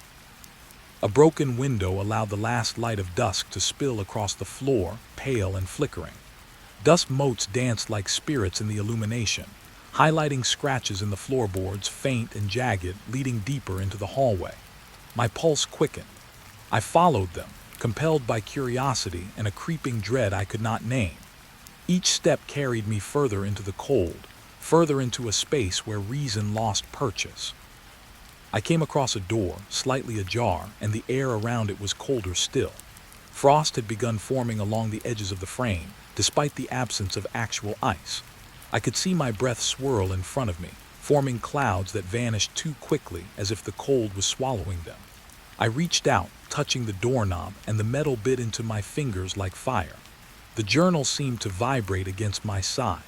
A broken window allowed the last light of dusk to spill across the floor, pale and flickering. Dust motes danced like spirits in the illumination, highlighting scratches in the floorboards, faint and jagged, leading deeper into the hallway. My pulse quickened. I followed them, compelled by curiosity and a creeping dread I could not name. Each step carried me further into the cold, further into a space where reason lost purchase. I came across a door, slightly ajar, and the air around it was colder still. Frost had begun forming along the edges of the frame, despite the absence of actual ice. I could see my breath swirl in front of me, forming clouds that vanished too quickly as if the cold was swallowing them. I reached out, touching the doorknob, and the metal bit into my fingers like fire. The journal seemed to vibrate against my side.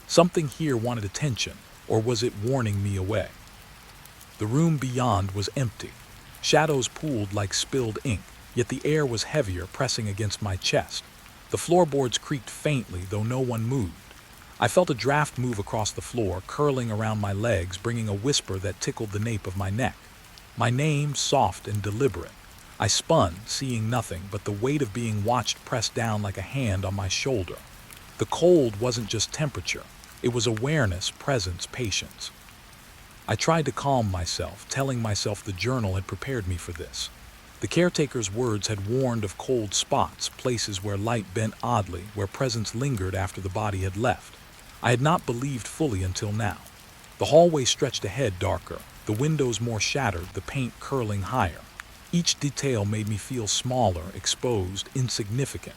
Something here wanted attention, or was it warning me away? The room beyond was empty. Shadows pooled like spilled ink, yet the air was heavier, pressing against my chest. The floorboards creaked faintly, though no one moved. I felt a draft move across the floor, curling around my legs, bringing a whisper that tickled the nape of my neck. My name, soft and deliberate. I spun, seeing nothing but the weight of being watched pressed down like a hand on my shoulder. The cold wasn't just temperature. It was awareness, presence, patience. I tried to calm myself, telling myself the journal had prepared me for this. The caretaker's words had warned of cold spots, places where light bent oddly, where presence lingered after the body had left. I had not believed fully until now. The hallway stretched ahead darker, the windows more shattered, the paint curling higher. Each detail made me feel smaller, exposed, insignificant.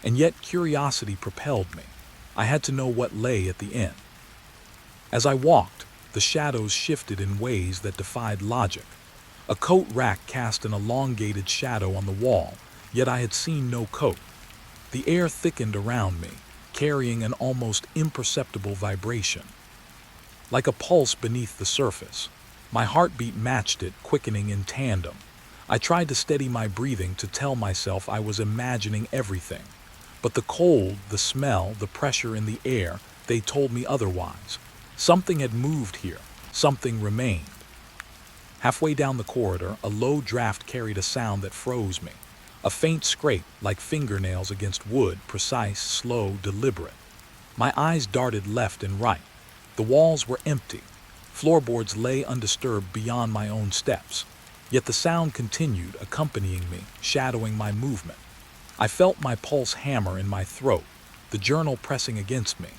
And yet curiosity propelled me. I had to know what lay at the end. As I walked, the shadows shifted in ways that defied logic. A coat rack cast an elongated shadow on the wall, yet I had seen no coat. The air thickened around me, carrying an almost imperceptible vibration. Like a pulse beneath the surface, my heartbeat matched it, quickening in tandem. I tried to steady my breathing, to tell myself I was imagining everything. But the cold, the smell, the pressure in the air, they told me otherwise. Something had moved here. Something remained. Halfway down the corridor, a low draft carried a sound that froze me. A faint scrape, like fingernails against wood, precise, slow, deliberate. My eyes darted left and right. The walls were empty. Floorboards lay undisturbed beyond my own steps. Yet the sound continued, accompanying me, shadowing my movement. I felt my pulse hammer in my throat, the journal pressing against me.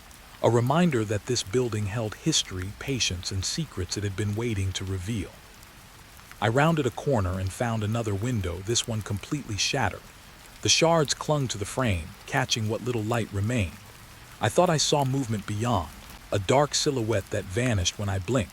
A reminder that this building held history, patience, and secrets it had been waiting to reveal. I rounded a corner and found another window, this one completely shattered. The shards clung to the frame, catching what little light remained. I thought I saw movement beyond, a dark silhouette that vanished when I blinked.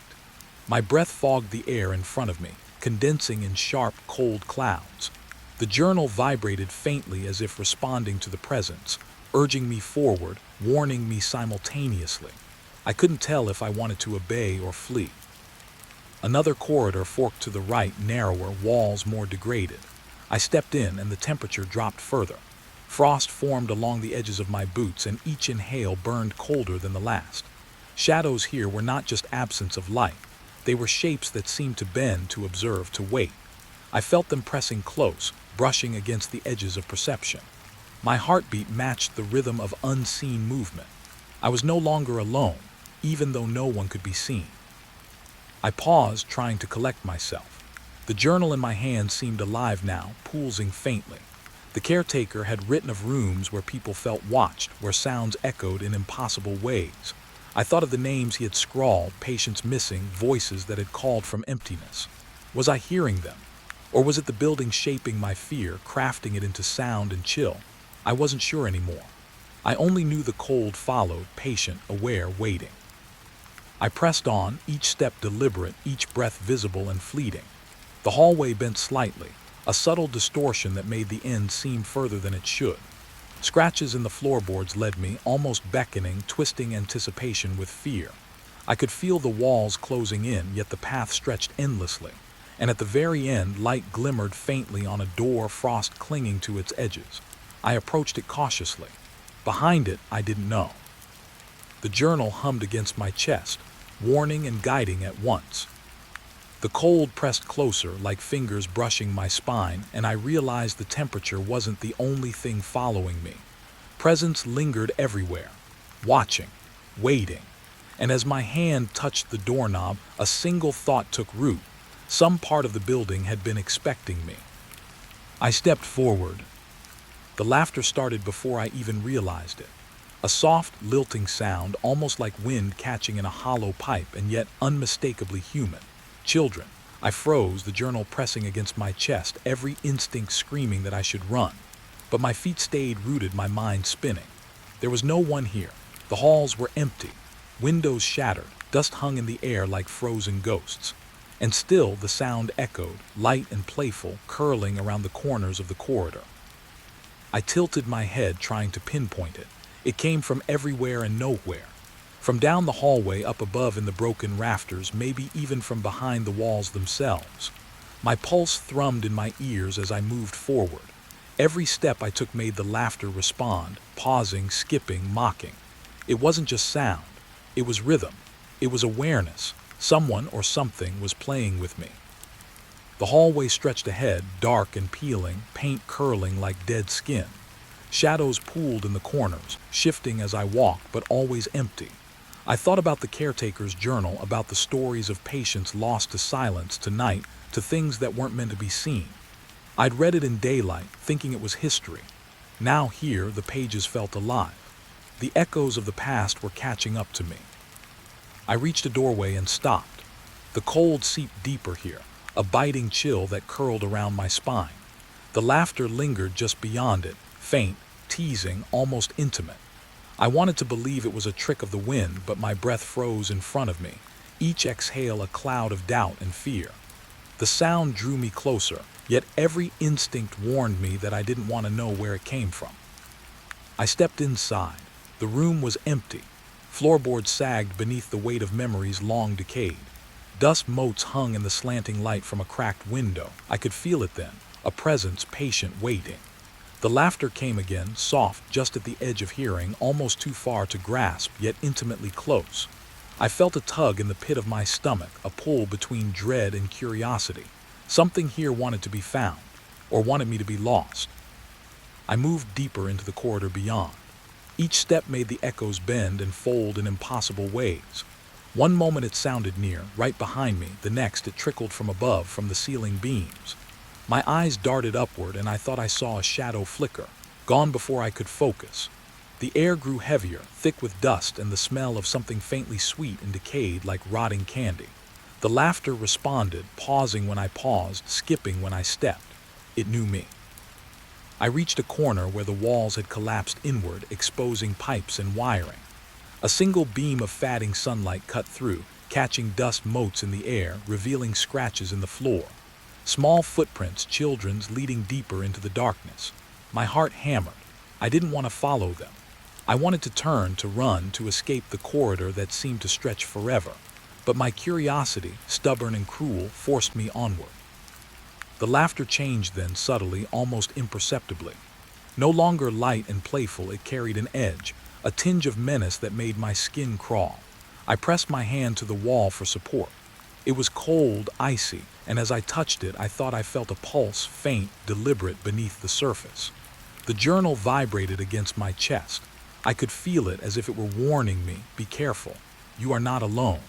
My breath fogged the air in front of me, condensing in sharp, cold clouds. The journal vibrated faintly as if responding to the presence, urging me forward, warning me simultaneously. I couldn't tell if I wanted to obey or flee. Another corridor forked to the right, narrower, walls more degraded. I stepped in and the temperature dropped further. Frost formed along the edges of my boots, and each inhale burned colder than the last. Shadows here were not just absence of light. They were shapes that seemed to bend, to observe, to wait. I felt them pressing close, brushing against the edges of perception. My heartbeat matched the rhythm of unseen movement. I was no longer alone, even though no one could be seen. I paused, trying to collect myself. The journal in my hand seemed alive now, pulsing faintly. The caretaker had written of rooms where people felt watched, where sounds echoed in impossible ways. I thought of the names he had scrawled, patients missing, voices that had called from emptiness. Was I hearing them? Or was it the building shaping my fear, crafting it into sound and chill? I wasn't sure anymore. I only knew the cold followed, patient, aware, waiting. I pressed on, each step deliberate, each breath visible and fleeting. The hallway bent slightly, a subtle distortion that made the end seem further than it should. Scratches in the floorboards led me, almost beckoning, twisting anticipation with fear. I could feel the walls closing in, yet the path stretched endlessly. And at the very end, light glimmered faintly on a door, frost clinging to its edges. I approached it cautiously. Behind it, I didn't know. The journal hummed against my chest, warning and guiding at once. The cold pressed closer, like fingers brushing my spine, and I realized the temperature wasn't the only thing following me. Presence lingered everywhere, watching, waiting. And as my hand touched the doorknob, a single thought took root. Some part of the building had been expecting me. I stepped forward. The laughter started before I even realized it. A soft, lilting sound, almost like wind catching in a hollow pipe, and yet unmistakably human. Children. I froze, the journal pressing against my chest, every instinct screaming that I should run. But my feet stayed rooted, my mind spinning. There was no one here. The halls were empty. Windows shattered, dust hung in the air like frozen ghosts. And still the sound echoed, light and playful, curling around the corners of the corridor. I tilted my head, trying to pinpoint it. It came from everywhere and nowhere. From down the hallway, up above in the broken rafters, maybe even from behind the walls themselves. My pulse thrummed in my ears as I moved forward. Every step I took made the laughter respond, pausing, skipping, mocking. It wasn't just sound. It was rhythm. It was awareness. Someone or something was playing with me. The hallway stretched ahead, dark and peeling, paint curling like dead skin. Shadows pooled in the corners, shifting as I walked, but always empty. I thought about the caretaker's journal, about the stories of patients lost to silence, to night, to things that weren't meant to be seen. I'd read it in daylight, thinking it was history. Now here, the pages felt alive. The echoes of the past were catching up to me. I reached a doorway and stopped. The cold seeped deeper here, a biting chill that curled around my spine. The laughter lingered just beyond it, faint, teasing, almost intimate. I wanted to believe it was a trick of the wind, but my breath froze in front of me, each exhale a cloud of doubt and fear. The sound drew me closer, yet every instinct warned me that I didn't want to know where it came from. I stepped inside. The room was empty. Floorboards sagged beneath the weight of memories long decayed. Dust motes hung in the slanting light from a cracked window. I could feel it then, a presence patient waiting. The laughter came again, soft, just at the edge of hearing, almost too far to grasp, yet intimately close. I felt a tug in the pit of my stomach, a pull between dread and curiosity. Something here wanted to be found, or wanted me to be lost. I moved deeper into the corridor beyond. Each step made the echoes bend and fold in impossible ways. One moment it sounded near, right behind me, the next it trickled from above, from the ceiling beams. My eyes darted upward and I thought I saw a shadow flicker, gone before I could focus. The air grew heavier, thick with dust and the smell of something faintly sweet and decayed like rotting candy. The laughter responded, pausing when I paused, skipping when I stepped. It knew me. I reached a corner where the walls had collapsed inward, exposing pipes and wiring. A single beam of fading sunlight cut through, catching dust motes in the air, revealing scratches in the floor. Small footprints, children's, leading deeper into the darkness. My heart hammered. I didn't want to follow them. I wanted to turn, to run, to escape the corridor that seemed to stretch forever. But my curiosity, stubborn and cruel, forced me onward. The laughter changed then, subtly, almost imperceptibly. No longer light and playful, it carried an edge, a tinge of menace that made my skin crawl. I pressed my hand to the wall for support. It was cold, icy, and as I touched it, I thought I felt a pulse, faint, deliberate, beneath the surface. The journal vibrated against my chest. I could feel it as if it were warning me, "Be careful. You are not alone."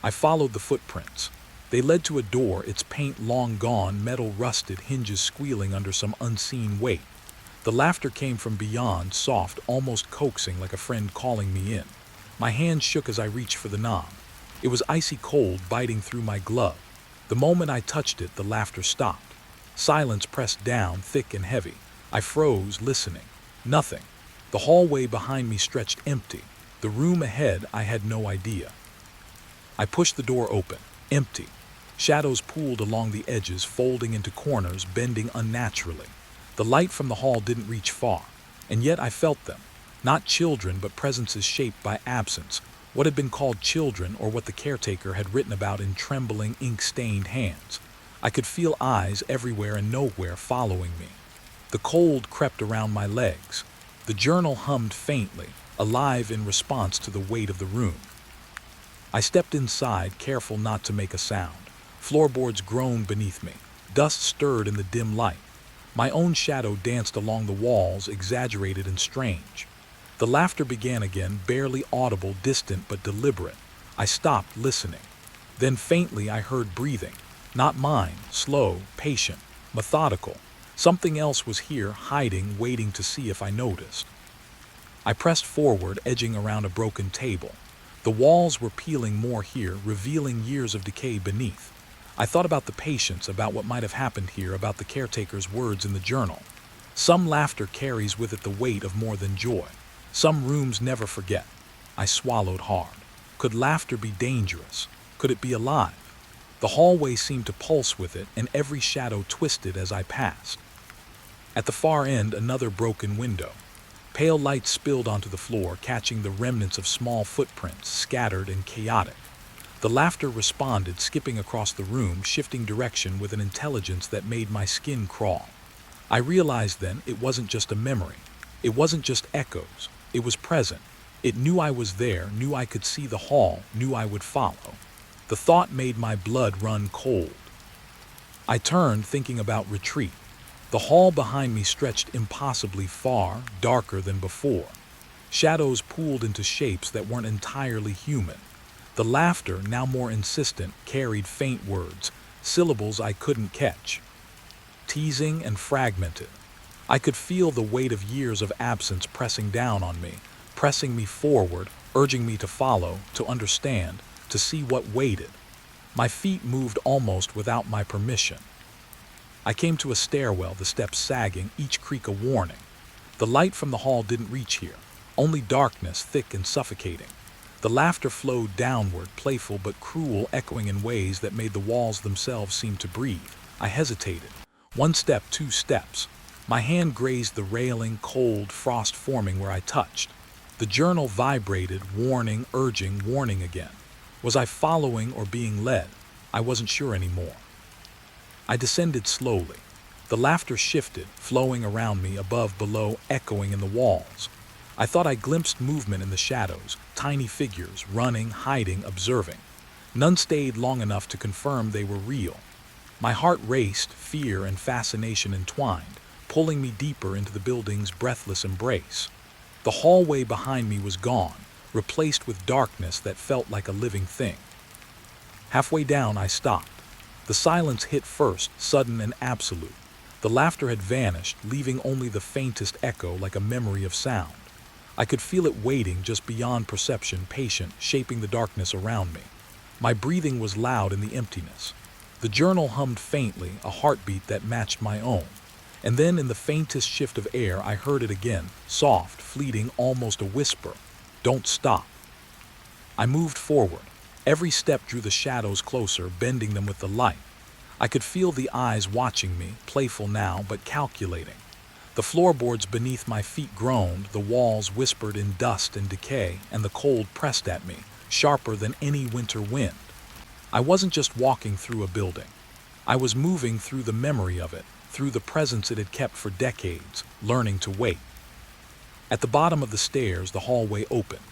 I followed the footprints. They led to a door, its paint long gone, metal rusted, hinges squealing under some unseen weight. The laughter came from beyond, soft, almost coaxing, like a friend calling me in. My hand shook as I reached for the knob. It was icy cold, biting through my glove. The moment I touched it, the laughter stopped. Silence pressed down, thick and heavy. I froze, listening. Nothing. The hallway behind me stretched empty. The room ahead, I had no idea. I pushed the door open. Empty. Shadows pooled along the edges, folding into corners, bending unnaturally. The light from the hall didn't reach far, and yet I felt them. Not children, but presences shaped by absence, what had been called children or what the caretaker had written about in trembling, ink-stained hands. I could feel eyes everywhere and nowhere following me. The cold crept around my legs. The journal hummed faintly, alive in response to the weight of the room. I stepped inside, careful not to make a sound. Floorboards groaned beneath me. Dust stirred in the dim light. My own shadow danced along the walls, exaggerated and strange. The laughter began again, barely audible, distant but deliberate. I stopped, listening. Then faintly I heard breathing. Not mine, slow, patient, methodical. Something else was here, hiding, waiting to see if I noticed. I pressed forward, edging around a broken table. The walls were peeling more here, revealing years of decay beneath. I thought about the patients, about what might have happened here, about the caretaker's words in the journal. Some laughter carries with it the weight of more than joy. Some rooms never forget. I swallowed hard. Could laughter be dangerous? Could it be alive? The hallway seemed to pulse with it, and every shadow twisted as I passed. At the far end, another broken window. Pale light spilled onto the floor, catching the remnants of small footprints, scattered and chaotic. The laughter responded, skipping across the room, shifting direction with an intelligence that made my skin crawl. I realized then it wasn't just a memory. It wasn't just echoes. It was present. It knew I was there, knew I could see the hall, knew I would follow. The thought made my blood run cold. I turned, thinking about retreat. The hall behind me stretched impossibly far, darker than before. Shadows pooled into shapes that weren't entirely human. The laughter, now more insistent, carried faint words, syllables I couldn't catch. Teasing and fragmented. I could feel the weight of years of absence pressing down on me, pressing me forward, urging me to follow, to understand, to see what waited. My feet moved almost without my permission. I came to a stairwell, the steps sagging, each creak a warning. The light from the hall didn't reach here, only darkness, thick and suffocating. The laughter flowed downward, playful but cruel, echoing in ways that made the walls themselves seem to breathe. I hesitated. One step, two steps. My hand grazed the railing, cold, frost forming where I touched. The journal vibrated, warning, urging, warning again. Was I following or being led? I wasn't sure anymore. I descended slowly. The laughter shifted, flowing around me, above, below, echoing in the walls. I thought I glimpsed movement in the shadows, tiny figures, running, hiding, observing. None stayed long enough to confirm they were real. My heart raced, fear and fascination entwined, pulling me deeper into the building's breathless embrace. The hallway behind me was gone, replaced with darkness that felt like a living thing. Halfway down, I stopped. The silence hit first, sudden and absolute. The laughter had vanished, leaving only the faintest echo, like a memory of sound. I could feel it waiting just beyond perception, patient, shaping the darkness around me. My breathing was loud in the emptiness. The journal hummed faintly, a heartbeat that matched my own. And then in the faintest shift of air, I heard it again, soft, fleeting, almost a whisper. Don't stop. I moved forward. Every step drew the shadows closer, bending them with the light. I could feel the eyes watching me, playful now, but calculating. The floorboards beneath my feet groaned, the walls whispered in dust and decay, and the cold pressed at me, sharper than any winter wind. I wasn't just walking through a building. I was moving through the memory of it, through the presence it had kept for decades, learning to wait. At the bottom of the stairs, the hallway opened.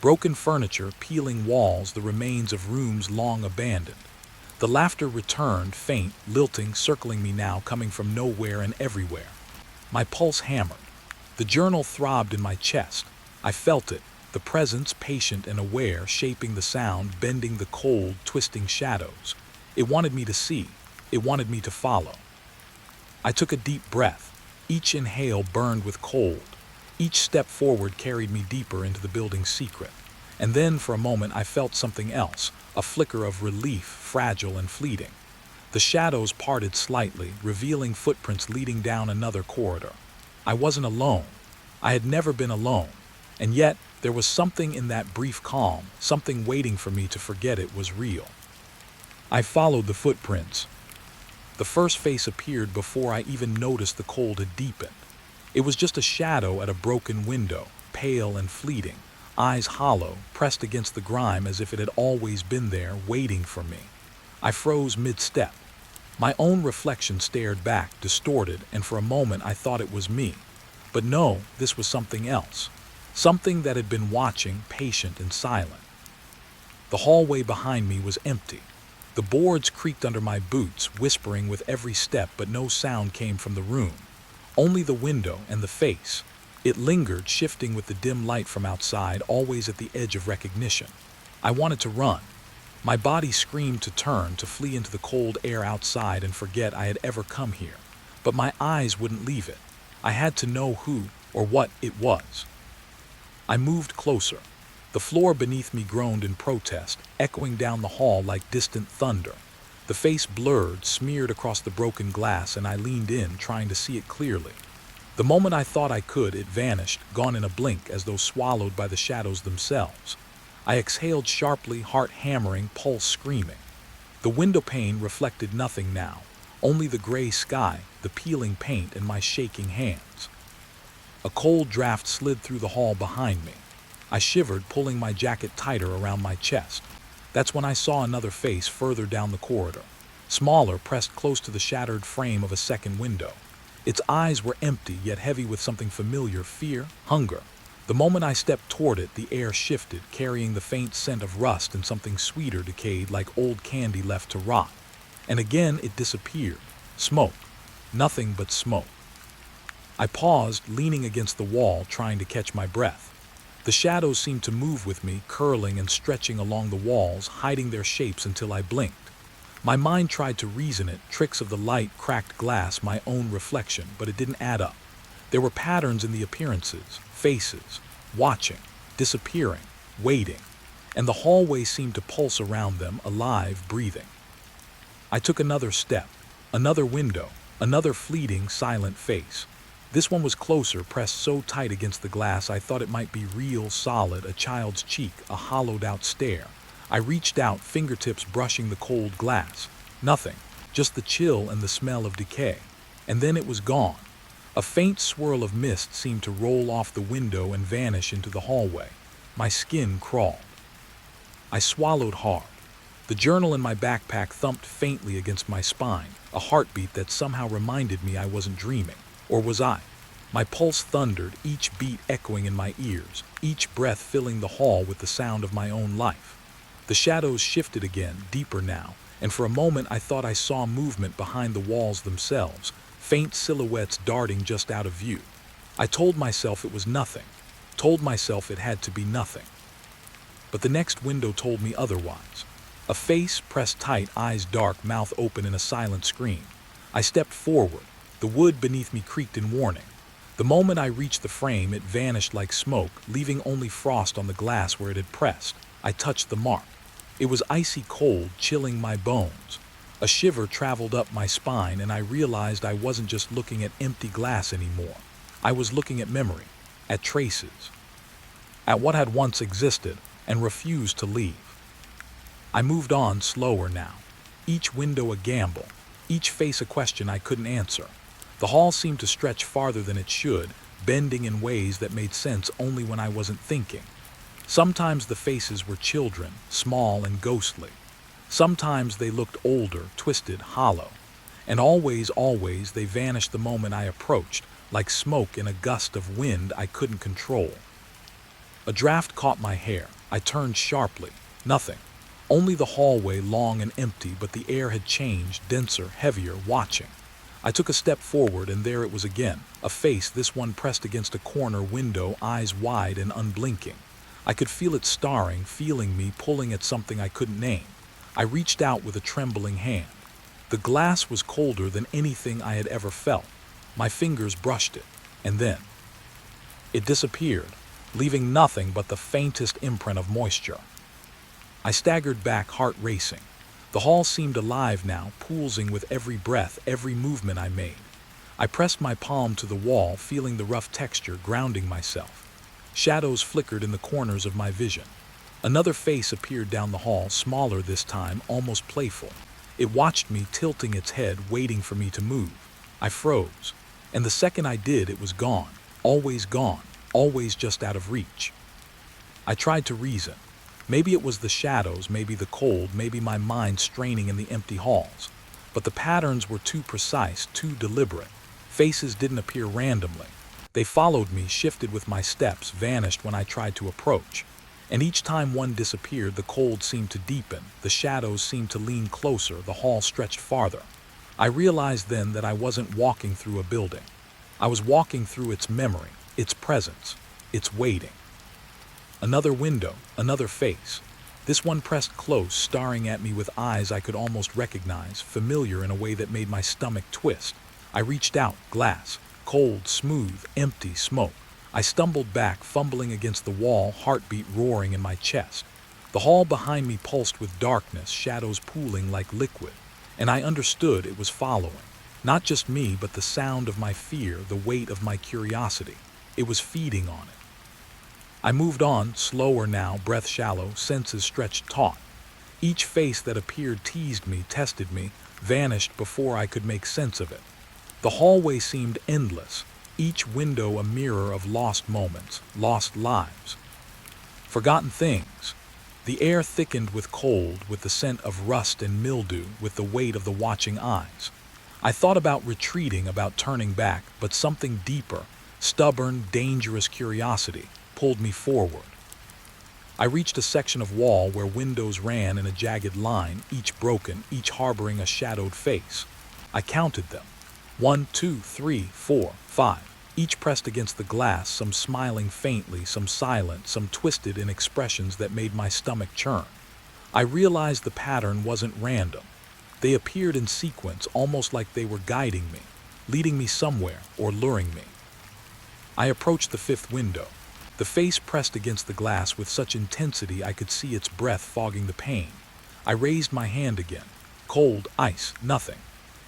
Broken furniture, peeling walls, the remains of rooms long abandoned. The laughter returned, faint, lilting, circling me now, coming from nowhere and everywhere. My pulse hammered. The journal throbbed in my chest. I felt it, the presence, patient and aware, shaping the sound, bending the cold, twisting shadows. It wanted me to see. It wanted me to follow. I took a deep breath. Each inhale burned with cold. Each step forward carried me deeper into the building's secret. And then, for a moment, I felt something else, a flicker of relief, fragile and fleeting. The shadows parted slightly, revealing footprints leading down another corridor. I wasn't alone. I had never been alone. And yet, there was something in that brief calm, something waiting for me to forget it was real. I followed the footprints. The first face appeared before I even noticed the cold had deepened. It was just a shadow at a broken window, pale and fleeting, eyes hollow, pressed against the grime as if it had always been there, waiting for me. I froze mid-step. My own reflection stared back, distorted, and for a moment I thought it was me. But no, this was something else. Something that had been watching, patient and silent. The hallway behind me was empty. The boards creaked under my boots, whispering with every step, but no sound came from the room. Only the window and the face. It lingered, shifting with the dim light from outside, always at the edge of recognition. I wanted to run. My body screamed to turn, to flee into the cold air outside and forget I had ever come here. But my eyes wouldn't leave it. I had to know who or what it was. I moved closer. The floor beneath me groaned in protest, echoing down the hall like distant thunder. The face blurred, smeared across the broken glass, and I leaned in, trying to see it clearly. The moment I thought I could, it vanished, gone in a blink, as though swallowed by the shadows themselves. I exhaled sharply, heart hammering, pulse screaming. The window pane reflected nothing now, only the gray sky, the peeling paint, and my shaking hands. A cold draft slid through the hall behind me. I shivered, pulling my jacket tighter around my chest. That's when I saw another face further down the corridor, smaller, pressed close to the shattered frame of a second window. Its eyes were empty, yet heavy with something familiar, fear, hunger. The moment I stepped toward it, the air shifted, carrying the faint scent of rust and something sweeter, decayed, like old candy left to rot. And again it disappeared. Smoke. Nothing but smoke. I paused, leaning against the wall, trying to catch my breath. The shadows seemed to move with me, curling and stretching along the walls, hiding their shapes until I blinked. My mind tried to reason it, tricks of the light, cracked glass, my own reflection, but it didn't add up. There were patterns in the appearances, faces, watching, disappearing, waiting, and the hallway seemed to pulse around them, alive, breathing. I took another step, another window, another fleeting, silent face. This one was closer, pressed so tight against the glass I thought it might be real, solid, a child's cheek, a hollowed-out stare. I reached out, fingertips brushing the cold glass. Nothing, just the chill and the smell of decay. And then it was gone. A faint swirl of mist seemed to roll off the window and vanish into the hallway. My skin crawled. I swallowed hard. The journal in my backpack thumped faintly against my spine, a heartbeat that somehow reminded me I wasn't dreaming. Or was I? My pulse thundered, each beat echoing in my ears, each breath filling the hall with the sound of my own life. The shadows shifted again, deeper now, and for a moment I thought I saw movement behind the walls themselves, faint silhouettes darting just out of view. I told myself it was nothing, told myself it had to be nothing. But the next window told me otherwise. A face pressed tight, eyes dark, mouth open in a silent scream. I stepped forward. The wood beneath me creaked in warning. The moment I reached the frame, it vanished like smoke, leaving only frost on the glass where it had pressed. I touched the mark. It was icy cold, chilling my bones. A shiver traveled up my spine, and I realized I wasn't just looking at empty glass anymore. I was looking at memory, at traces, at what had once existed and refused to leave. I moved on slower now, each window a gamble, each face a question I couldn't answer. The hall seemed to stretch farther than it should, bending in ways that made sense only when I wasn't thinking. Sometimes the faces were children, small and ghostly. Sometimes they looked older, twisted, hollow. And always, they vanished the moment I approached, like smoke in a gust of wind I couldn't control. A draft caught my hair. I turned sharply. Nothing. Only the hallway, long and empty, but the air had changed, denser, heavier, watching. I took a step forward, and there it was again, a face, this one pressed against a corner window, eyes wide and unblinking. I could feel it staring, feeling me, pulling at something I couldn't name. I reached out with a trembling hand. The glass was colder than anything I had ever felt. My fingers brushed it, and then it disappeared, leaving nothing but the faintest imprint of moisture. I staggered back, heart racing. The hall seemed alive now, pulsing with every breath, every movement I made. I pressed my palm to the wall, feeling the rough texture, grounding myself. Shadows flickered in the corners of my vision. Another face appeared down the hall, smaller this time, almost playful. It watched me, tilting its head, waiting for me to move. I froze, and the second I did, it was gone, always just out of reach. I tried to reason. Maybe it was the shadows, maybe the cold, maybe my mind straining in the empty halls. But the patterns were too precise, too deliberate. Faces didn't appear randomly. They followed me, shifted with my steps, vanished when I tried to approach. And each time one disappeared, the cold seemed to deepen, the shadows seemed to lean closer, the hall stretched farther. I realized then that I wasn't walking through a building. I was walking through its memory, its presence, its waiting. Another window, another face. This one pressed close, staring at me with eyes I could almost recognize, familiar in a way that made my stomach twist. I reached out, glass, cold, smooth, empty, smoke. I stumbled back, fumbling against the wall, heartbeat roaring in my chest. The hall behind me pulsed with darkness, shadows pooling like liquid. And I understood it was following. Not just me, but the sound of my fear, the weight of my curiosity. It was feeding on it. I moved on, slower now, breath shallow, senses stretched taut. Each face that appeared teased me, tested me, vanished before I could make sense of it. The hallway seemed endless, each window a mirror of lost moments, lost lives, forgotten things. The air thickened with cold, with the scent of rust and mildew, with the weight of the watching eyes. I thought about retreating, about turning back, but something deeper, stubborn, dangerous curiosity pulled me forward. I reached a section of wall where windows ran in a jagged line, each broken, each harboring a shadowed face. I counted them. 1, 2, 3, 4, 5. Each pressed against the glass, some smiling faintly, some silent, some twisted in expressions that made my stomach churn. I realized the pattern wasn't random. They appeared in sequence, almost like they were guiding me, leading me somewhere or luring me. I approached the fifth window. The face pressed against the glass with such intensity I could see its breath fogging the pane. I raised my hand again. Cold, ice, nothing.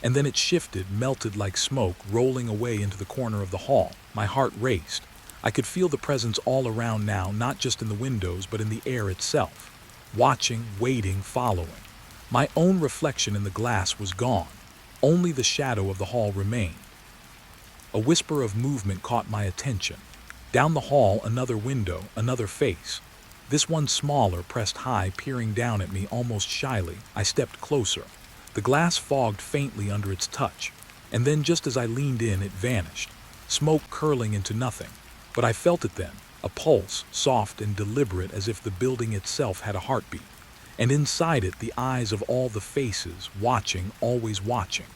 And then it shifted, melted like smoke, rolling away into the corner of the hall. My heart raced. I could feel the presence all around now, not just in the windows, but in the air itself. Watching, waiting, following. My own reflection in the glass was gone. Only the shadow of the hall remained. A whisper of movement caught my attention. Down the hall, another window, another face. This one smaller, pressed high, peering down at me almost shyly. I stepped closer. The glass fogged faintly under its touch, and then just as I leaned in, it vanished, smoke curling into nothing. But I felt it then, a pulse, soft and deliberate, as if the building itself had a heartbeat. And inside it, the eyes of all the faces, watching, always watching.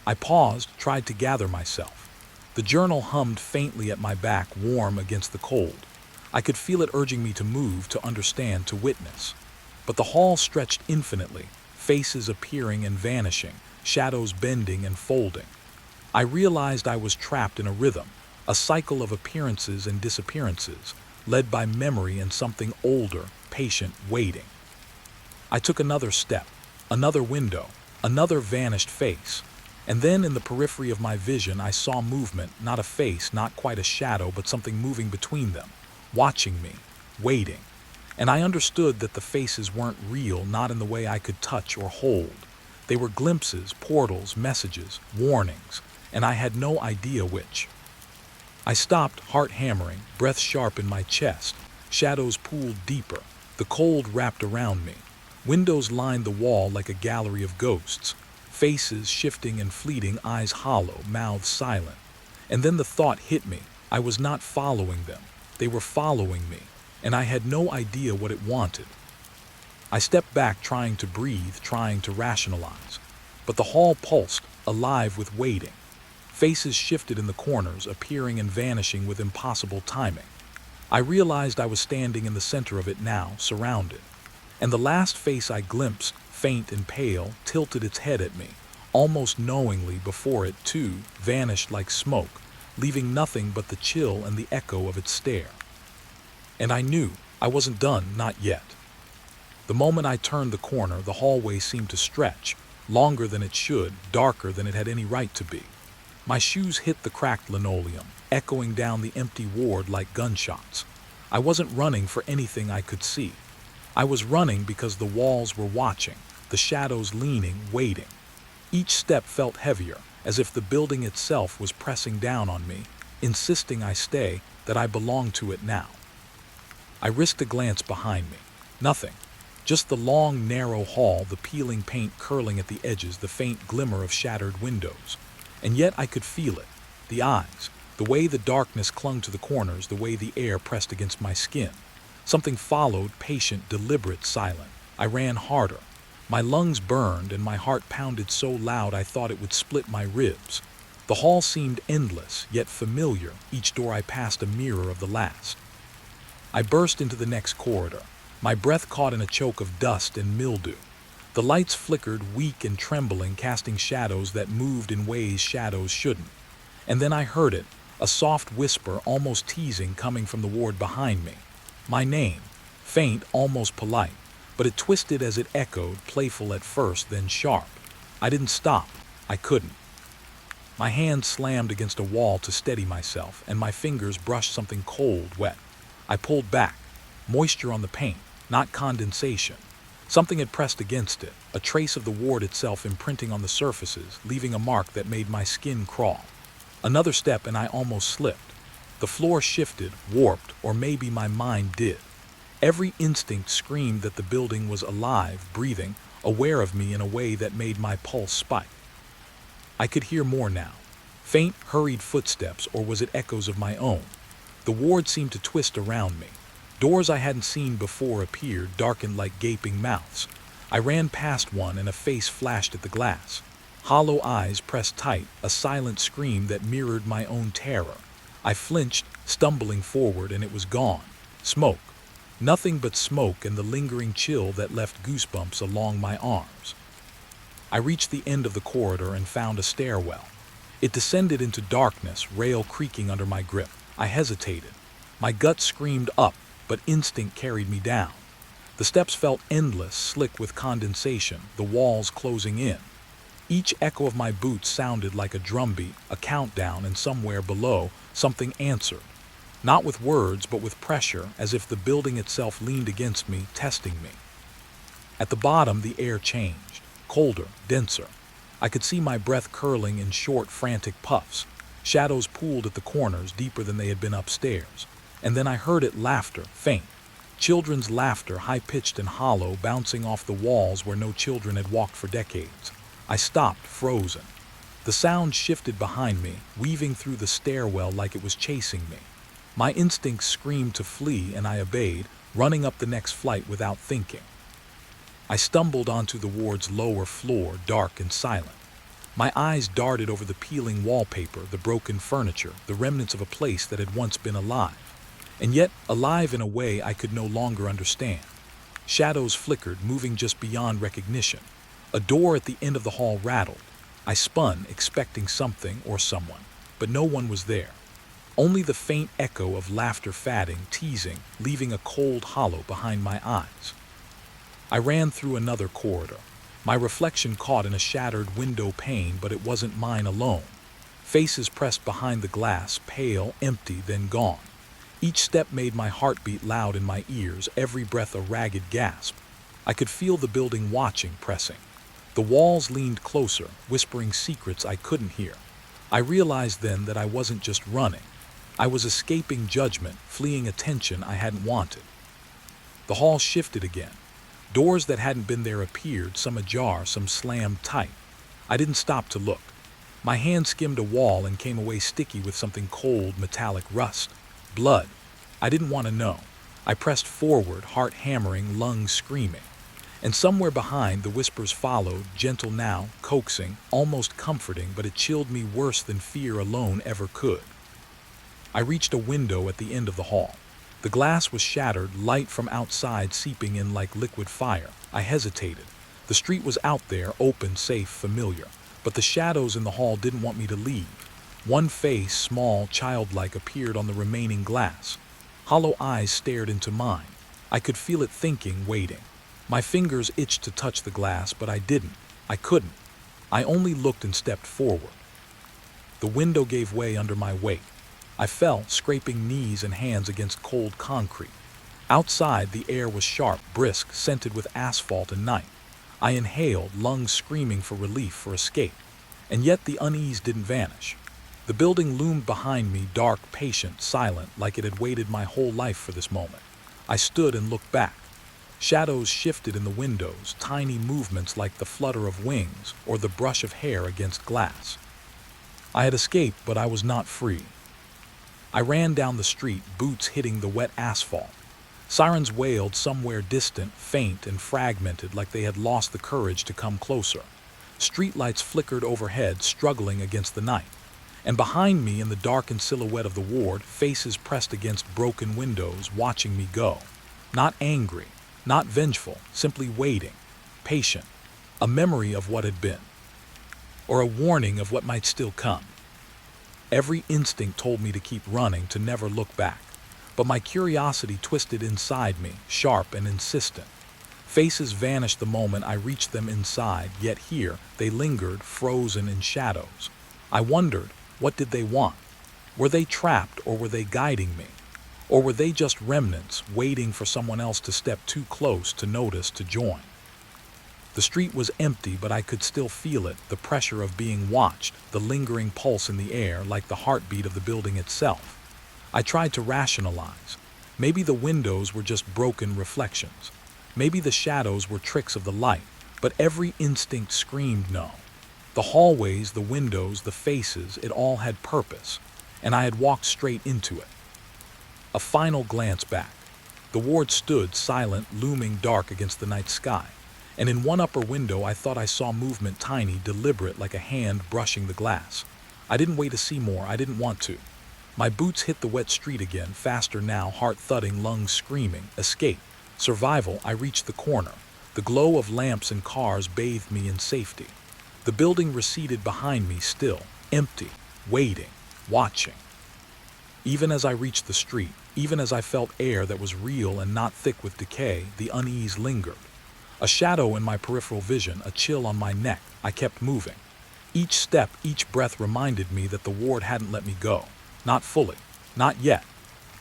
I paused, tried to gather myself. The journal hummed faintly at my back, warm against the cold. I could feel it urging me to move, to understand, to witness. But the hall stretched infinitely, faces appearing and vanishing, shadows bending and folding. I realized I was trapped in a rhythm, a cycle of appearances and disappearances, led by memory and something older, patient, waiting. I took another step, another window, another vanished face. And then in the periphery of my vision, I saw movement, not a face, not quite a shadow, but something moving between them, watching me, waiting. And I understood that the faces weren't real, not in the way I could touch or hold. They were glimpses, portals, messages, warnings, and I had no idea which. I stopped, heart hammering, breath sharp in my chest. Shadows pooled deeper. The cold wrapped around me. Windows lined the wall like a gallery of ghosts. Faces shifting and fleeting, eyes hollow, mouths silent. And then the thought hit me. I was not following them. They were following me, and I had no idea what it wanted. I stepped back, trying to breathe, trying to rationalize. But the hall pulsed, alive with waiting. Faces shifted in the corners, appearing and vanishing with impossible timing. I realized I was standing in the center of it now, surrounded. And the last face I glimpsed, faint and pale, tilted its head at me, almost knowingly, before it, too, vanished like smoke, leaving nothing but the chill and the echo of its stare. And I knew I wasn't done, not yet. The moment I turned the corner, the hallway seemed to stretch, longer than it should, darker than it had any right to be. My shoes hit the cracked linoleum, echoing down the empty ward like gunshots. I wasn't running for anything I could see. I was running because the walls were watching, the shadows leaning, waiting. Each step felt heavier, as if the building itself was pressing down on me, insisting I stay, that I belonged to it now. I risked a glance behind me. Nothing. Just the long, narrow hall, the peeling paint curling at the edges, the faint glimmer of shattered windows. And yet I could feel it. The eyes, the way the darkness clung to the corners, the way the air pressed against my skin. Something followed, patient, deliberate, silent. I ran harder. My lungs burned and my heart pounded so loud I thought it would split my ribs. The hall seemed endless, yet familiar, each door I passed a mirror of the last. I burst into the next corridor, my breath caught in a choke of dust and mildew. The lights flickered, weak and trembling, casting shadows that moved in ways shadows shouldn't. And then I heard it, a soft whisper, almost teasing, coming from the ward behind me. My name, faint, almost polite, but it twisted as it echoed, playful at first, then sharp. I didn't stop. I couldn't. My hand slammed against a wall to steady myself, and my fingers brushed something cold, wet. I pulled back. Moisture on the paint, not condensation. Something had pressed against it, a trace of the ward itself imprinting on the surfaces, leaving a mark that made my skin crawl. Another step and I almost slipped. The floor shifted, warped, or maybe my mind did. Every instinct screamed that the building was alive, breathing, aware of me in a way that made my pulse spike. I could hear more now. Faint, hurried footsteps, or was it echoes of my own? The ward seemed to twist around me. Doors I hadn't seen before appeared, darkened like gaping mouths. I ran past one and a face flashed at the glass. Hollow eyes pressed tight, a silent scream that mirrored my own terror. I flinched, stumbling forward, and it was gone. Smoke. Nothing but smoke and the lingering chill that left goosebumps along my arms. I reached the end of the corridor and found a stairwell. It descended into darkness, rail creaking under my grip. I hesitated. My gut screamed up, but instinct carried me down. The steps felt endless, slick with condensation, the walls closing in. Each echo of my boots sounded like a drumbeat, a countdown, and somewhere below, something answered. Not with words, but with pressure, as if the building itself leaned against me, testing me. At the bottom, the air changed. Colder, denser. I could see my breath curling in short, frantic puffs. Shadows pooled at the corners, deeper than they had been upstairs. And then I heard it, laughter, faint. Children's laughter, high-pitched and hollow, bouncing off the walls where no children had walked for decades. I stopped, frozen. The sound shifted behind me, weaving through the stairwell like it was chasing me. My instincts screamed to flee, and I obeyed, running up the next flight without thinking. I stumbled onto the ward's lower floor, dark and silent. My eyes darted over the peeling wallpaper, the broken furniture, the remnants of a place that had once been alive. And yet alive in a way I could no longer understand. Shadows flickered, moving just beyond recognition. A door at the end of the hall rattled. I spun, expecting something or someone, but no one was there. Only the faint echo of laughter, fading, teasing, leaving a cold hollow behind my eyes. I ran through another corridor. My reflection caught in a shattered window pane, but it wasn't mine alone. Faces pressed behind the glass, pale, empty, then gone. Each step made my heart beat loud in my ears, every breath a ragged gasp. I could feel the building watching, pressing. The walls leaned closer, whispering secrets I couldn't hear. I realized then that I wasn't just running. I was escaping judgment, fleeing attention I hadn't wanted. The hall shifted again. Doors that hadn't been there appeared, some ajar, some slammed tight. I didn't stop to look. My hand skimmed a wall and came away sticky with something cold, metallic rust. Blood. I didn't want to know. I pressed forward, heart hammering, lungs screaming. And somewhere behind, the whispers followed, gentle now, coaxing, almost comforting, but it chilled me worse than fear alone ever could. I reached a window at the end of the hall. The glass was shattered, light from outside seeping in like liquid fire. I hesitated. The street was out there, open, safe, familiar. But the shadows in the hall didn't want me to leave. One face, small, childlike, appeared on the remaining glass. Hollow eyes stared into mine. I could feel it thinking, waiting. My fingers itched to touch the glass, but I didn't. I couldn't. I only looked and stepped forward. The window gave way under my weight. I fell, scraping knees and hands against cold concrete. Outside, the air was sharp, brisk, scented with asphalt and night. I inhaled, lungs screaming for relief, for escape. And yet the unease didn't vanish. The building loomed behind me, dark, patient, silent, like it had waited my whole life for this moment. I stood and looked back. Shadows shifted in the windows, tiny movements like the flutter of wings or the brush of hair against glass. I had escaped, but I was not free. I ran down the street, boots hitting the wet asphalt. Sirens wailed somewhere distant, faint and fragmented, like they had lost the courage to come closer. Streetlights flickered overhead, struggling against the night. And behind me, in the darkened silhouette of the ward, faces pressed against broken windows, watching me go. Not angry, not vengeful, simply waiting, patient. A memory of what had been. Or a warning of what might still come. Every instinct told me to keep running, to never look back. But my curiosity twisted inside me, sharp and insistent. Faces vanished the moment I reached them inside, yet here they lingered, frozen in shadows. I wondered, what did they want? Were they trapped, or were they guiding me? Or were they just remnants, waiting for someone else to step too close, to notice, to join? The street was empty, but I could still feel it, the pressure of being watched, the lingering pulse in the air, like the heartbeat of the building itself. I tried to rationalize. Maybe the windows were just broken reflections. Maybe the shadows were tricks of the light, but every instinct screamed no. The hallways, the windows, the faces, it all had purpose, and I had walked straight into it. A final glance back. The ward stood, silent, looming dark against the night sky. And in one upper window I thought I saw movement, tiny, deliberate, like a hand brushing the glass. I didn't wait to see more, I didn't want to. My boots hit the wet street again, faster now, heart thudding, lungs screaming. Escape. Survival. I reached the corner. The glow of lamps and cars bathed me in safety. The building receded behind me, still, empty, waiting, watching. Even as I reached the street, even as I felt air that was real and not thick with decay, the unease lingered. A shadow in my peripheral vision, a chill on my neck. I kept moving. Each step, each breath reminded me that the ward hadn't let me go. Not fully. Not yet.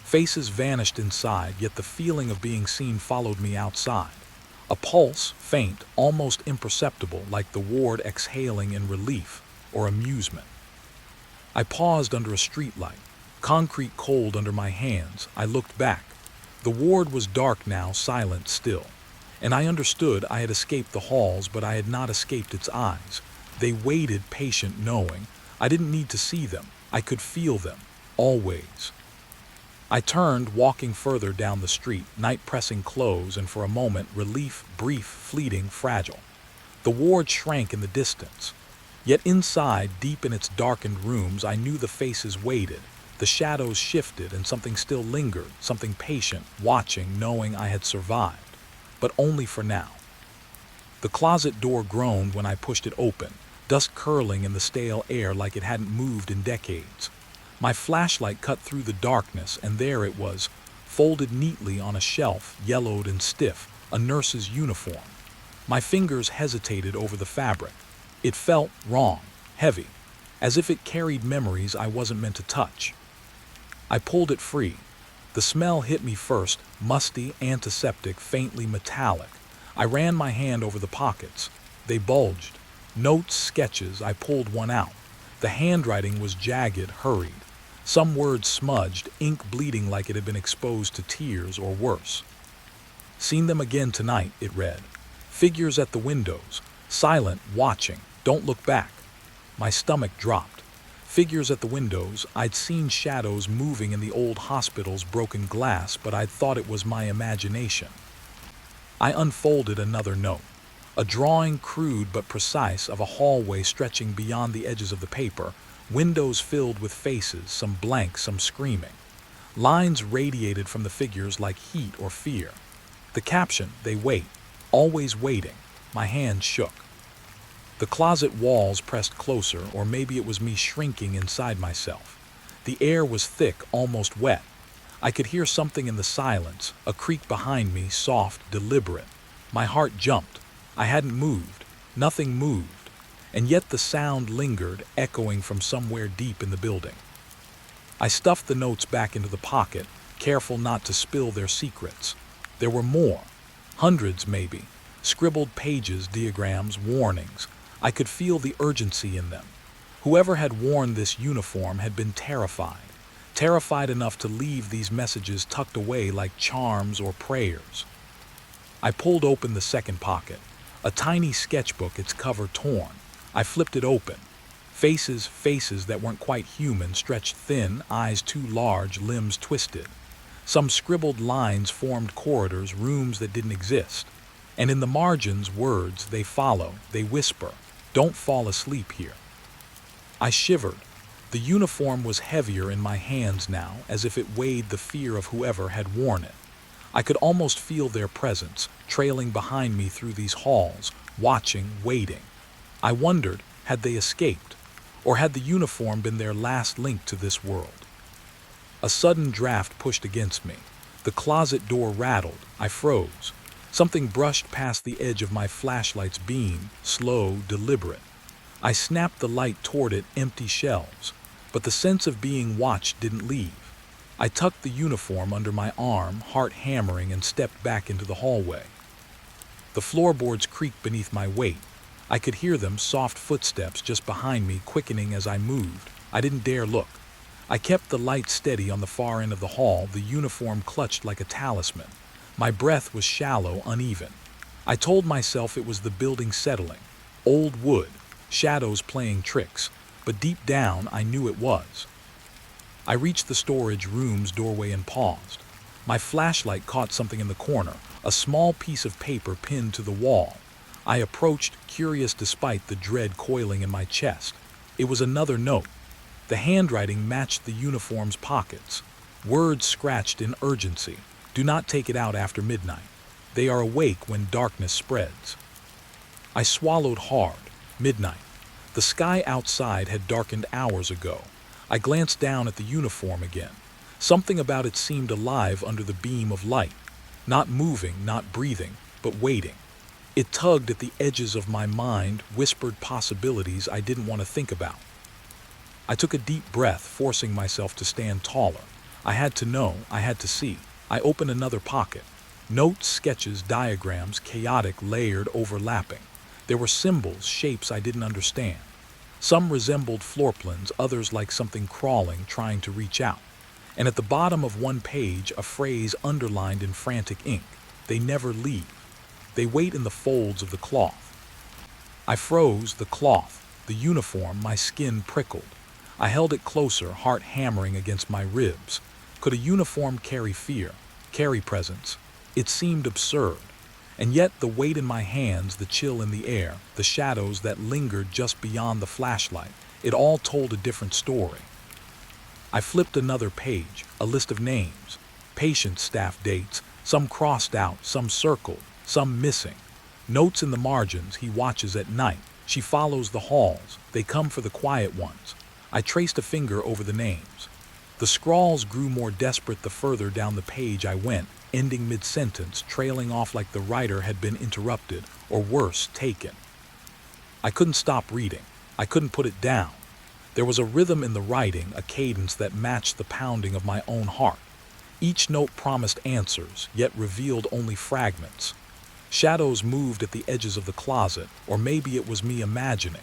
Faces vanished inside, yet the feeling of being seen followed me outside. A pulse, faint, almost imperceptible, like the ward exhaling in relief or amusement. I paused under a streetlight, concrete cold under my hands. I looked back. The ward was dark now, silent still. And I understood I had escaped the halls, but I had not escaped its eyes. They waited, patient, knowing. I didn't need to see them. I could feel them, always. I turned, walking further down the street, night pressing close, and for a moment, relief, brief, fleeting, fragile. The ward shrank in the distance. Yet inside, deep in its darkened rooms, I knew the faces waited. The shadows shifted, and something still lingered, something patient, watching, knowing I had survived. But only for now. The closet door groaned when I pushed it open, dust curling in the stale air like it hadn't moved in decades. My flashlight cut through the darkness, and there it was, folded neatly on a shelf, yellowed and stiff, a nurse's uniform. My fingers hesitated over the fabric. It felt wrong, heavy, as if it carried memories I wasn't meant to touch. I pulled it free. The smell hit me first, musty, antiseptic, faintly metallic. I ran my hand over the pockets. They bulged. Notes, sketches. I pulled one out. The handwriting was jagged, hurried. Some words smudged, ink bleeding like it had been exposed to tears or worse. "Seen them again tonight," it read. Figures at the windows, silent, watching, Don't look back. My stomach dropped. Figures at the windows, I'd seen shadows moving in the old hospital's broken glass, but I'd thought it was my imagination. I unfolded another note. A drawing, crude but precise, of a hallway stretching beyond the edges of the paper, windows filled with faces, some blank, some screaming. Lines radiated from the figures like heat or fear. The caption, "They wait, always waiting." My hands shook. The closet walls pressed closer, or maybe it was me shrinking inside myself. The air was thick, almost wet. I could hear something in the silence, a creak behind me, soft, deliberate. My heart jumped. I hadn't moved. Nothing moved. And yet the sound lingered, echoing from somewhere deep in the building. I stuffed the notes back into the pocket, careful not to spill their secrets. There were more. Hundreds, maybe. Scribbled pages, diagrams, warnings. I could feel the urgency in them. Whoever had worn this uniform had been terrified. Terrified enough to leave these messages tucked away like charms or prayers. I pulled open the second pocket. A tiny sketchbook, its cover torn. I flipped it open. Faces that weren't quite human, stretched thin, eyes too large, limbs twisted. Some scribbled lines formed corridors, rooms that didn't exist. And in the margins, words, "They follow, they whisper. Don't fall asleep here." I shivered. The uniform was heavier in my hands now, as if it weighed the fear of whoever had worn it. I could almost feel their presence, trailing behind me through these halls, watching, waiting. I wondered, had they escaped? Or had the uniform been their last link to this world? A sudden draft pushed against me. The closet door rattled. I froze. Something brushed past the edge of my flashlight's beam, slow, deliberate. I snapped the light toward it, empty shelves. But the sense of being watched didn't leave. I tucked the uniform under my arm, heart hammering, and stepped back into the hallway. The floorboards creaked beneath my weight. I could hear them, soft footsteps just behind me, quickening as I moved. I didn't dare look. I kept the light steady on the far end of the hall, the uniform clutched like a talisman. My breath was shallow, uneven. I told myself it was the building settling. Old wood, shadows playing tricks, but deep down I knew it was. I reached the storage room's doorway and paused. My flashlight caught something in the corner, a small piece of paper pinned to the wall. I approached, curious despite the dread coiling in my chest. It was another note. The handwriting matched the uniform's pockets. Words scratched in urgency. "Do not take it out after midnight. They are awake when darkness spreads." I swallowed hard. Midnight. The sky outside had darkened hours ago. I glanced down at the uniform again. Something about it seemed alive under the beam of light. Not moving, not breathing, but waiting. It tugged at the edges of my mind, whispered possibilities I didn't want to think about. I took a deep breath, forcing myself to stand taller. I had to know, I had to see. I opened another pocket. Notes, sketches, diagrams, chaotic, layered, overlapping. There were symbols, shapes I didn't understand. Some resembled floor plans, others like something crawling, trying to reach out. And at the bottom of one page, a phrase underlined in frantic ink. "They never leave. They wait in the folds of the cloth." I froze. The cloth, the uniform, my skin prickled. I held it closer, heart hammering against my ribs. Could a uniform carry fear, carry presence? It seemed absurd. And yet the weight in my hands, the chill in the air, the shadows that lingered just beyond the flashlight, it all told a different story. I flipped another page, a list of names, patient staff dates, some crossed out, some circled, some missing. Notes in the margins: "He watches at night. She follows the halls. They come for the quiet ones." I traced a finger over the names. The scrawls grew more desperate the further down the page I went, ending mid-sentence, trailing off like the writer had been interrupted, or worse, taken. I couldn't stop reading. I couldn't put it down. There was a rhythm in the writing, a cadence that matched the pounding of my own heart. Each note promised answers, yet revealed only fragments. Shadows moved at the edges of the closet, or maybe it was me imagining.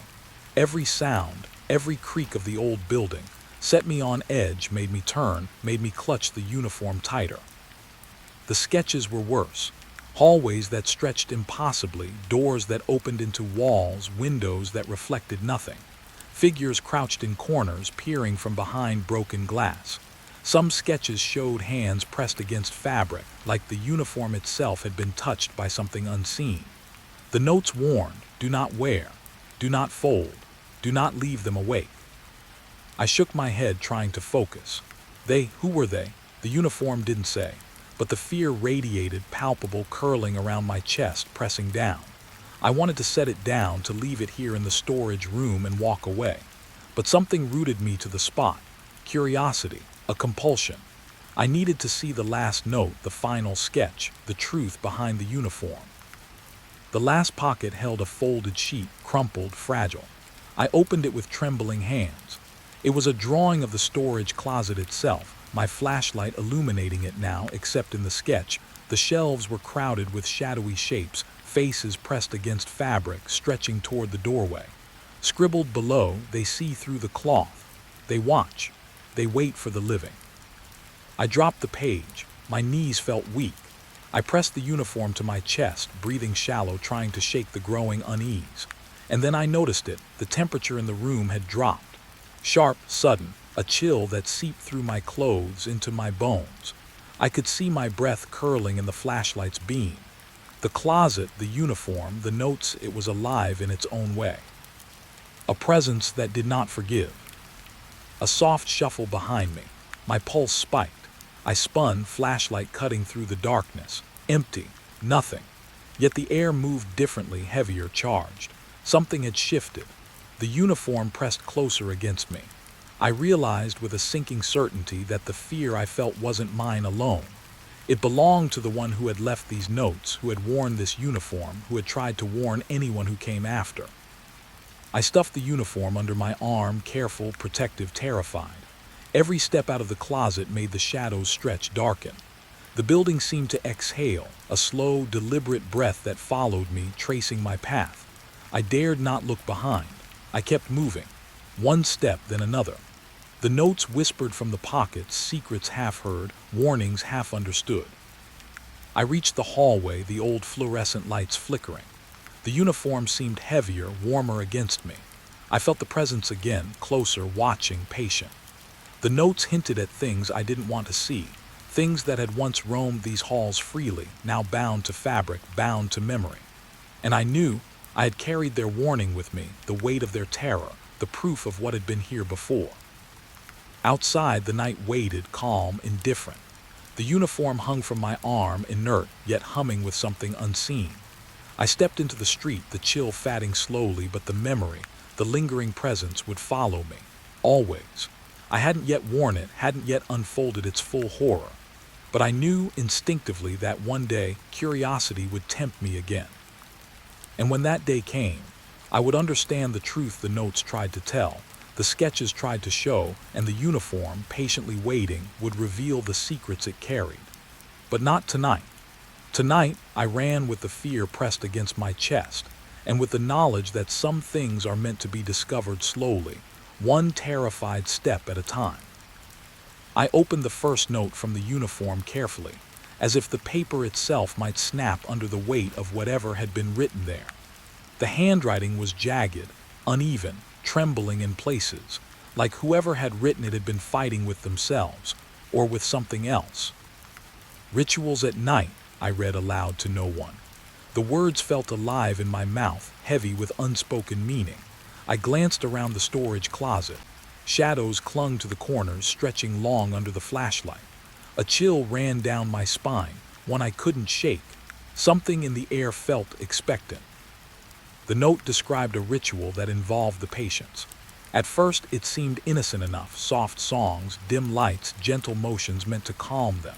Every sound, every creak of the old building, set me on edge, made me turn, made me clutch the uniform tighter. The sketches were worse. Hallways that stretched impossibly, doors that opened into walls, windows that reflected nothing. Figures crouched in corners, peering from behind broken glass. Some sketches showed hands pressed against fabric, like the uniform itself had been touched by something unseen. The notes warned, do not wear, do not fold, do not leave them awake. I shook my head, trying to focus. Who were they? The uniform didn't say, but the fear radiated, palpable, curling around my chest, pressing down. I wanted to set it down, to leave it here in the storage room and walk away. But something rooted me to the spot. Curiosity, a compulsion. I needed to see the last note, the final sketch, the truth behind the uniform. The last pocket held a folded sheet, crumpled, fragile. I opened it with trembling hands. It was a drawing of the storage closet itself, my flashlight illuminating it now, except in the sketch. The shelves were crowded with shadowy shapes, faces pressed against fabric, stretching toward the doorway. Scribbled below, they see through the cloth. They watch. They wait for the living. I dropped the page. My knees felt weak. I pressed the uniform to my chest, breathing shallow, trying to shake the growing unease. And then I noticed it. The temperature in the room had dropped. Sharp, sudden, a chill that seeped through my clothes into my bones. I could see my breath curling in the flashlight's beam. The closet, the uniform, the notes, it was alive in its own way. A presence that did not forgive. A soft shuffle behind me. My pulse spiked. I spun, flashlight cutting through the darkness. Empty. Nothing. Yet the air moved differently, heavier, charged. Something had shifted. The uniform pressed closer against me. I realized with a sinking certainty that the fear I felt wasn't mine alone. It belonged to the one who had left these notes, who had worn this uniform, who had tried to warn anyone who came after. I stuffed the uniform under my arm, careful, protective, terrified. Every step out of the closet made the shadows stretch, darken. The building seemed to exhale, a slow, deliberate breath that followed me, tracing my path. I dared not look behind. I kept moving, one step, then another. The notes whispered from the pockets, secrets half heard, warnings half understood. I reached the hallway, the old fluorescent lights flickering. The uniform seemed heavier, warmer against me. I felt the presence again, closer, watching, patient. The notes hinted at things I didn't want to see, things that had once roamed these halls freely, now bound to fabric, bound to memory. And I knew I had carried their warning with me, the weight of their terror, the proof of what had been here before. Outside, the night waited, calm, indifferent. The uniform hung from my arm, inert, yet humming with something unseen. I stepped into the street, the chill fatting slowly, but the memory, the lingering presence would follow me, always. I hadn't yet worn it, hadn't yet unfolded its full horror. But I knew instinctively that one day, curiosity would tempt me again. And when that day came, I would understand the truth the notes tried to tell, the sketches tried to show, and the uniform, patiently waiting, would reveal the secrets it carried. But not tonight. Tonight, I ran with the fear pressed against my chest, and with the knowledge that some things are meant to be discovered slowly, one terrified step at a time. I opened the first note from the uniform carefully, as if the paper itself might snap under the weight of whatever had been written there. The handwriting was jagged, uneven, trembling in places, like whoever had written it had been fighting with themselves, or with something else. "Rituals at night," I read aloud to no one. The words felt alive in my mouth, heavy with unspoken meaning. I glanced around the storage closet. Shadows clung to the corners, stretching long under the flashlight. A chill ran down my spine, one I couldn't shake. Something in the air felt expectant. The note described a ritual that involved the patients. At first, it seemed innocent enough, soft songs, dim lights, gentle motions meant to calm them.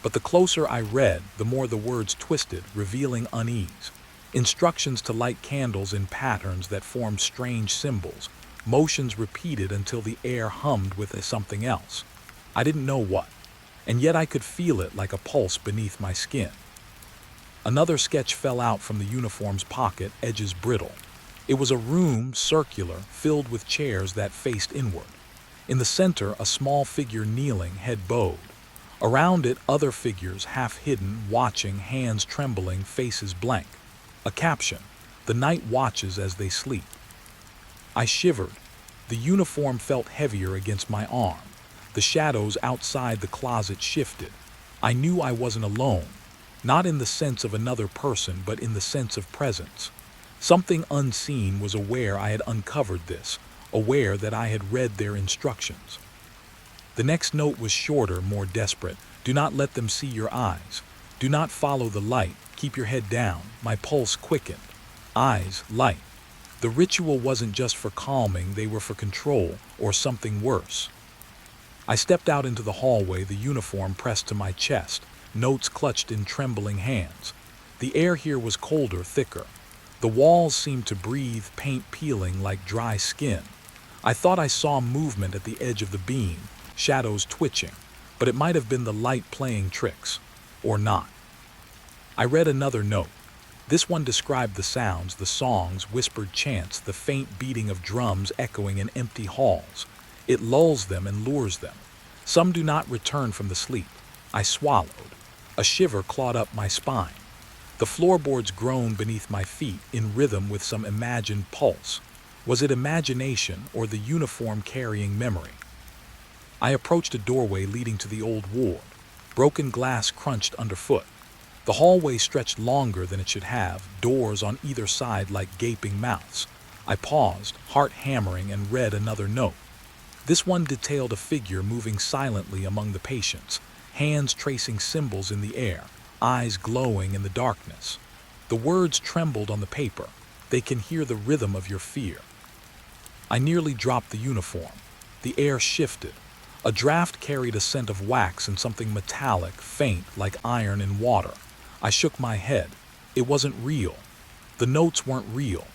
But the closer I read, the more the words twisted, revealing unease. Instructions to light candles in patterns that formed strange symbols, motions repeated until the air hummed with something else. I didn't know what, and yet I could feel it like a pulse beneath my skin. Another sketch fell out from the uniform's pocket, edges brittle. It was a room, circular, filled with chairs that faced inward. In the center, a small figure kneeling, head bowed. Around it, other figures, half hidden, watching, hands trembling, faces blank. A caption: "The night watches as they sleep." I shivered. The uniform felt heavier against my arm. The shadows outside the closet shifted. I knew I wasn't alone, not in the sense of another person, but in the sense of presence. Something unseen was aware I had uncovered this, aware that I had read their instructions. The next note was shorter, more desperate. "Do not let them see your eyes. Do not follow the light. Keep your head down." My pulse quickened. Eyes, light. The ritual wasn't just for calming, they were for control, or something worse. I stepped out into the hallway, the uniform pressed to my chest, notes clutched in trembling hands. The air here was colder, thicker. The walls seemed to breathe, paint peeling like dry skin. I thought I saw movement at the edge of the beam, shadows twitching, but it might have been the light playing tricks. Or not. I read another note. This one described the sounds, the songs, whispered chants, the faint beating of drums echoing in empty halls. It lulls them and lures them. Some do not return from the sleep. I swallowed. A shiver clawed up my spine. The floorboards groaned beneath my feet, in rhythm with some imagined pulse. Was it imagination or the uniform carrying memory? I approached a doorway leading to the old ward. Broken glass crunched underfoot. The hallway stretched longer than it should have, doors on either side like gaping mouths. I paused, heart hammering, and read another note. This one detailed a figure moving silently among the patients, hands tracing symbols in the air, eyes glowing in the darkness. The words trembled on the paper. "They can hear the rhythm of your fear." I nearly dropped the uniform. The air shifted. A draft carried a scent of wax and something metallic, faint, like iron in water. I shook my head. It wasn't real. The notes weren't real.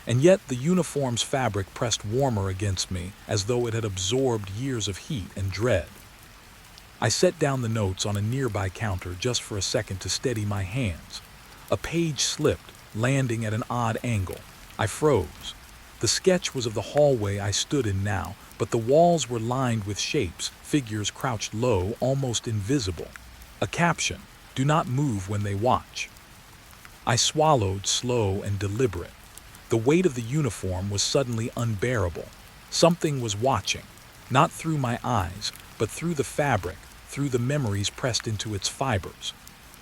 And yet the uniform's fabric pressed warmer against me, as though it had absorbed years of heat and dread. I set down the notes on a nearby counter just for a second to steady my hands. A page slipped, landing at an odd angle. I froze. The sketch was of the hallway I stood in now, but the walls were lined with shapes, figures crouched low, almost invisible. A caption: "Do not move when they watch." I swallowed, slow and deliberate. The weight of the uniform was suddenly unbearable. Something was watching, not through my eyes, but through the fabric, through the memories pressed into its fibers.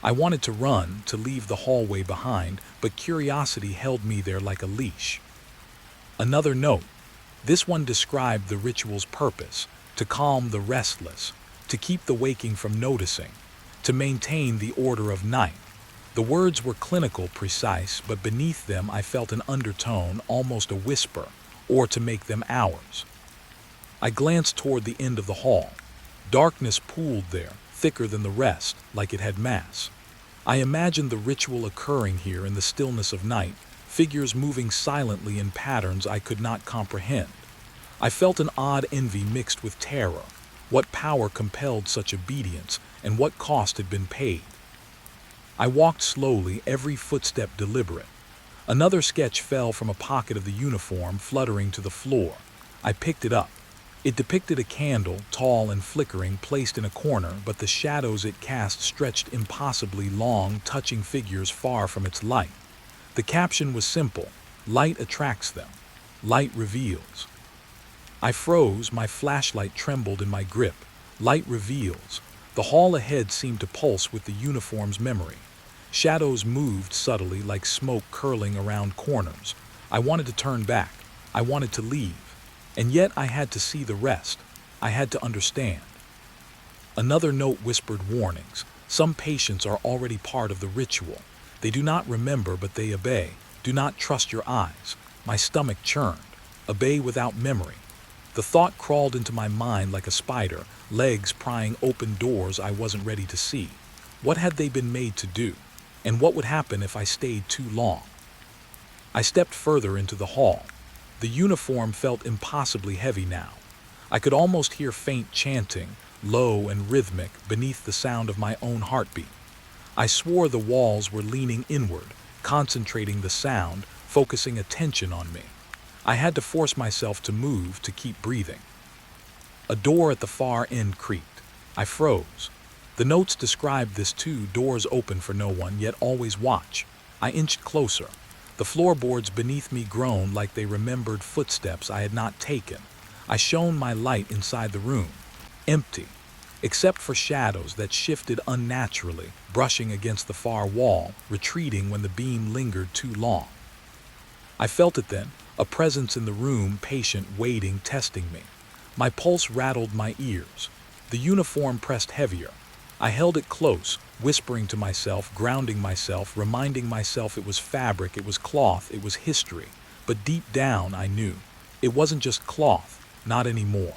I wanted to run, to leave the hallway behind, but curiosity held me there like a leash. Another note. This one described the ritual's purpose: to calm the restless, to keep the waking from noticing, to maintain the order of night. The words were clinical, precise, but beneath them I felt an undertone, almost a whisper, or to make them ours. I glanced toward the end of the hall. Darkness pooled there, thicker than the rest, like it had mass. I imagined the ritual occurring here in the stillness of night, figures moving silently in patterns I could not comprehend. I felt an odd envy mixed with terror. What power compelled such obedience, and what cost had been paid? I walked slowly, every footstep deliberate. Another sketch fell from a pocket of the uniform, fluttering to the floor. I picked it up. It depicted a candle, tall and flickering, placed in a corner, but the shadows it cast stretched impossibly long, touching figures far from its light. The caption was simple: "Light attracts them. Light reveals." I froze, my flashlight trembled in my grip. Light reveals. The hall ahead seemed to pulse with the uniform's memory. Shadows moved subtly, like smoke curling around corners. I wanted to turn back. I wanted to leave. And yet I had to see the rest. I had to understand. Another note whispered warnings. Some patients are already part of the ritual. They do not remember, but they obey. Do not trust your eyes. My stomach churned. Obey without memory. The thought crawled into my mind like a spider, legs prying open doors I wasn't ready to see. What had they been made to do? And what would happen if I stayed too long? I stepped further into the hall. The uniform felt impossibly heavy now. I could almost hear faint chanting, low and rhythmic, beneath the sound of my own heartbeat. I swore the walls were leaning inward, concentrating the sound, focusing attention on me. I had to force myself to move, to keep breathing. A door at the far end creaked. I froze. The notes described this too: doors open for no one, yet always watch. I inched closer. The floorboards beneath me groaned like they remembered footsteps I had not taken. I shone my light inside the room. Empty, except for shadows that shifted unnaturally, brushing against the far wall, retreating when the beam lingered too long. I felt it then, a presence in the room, patient, waiting, testing me. My pulse rattled my ears. The uniform pressed heavier. I held it close, whispering to myself, grounding myself, reminding myself it was fabric, it was cloth, it was history. But deep down I knew. It wasn't just cloth, not anymore.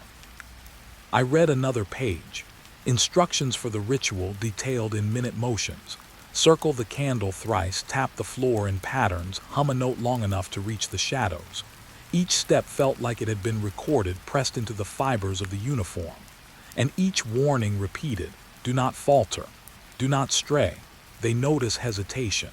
I read another page. Instructions for the ritual detailed in minute motions. Circle the candle thrice, tap the floor in patterns, hum a note long enough to reach the shadows. Each step felt like it had been recorded, pressed into the fibers of the uniform. And each warning repeated: do not falter, do not stray. They notice hesitation.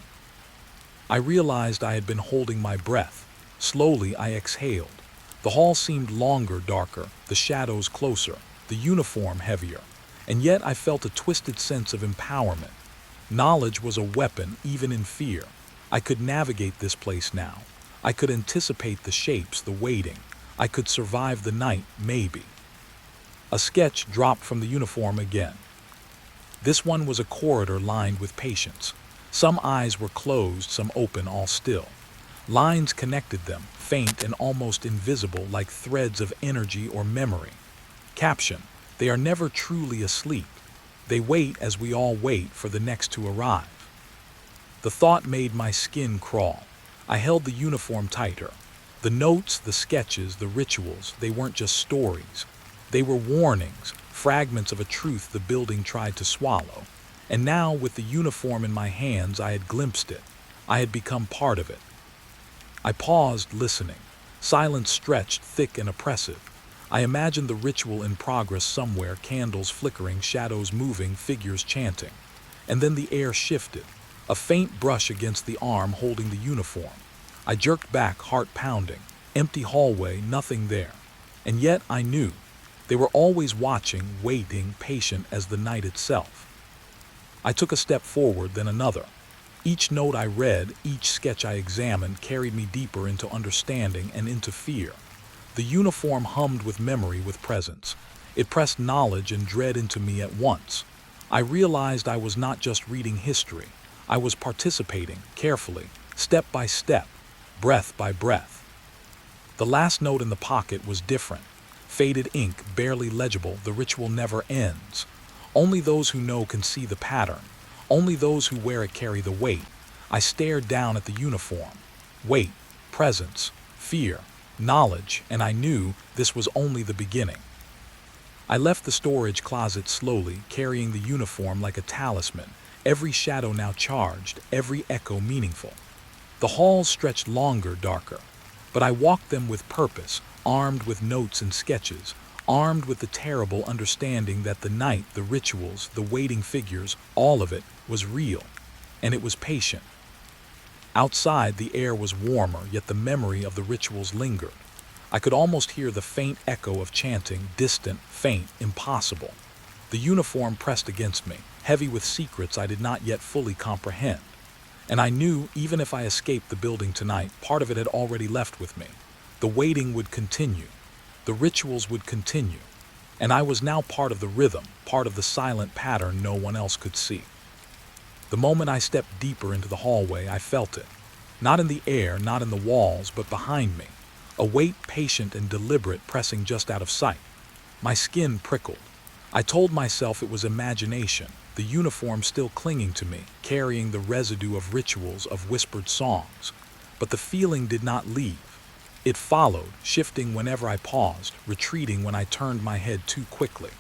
I realized I had been holding my breath. Slowly I exhaled. The hall seemed longer, darker, the shadows closer, the uniform heavier. And yet I felt a twisted sense of empowerment. Knowledge was a weapon, even in fear. I could navigate this place now. I could anticipate the shapes, the waiting. I could survive the night, maybe. A sketch dropped from the uniform again. This one was a corridor lined with patients. Some eyes were closed, some open, all still. Lines connected them, faint and almost invisible, like threads of energy or memory. Caption: they are never truly asleep. They wait as we all wait for the next to arrive. The thought made my skin crawl. I held the uniform tighter. The notes, the sketches, the rituals, they weren't just stories. They were warnings, fragments of a truth the building tried to swallow. And now, with the uniform in my hands, I had glimpsed it. I had become part of it. I paused, listening. Silence stretched, thick and oppressive. I imagined the ritual in progress somewhere, candles flickering, shadows moving, figures chanting. And then the air shifted. A faint brush against the arm holding the uniform. I jerked back, heart pounding. Empty hallway, nothing there. And yet I knew. They were always watching, waiting, patient as the night itself. I took a step forward, then another. Each note I read, each sketch I examined, carried me deeper into understanding and into fear. The uniform hummed with memory, with presence. It pressed knowledge and dread into me at once. I realized I was not just reading history. I was participating, carefully, step by step, breath by breath. The last note in the pocket was different. Faded ink, barely legible. The ritual never ends. Only those who know can see the pattern. Only those who wear it carry the weight. I stared down at the uniform. Weight, presence, fear, knowledge, and I knew this was only the beginning. I left the storage closet slowly, carrying the uniform like a talisman, every shadow now charged, every echo meaningful. The halls stretched longer, darker, but I walked them with purpose, armed with notes and sketches, armed with the terrible understanding that the night, the rituals, the waiting figures, all of it was real, and it was patient. Outside, the air was warmer, yet the memory of the rituals lingered. I could almost hear the faint echo of chanting, distant, faint, impossible. The uniform pressed against me, heavy with secrets I did not yet fully comprehend. And I knew, even if I escaped the building tonight, part of it had already left with me. The waiting would continue. The rituals would continue. And I was now part of the rhythm, part of the silent pattern no one else could see. The moment I stepped deeper into the hallway, I felt it. Not in the air, not in the walls, but behind me. A weight, patient and deliberate, pressing just out of sight. My skin prickled. I told myself it was imagination, the uniform still clinging to me, carrying the residue of rituals, of whispered songs. But the feeling did not leave. It followed, shifting whenever I paused, retreating when I turned my head too quickly.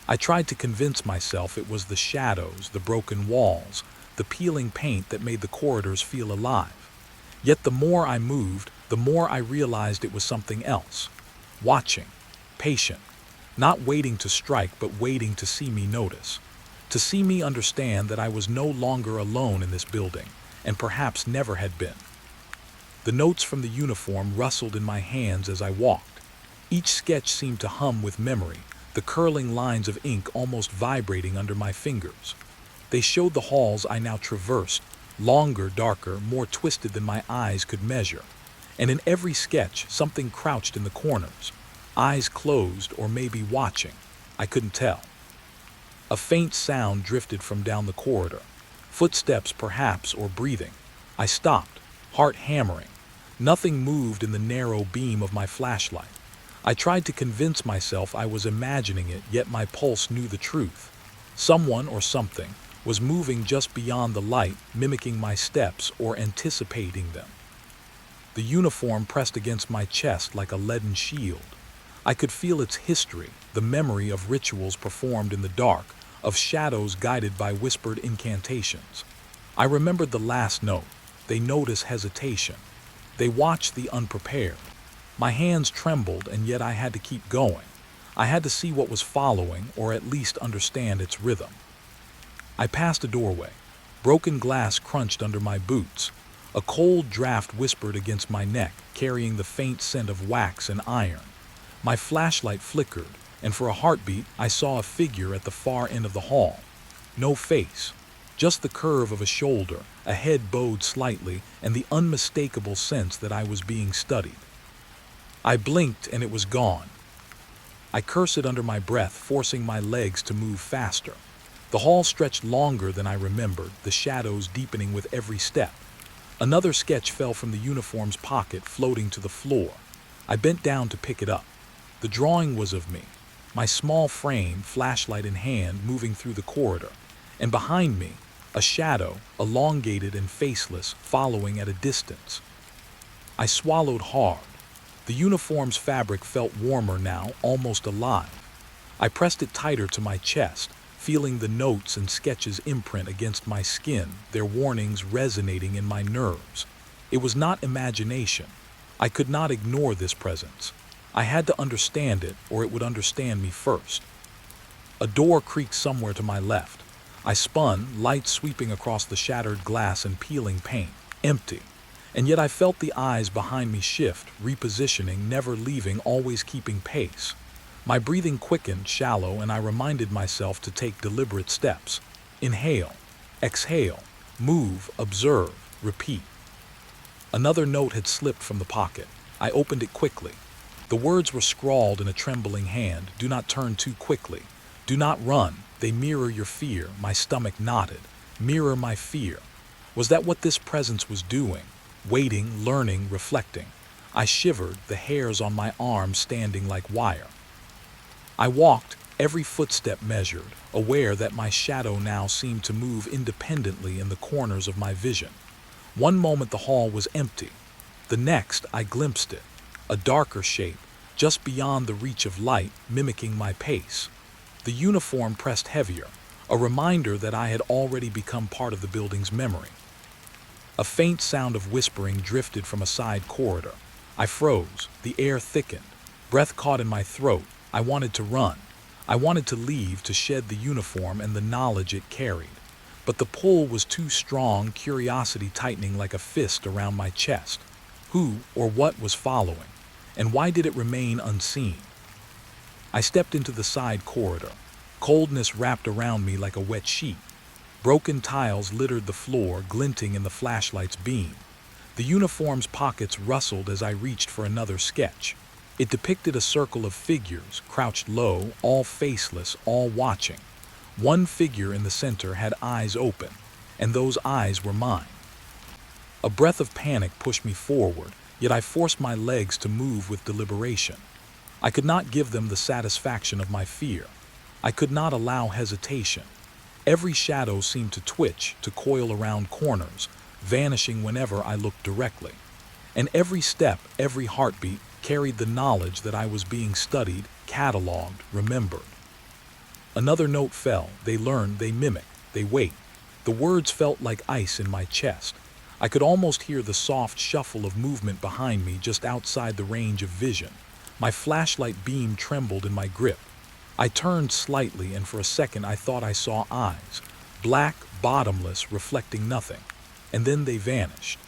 I tried to convince myself it was the shadows, the broken walls, the peeling paint that made the corridors feel alive. Yet the more I moved, the more I realized it was something else. Watching, patient, not waiting to strike, but waiting to see me notice. To see me understand that I was no longer alone in this building, and perhaps never had been. The notes from the uniform rustled in my hands as I walked. Each sketch seemed to hum with memory, the curling lines of ink almost vibrating under my fingers. They showed the halls I now traversed, longer, darker, more twisted than my eyes could measure. And in every sketch, something crouched in the corners, eyes closed or maybe watching. I couldn't tell. A faint sound drifted from down the corridor. Footsteps, perhaps, or breathing. I stopped, heart hammering. Nothing moved in the narrow beam of my flashlight. I tried to convince myself I was imagining it, yet my pulse knew the truth. Someone or something was moving just beyond the light, mimicking my steps or anticipating them. The uniform pressed against my chest like a leaden shield. I could feel its history, the memory of rituals performed in the dark, of shadows guided by whispered incantations. I remembered the last note. They noticed hesitation. They watched the unprepared. My hands trembled, and yet I had to keep going. I had to see what was following, or at least understand its rhythm. I passed a doorway. Broken glass crunched under my boots. A cold draft whispered against my neck, carrying the faint scent of wax and iron. My flashlight flickered, and for a heartbeat I saw a figure at the far end of the hall. No face, just the curve of a shoulder, a head bowed slightly, and the unmistakable sense that I was being studied. I blinked and it was gone. I cursed it under my breath, forcing my legs to move faster. The hall stretched longer than I remembered, the shadows deepening with every step. Another sketch fell from the uniform's pocket, floating to the floor. I bent down to pick it up. The drawing was of me, my small frame, flashlight in hand, moving through the corridor, and behind me, a shadow, elongated and faceless, following at a distance. I swallowed hard. The uniform's fabric felt warmer now, almost alive. I pressed it tighter to my chest, feeling the notes and sketches imprint against my skin, their warnings resonating in my nerves. It was not imagination. I could not ignore this presence. I had to understand it, or it would understand me first. A door creaked somewhere to my left. I spun, light sweeping across the shattered glass and peeling paint. Empty. And yet I felt the eyes behind me shift, repositioning, never leaving, always keeping pace. My breathing quickened, shallow, and I reminded myself to take deliberate steps. Inhale, exhale, move, observe, repeat. Another note had slipped from the pocket. I opened it quickly. The words were scrawled in a trembling hand. Do not turn too quickly. Do not run. They mirror your fear. My stomach knotted. Mirror my fear. Was that what this presence was doing? Waiting, learning, reflecting. I shivered, the hairs on my arms standing like wire. I walked, every footstep measured, aware that my shadow now seemed to move independently in the corners of my vision. One moment the hall was empty. The next I glimpsed it, a darker shape, just beyond the reach of light, mimicking my pace. The uniform pressed heavier, a reminder that I had already become part of the building's memory. A faint sound of whispering drifted from a side corridor. I froze, the air thickened, breath caught in my throat. I wanted to run. I wanted to leave, to shed the uniform and the knowledge it carried. But the pull was too strong, curiosity tightening like a fist around my chest. Who or what was following? And why did it remain unseen? I stepped into the side corridor. Coldness wrapped around me like a wet sheet. Broken tiles littered the floor, glinting in the flashlight's beam. The uniform's pockets rustled as I reached for another sketch. It depicted a circle of figures, crouched low, all faceless, all watching. One figure in the center had eyes open, and those eyes were mine. A breath of panic pushed me forward, yet I forced my legs to move with deliberation. I could not give them the satisfaction of my fear. I could not allow hesitation. Every shadow seemed to twitch, to coil around corners, vanishing whenever I looked directly. And every step, every heartbeat, carried the knowledge that I was being studied, cataloged, remembered. Another note fell. They learn, they mimic, they wait. The words felt like ice in my chest. I could almost hear the soft shuffle of movement behind me, just outside the range of vision. My flashlight beam trembled in my grip. I turned slightly, and for a second I thought I saw eyes, black, bottomless, reflecting nothing. And then they vanished.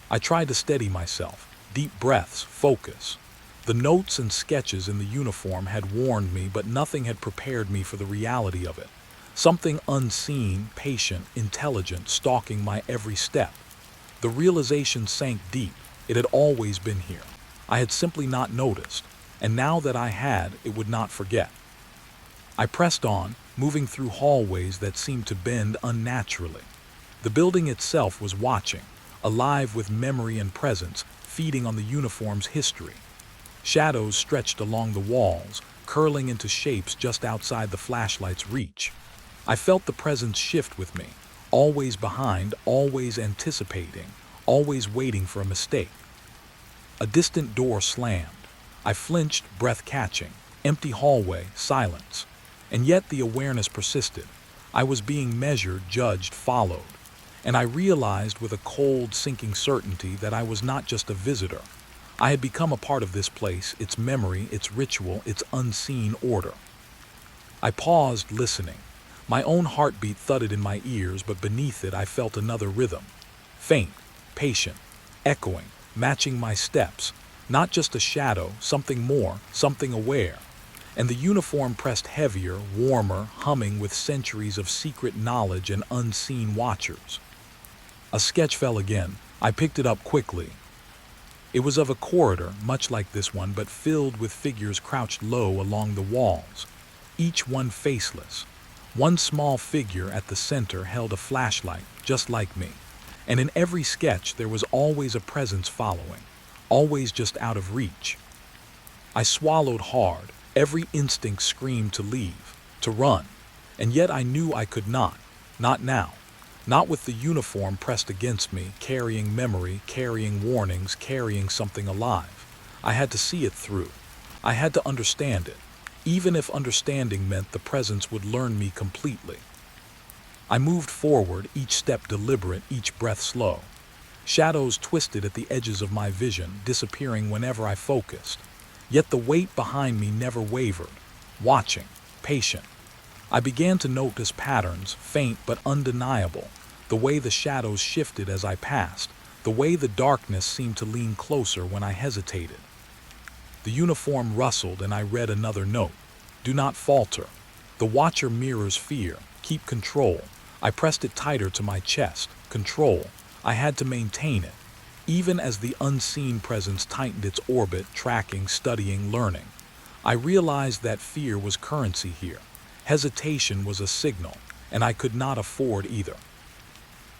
I tried to steady myself. Deep breaths, focus. The notes and sketches in the uniform had warned me, but nothing had prepared me for the reality of it. Something unseen, patient, intelligent, stalking my every step. The realization sank deep. It had always been here. I had simply not noticed, and now that I had, it would not forget. I pressed on, moving through hallways that seemed to bend unnaturally. The building itself was watching, alive with memory and presence, feeding on the uniform's history. Shadows stretched along the walls, curling into shapes just outside the flashlight's reach. I felt the presence shift with me, always behind, always anticipating, always waiting for a mistake. A distant door slammed. I flinched, breath catching. Empty hallway, silence. And yet the awareness persisted. I was being measured, judged, followed. And I realized with a cold, sinking certainty that I was not just a visitor. I had become a part of this place, its memory, its ritual, its unseen order. I paused, listening. My own heartbeat thudded in my ears, but beneath it I felt another rhythm. Faint, patient, echoing, matching my steps. Not just a shadow, something more, something aware. And the uniform pressed heavier, warmer, humming with centuries of secret knowledge and unseen watchers. A sketch fell again. I picked it up quickly. It was of a corridor, much like this one, but filled with figures crouched low along the walls, each one faceless. One small figure at the center held a flashlight, just like me. And in every sketch there was always a presence following, always just out of reach. I swallowed hard. Every instinct screamed to leave, to run. And yet I knew I could not. Not now. Not with the uniform pressed against me, carrying memory, carrying warnings, carrying something alive. I had to see it through. I had to understand it, even if understanding meant the presence would learn me completely. I moved forward, each step deliberate, each breath slow. Shadows twisted at the edges of my vision, disappearing whenever I focused. Yet the weight behind me never wavered, watching, patient. I began to notice patterns, faint but undeniable, the way the shadows shifted as I passed, the way the darkness seemed to lean closer when I hesitated. The uniform rustled and I read another note. Do not falter. The watcher mirrors fear. Keep control. I pressed it tighter to my chest. Control. I had to maintain it, even as the unseen presence tightened its orbit, tracking, studying, learning. I realized that fear was currency here. Hesitation was a signal, and I could not afford either.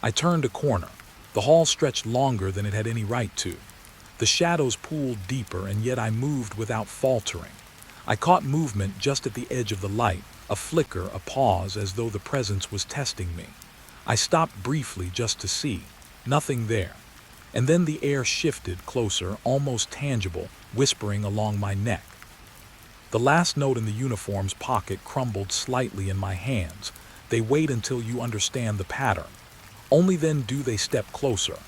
I turned a corner. The hall stretched longer than it had any right to. The shadows pooled deeper, and yet I moved without faltering. I caught movement just at the edge of the light, a flicker, a pause, as though the presence was testing me. I stopped briefly just to see. Nothing there. And then the air shifted closer, almost tangible, whispering along my neck. The last note in the uniform's pocket crumbled slightly in my hands. They wait until you understand the pattern. Only then do they step closer.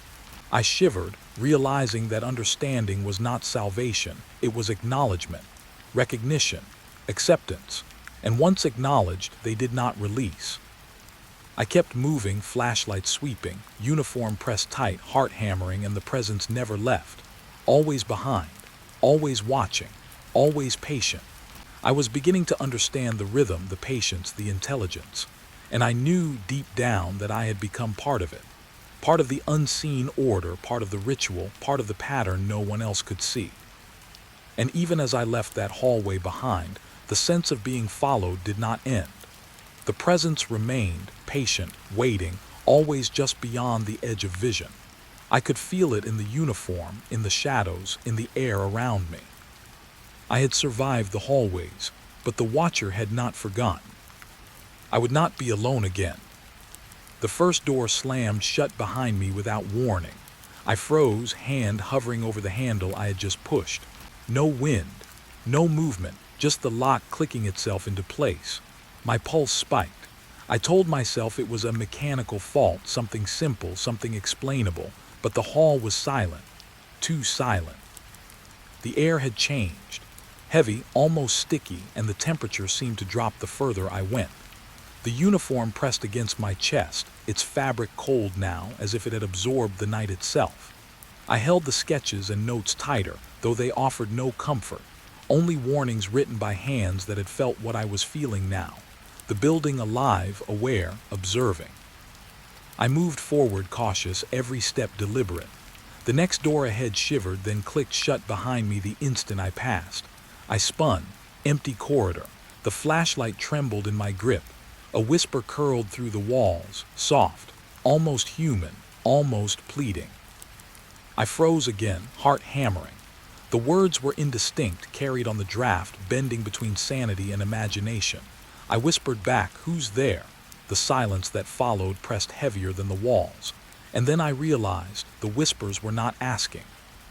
I shivered, realizing that understanding was not salvation, it was acknowledgement, recognition, acceptance. And once acknowledged, they did not release. I kept moving, flashlight sweeping, uniform pressed tight, heart hammering, and the presence never left. Always behind, always watching, always patient. I was beginning to understand the rhythm, the patience, the intelligence. And I knew deep down that I had become part of it. Part of the unseen order, part of the ritual, part of the pattern no one else could see. And even as I left that hallway behind, the sense of being followed did not end. The presence remained, patient, waiting, always just beyond the edge of vision. I could feel it in the uniform, in the shadows, in the air around me. I had survived the hallways, but the watcher had not forgotten. I would not be alone again. The first door slammed shut behind me without warning. I froze, hand hovering over the handle I had just pushed. No wind, no movement, just the lock clicking itself into place. My pulse spiked. I told myself it was a mechanical fault, something simple, something explainable, but the hall was silent, too silent. The air had changed, heavy, almost sticky, and the temperature seemed to drop the further I went. The uniform pressed against my chest, its fabric cold now, as if it had absorbed the night itself. I held the sketches and notes tighter, though they offered no comfort, only warnings written by hands that had felt what I was feeling now. The building alive, aware, observing. I moved forward cautious, every step deliberate. The next door ahead shivered, then clicked shut behind me the instant I passed. I spun, empty corridor. The flashlight trembled in my grip. A whisper curled through the walls, soft, almost human, almost pleading. I froze again, heart hammering. The words were indistinct, carried on the draft, bending between sanity and imagination. I whispered back, "Who's there?" The silence that followed pressed heavier than the walls. And then I realized the whispers were not asking.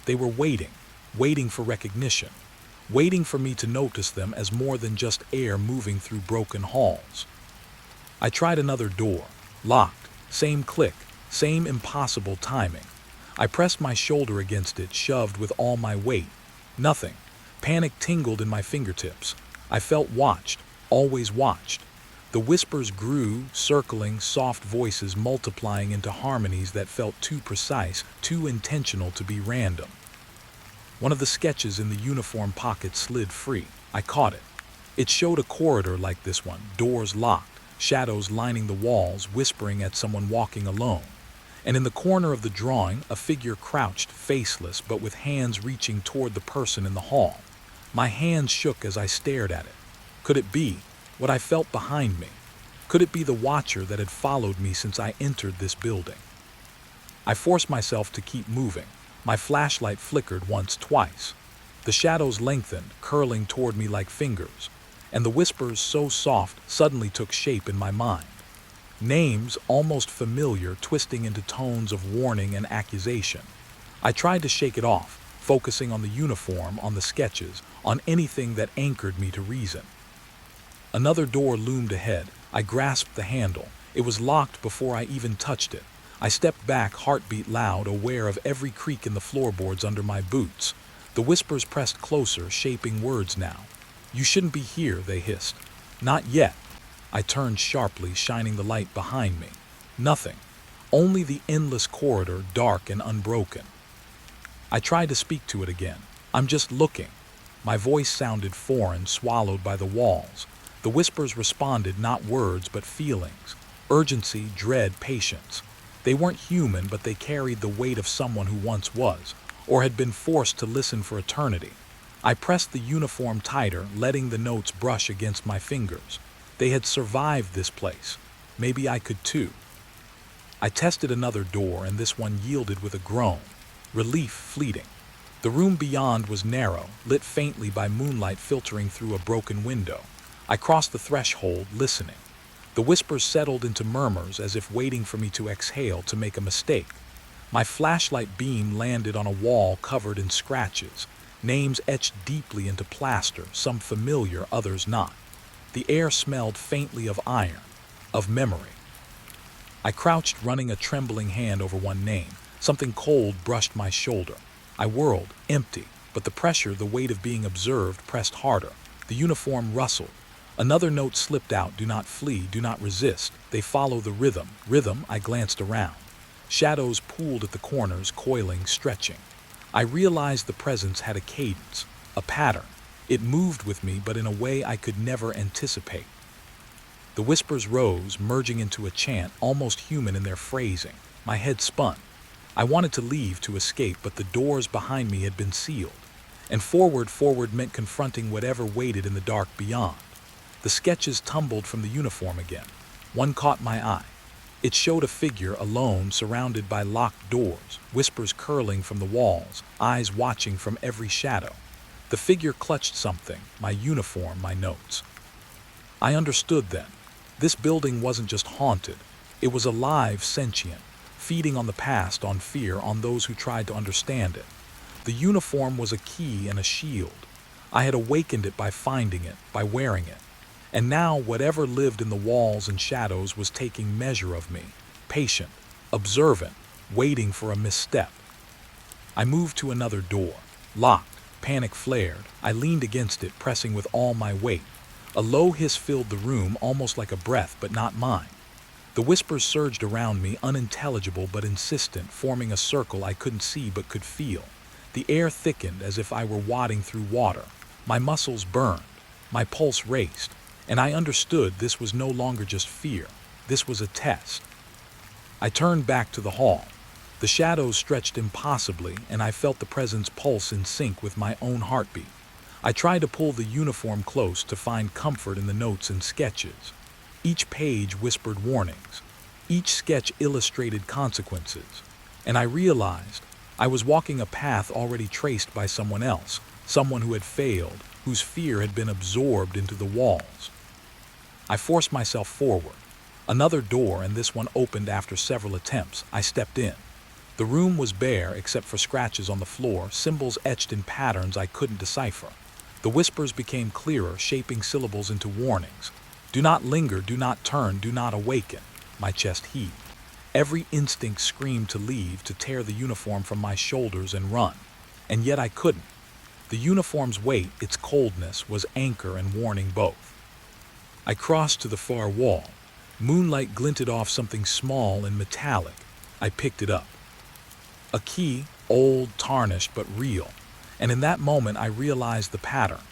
They were waiting, waiting for recognition, waiting for me to notice them as more than just air moving through broken halls. I tried another door, locked, same click, same impossible timing. I pressed my shoulder against it, shoved with all my weight. Nothing. Panic tingled in my fingertips. I felt watched, always watched. The whispers grew, circling, soft voices multiplying into harmonies that felt too precise, too intentional to be random. One of the sketches in the uniform pocket slid free. I caught it. It showed a corridor like this one, doors locked, shadows lining the walls, whispering at someone walking alone. And in the corner of the drawing, a figure crouched, faceless, but with hands reaching toward the person in the hall. My hands shook as I stared at it. Could it be what I felt behind me? Could it be the watcher that had followed me since I entered this building? I forced myself to keep moving. My flashlight flickered once, twice. The shadows lengthened, curling toward me like fingers, and the whispers, so soft, suddenly took shape in my mind. Names, almost familiar, twisting into tones of warning and accusation. I tried to shake it off, focusing on the uniform, on the sketches, on anything that anchored me to reason. Another door loomed ahead. I grasped the handle. It was locked before I even touched it. I stepped back, heartbeat loud, aware of every creak in the floorboards under my boots. The whispers pressed closer, shaping words now. "You shouldn't be here," they hissed. "Not yet." I turned sharply, shining the light behind me. Nothing. Only the endless corridor, dark and unbroken. I tried to speak to it again. "I'm just looking." My voice sounded foreign, swallowed by the walls. The whispers responded, not words, but feelings. Urgency, dread, patience. They weren't human, but they carried the weight of someone who once was, or had been forced to listen for eternity. I pressed the uniform tighter, letting the notes brush against my fingers. They had survived this place. Maybe I could too. I tested another door, and this one yielded with a groan. Relief fleeting. The room beyond was narrow, lit faintly by moonlight filtering through a broken window. I crossed the threshold, listening. The whispers settled into murmurs, as if waiting for me to exhale, to make a mistake. My flashlight beam landed on a wall covered in scratches, names etched deeply into plaster, some familiar, others not. The air smelled faintly of iron, of memory. I crouched, running a trembling hand over one name. Something cold brushed my shoulder. I whirled, empty, but the pressure, the weight of being observed, pressed harder. The uniform rustled. Another note slipped out: "Do not flee, do not resist. They follow the rhythm." Rhythm, I glanced around. Shadows pooled at the corners, coiling, stretching. I realized the presence had a cadence, a pattern. It moved with me, but in a way I could never anticipate. The whispers rose, merging into a chant, almost human in their phrasing. My head spun. I wanted to leave, to escape, but the doors behind me had been sealed. And forward meant confronting whatever waited in the dark beyond. The sketches tumbled from the uniform again. One caught my eye. It showed a figure, alone, surrounded by locked doors, whispers curling from the walls, eyes watching from every shadow. The figure clutched something, my uniform, my notes. I understood then. This building wasn't just haunted. It was alive, sentient, feeding on the past, on fear, on those who tried to understand it. The uniform was a key and a shield. I had awakened it by finding it, by wearing it. And now whatever lived in the walls and shadows was taking measure of me, patient, observant, waiting for a misstep. I moved to another door, locked. Panic flared. I leaned against it, pressing with all my weight. A low hiss filled the room, almost like a breath, but not mine. The whispers surged around me, unintelligible but insistent, forming a circle I couldn't see but could feel. The air thickened as if I were wading through water. My muscles burned. My pulse raced. And I understood this was no longer just fear. This was a test. I turned back to the hall. The shadows stretched impossibly, and I felt the presence pulse in sync with my own heartbeat. I tried to pull the uniform close to find comfort in the notes and sketches. Each page whispered warnings. Each sketch illustrated consequences. And I realized I was walking a path already traced by someone else, someone who had failed, whose fear had been absorbed into the walls. I forced myself forward. Another door, and this one opened after several attempts. I stepped in. The room was bare except for scratches on the floor, symbols etched in patterns I couldn't decipher. The whispers became clearer, shaping syllables into warnings. Do not linger, do not turn, do not awaken. My chest heaved. Every instinct screamed to leave, to tear the uniform from my shoulders and run. And yet I couldn't. The uniform's weight, its coldness, was anchor and warning both. I crossed to the far wall. Moonlight glinted off something small and metallic. I picked it up. A key, old, tarnished, but real. And in that moment I realized the pattern.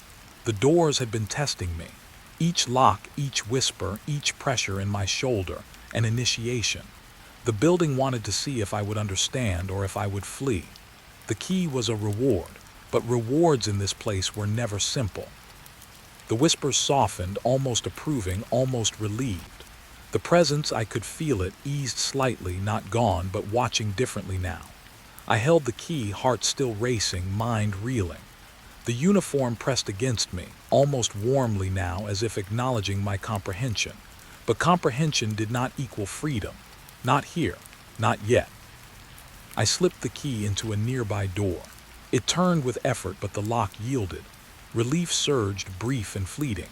The doors had been testing me. Each lock, each whisper, each pressure in my shoulder, an initiation. The building wanted to see if I would understand or if I would flee. The key was a reward, but rewards in this place were never simple. The whispers softened, almost approving, almost relieved. The presence, I could feel it, eased slightly, not gone, but watching differently now. I held the key, heart still racing, mind reeling. The uniform pressed against me, almost warmly now, as if acknowledging my comprehension. But comprehension did not equal freedom. Not here, not yet. I slipped the key into a nearby door. It turned with effort, but the lock yielded. Relief surged, brief and fleeting.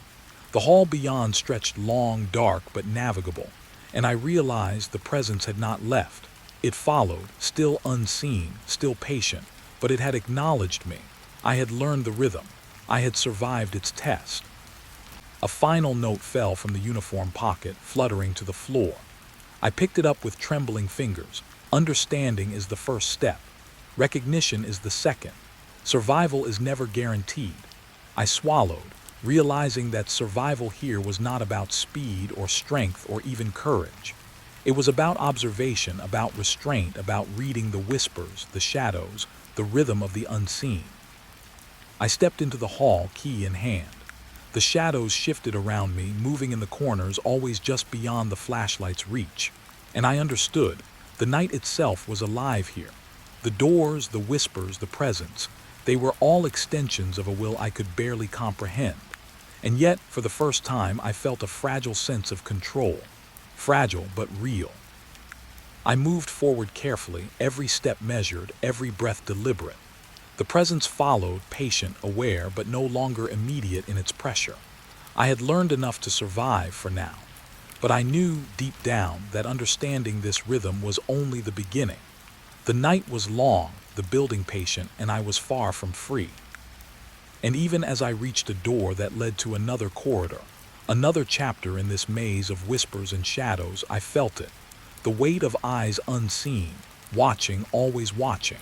The hall beyond stretched long, dark, but navigable, and I realized the presence had not left. It followed, still unseen, still patient, but it had acknowledged me. I had learned the rhythm. I had survived its test. A final note fell from the uniform pocket, fluttering to the floor. I picked it up with trembling fingers. Understanding is the first step. Recognition is the second. Survival is never guaranteed. I swallowed, realizing that survival here was not about speed or strength or even courage. It was about observation, about restraint, about reading the whispers, the shadows, the rhythm of the unseen. I stepped into the hall, key in hand. The shadows shifted around me, moving in the corners, always just beyond the flashlight's reach. And I understood. The night itself was alive here. The doors, the whispers, the presence, they were all extensions of a will I could barely comprehend. And yet, for the first time, I felt a fragile sense of control. Fragile, but real. I moved forward carefully, every step measured, every breath deliberate. The presence followed, patient, aware, but no longer immediate in its pressure. I had learned enough to survive for now. But I knew, deep down, that understanding this rhythm was only the beginning. The night was long, the building patient, and I was far from free. And even as I reached a door that led to another corridor, another chapter in this maze of whispers and shadows, I felt it. The weight of eyes unseen, watching, always watching.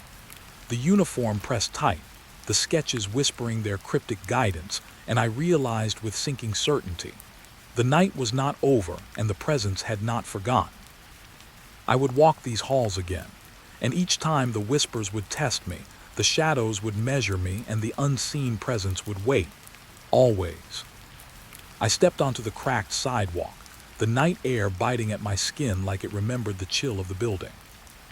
The uniform pressed tight, the sketches whispering their cryptic guidance, and I realized with sinking certainty, the night was not over and the presence had not forgotten. I would walk these halls again, and each time the whispers would test me, the shadows would measure me, and the unseen presence would wait. Always. I stepped onto the cracked sidewalk, the night air biting at my skin like it remembered the chill of the building.